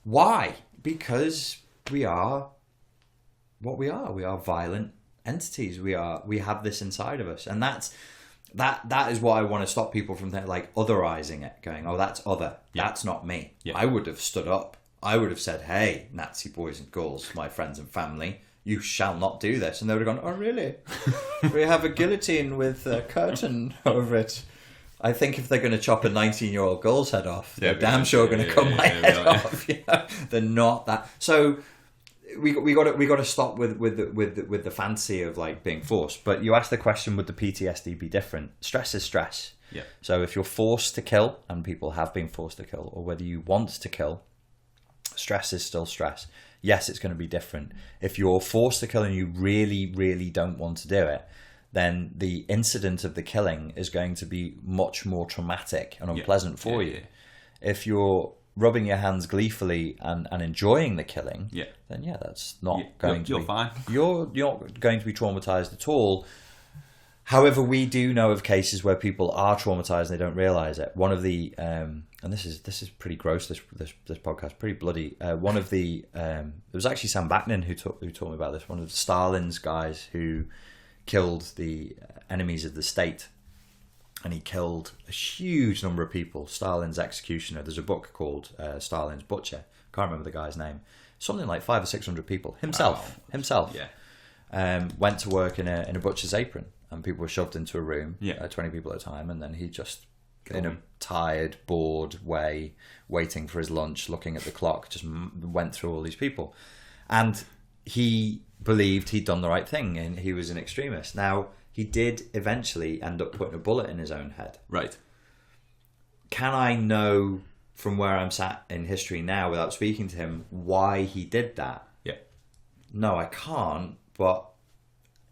[SPEAKER 2] Why? Because we are what we are. We are violent entities. We have this inside of us. And that is what I want to stop people from otherizing it, going, oh, that's other. That's not me. I would have stood up. I would have said, hey, Nazi boys and girls, my friends and family, you shall not do this. And they would have gone, oh, really? We have a guillotine with a curtain over it. I think if they're going to chop a 19-year-old girl's head off, they're damn sure going to cut my head off. They're not that. So we got to stop with the fantasy of being forced. But you asked the question, would the PTSD be different? Stress is stress. So if you're forced to kill, and people have been forced to kill, or whether you want to kill, stress is still stress. Yes, it's going to be different. If you're forced to kill and you really, really don't want to do it, then the incident of the killing is going to be much more traumatic and unpleasant for you. If you're rubbing your hands gleefully and enjoying the killing, then that's not going to
[SPEAKER 1] you're
[SPEAKER 2] be...
[SPEAKER 1] fine.
[SPEAKER 2] You're not going to be traumatized at all. However, we do know of cases where people are traumatized and they don't realize it. One of the... and this is pretty gross, this podcast, pretty bloody. One of the... it was actually Sam Vaknin who taught me about this. One of Stalin's guys who killed the enemies of the state. And he killed a huge number of people. Stalin's executioner. There's a book called Stalin's Butcher. Can't remember the guy's name. Something like 500 or 600 people. Himself. Went to work in a butcher's apron, and people were shoved into a room, 20 people at a time, and then he just, in a tired, bored way, waiting for his lunch, looking at the clock, just went through all these people. And he believed he'd done the right thing, and he was an extremist. Now, he did eventually end up putting a bullet in his own head.
[SPEAKER 1] Right.
[SPEAKER 2] can I know from where I'm sat in history now without speaking to him why he did that?
[SPEAKER 1] Yeah.
[SPEAKER 2] No, I can't, but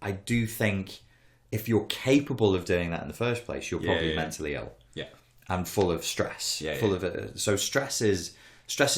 [SPEAKER 2] I do think if you're capable of doing that in the first place, you're probably mentally ill.
[SPEAKER 1] Yeah.
[SPEAKER 2] And full of stress. So stress is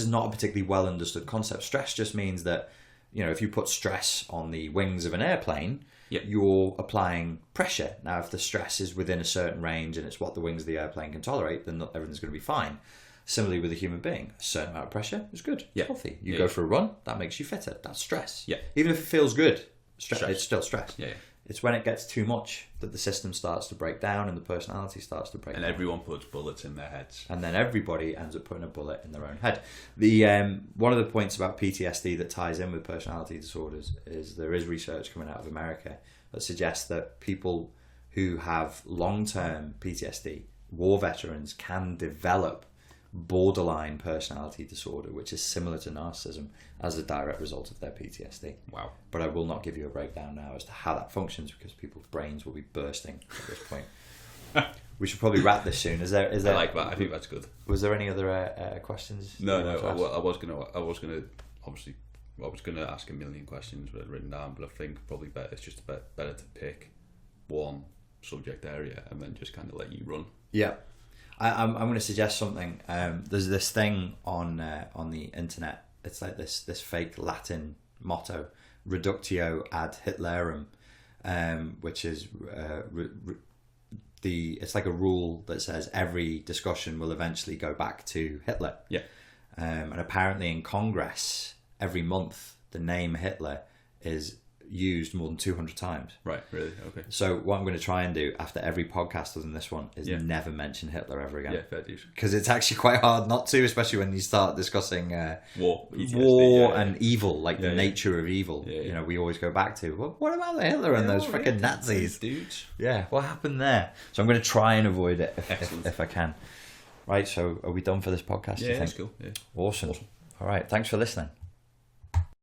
[SPEAKER 2] not a particularly well understood concept. Stress just means that, if you put stress on the wings of an airplane, you're applying pressure. Now, if the stress is within a certain range and it's what the wings of the airplane can tolerate, then everything's going to be fine. Similarly with a human being, a certain amount of pressure is good. It's healthy. You go for a run, that makes you fitter. That's stress.
[SPEAKER 1] Yeah.
[SPEAKER 2] Even if it feels good, it's still stress.
[SPEAKER 1] Yeah.
[SPEAKER 2] It's when it gets too much that the system starts to break down and the personality starts to break down.
[SPEAKER 1] And everyone puts bullets in their heads.
[SPEAKER 2] And then everybody ends up putting a bullet in their own head. The one of the points about PTSD that ties in with personality disorders is there is research coming out of America that suggests that people who have long-term PTSD, war veterans, can develop borderline personality disorder, which is similar to narcissism, as a direct result of their PTSD.
[SPEAKER 1] Wow.
[SPEAKER 2] But I will not give you a breakdown now as to how that functions because people's brains will be bursting at this point. We should probably wrap this soon. Is there?
[SPEAKER 1] I like that. I think that's good.
[SPEAKER 2] Was there any other questions?
[SPEAKER 1] No. I was gonna ask a million questions but written down, but I think probably it's just better to pick one subject area and then just kind of let you run.
[SPEAKER 2] Yeah. I'm going to suggest something. There's this thing on the internet. It's like this fake Latin motto, reductio ad Hitlerum, which is it's like a rule that says every discussion will eventually go back to Hitler.
[SPEAKER 1] Yeah.
[SPEAKER 2] And apparently in Congress every month the name Hitler is used more than 200 times.
[SPEAKER 1] Right, really? Okay.
[SPEAKER 2] So what I'm going to try and do after every podcast other than this one is never mention Hitler ever again.
[SPEAKER 1] Yeah, fair dues.
[SPEAKER 2] Because it's actually quite hard not to, especially when you start discussing
[SPEAKER 1] war
[SPEAKER 2] and evil, like the nature of evil.
[SPEAKER 1] Yeah.
[SPEAKER 2] We always go back to, well, what about Hitler and those freaking Nazis?
[SPEAKER 1] Dudes.
[SPEAKER 2] Yeah, what happened there? So I'm going to try and avoid it if I can. Right, so are we done for this podcast?
[SPEAKER 1] Yeah, that's cool. Yeah.
[SPEAKER 2] Awesome. All right, thanks for listening.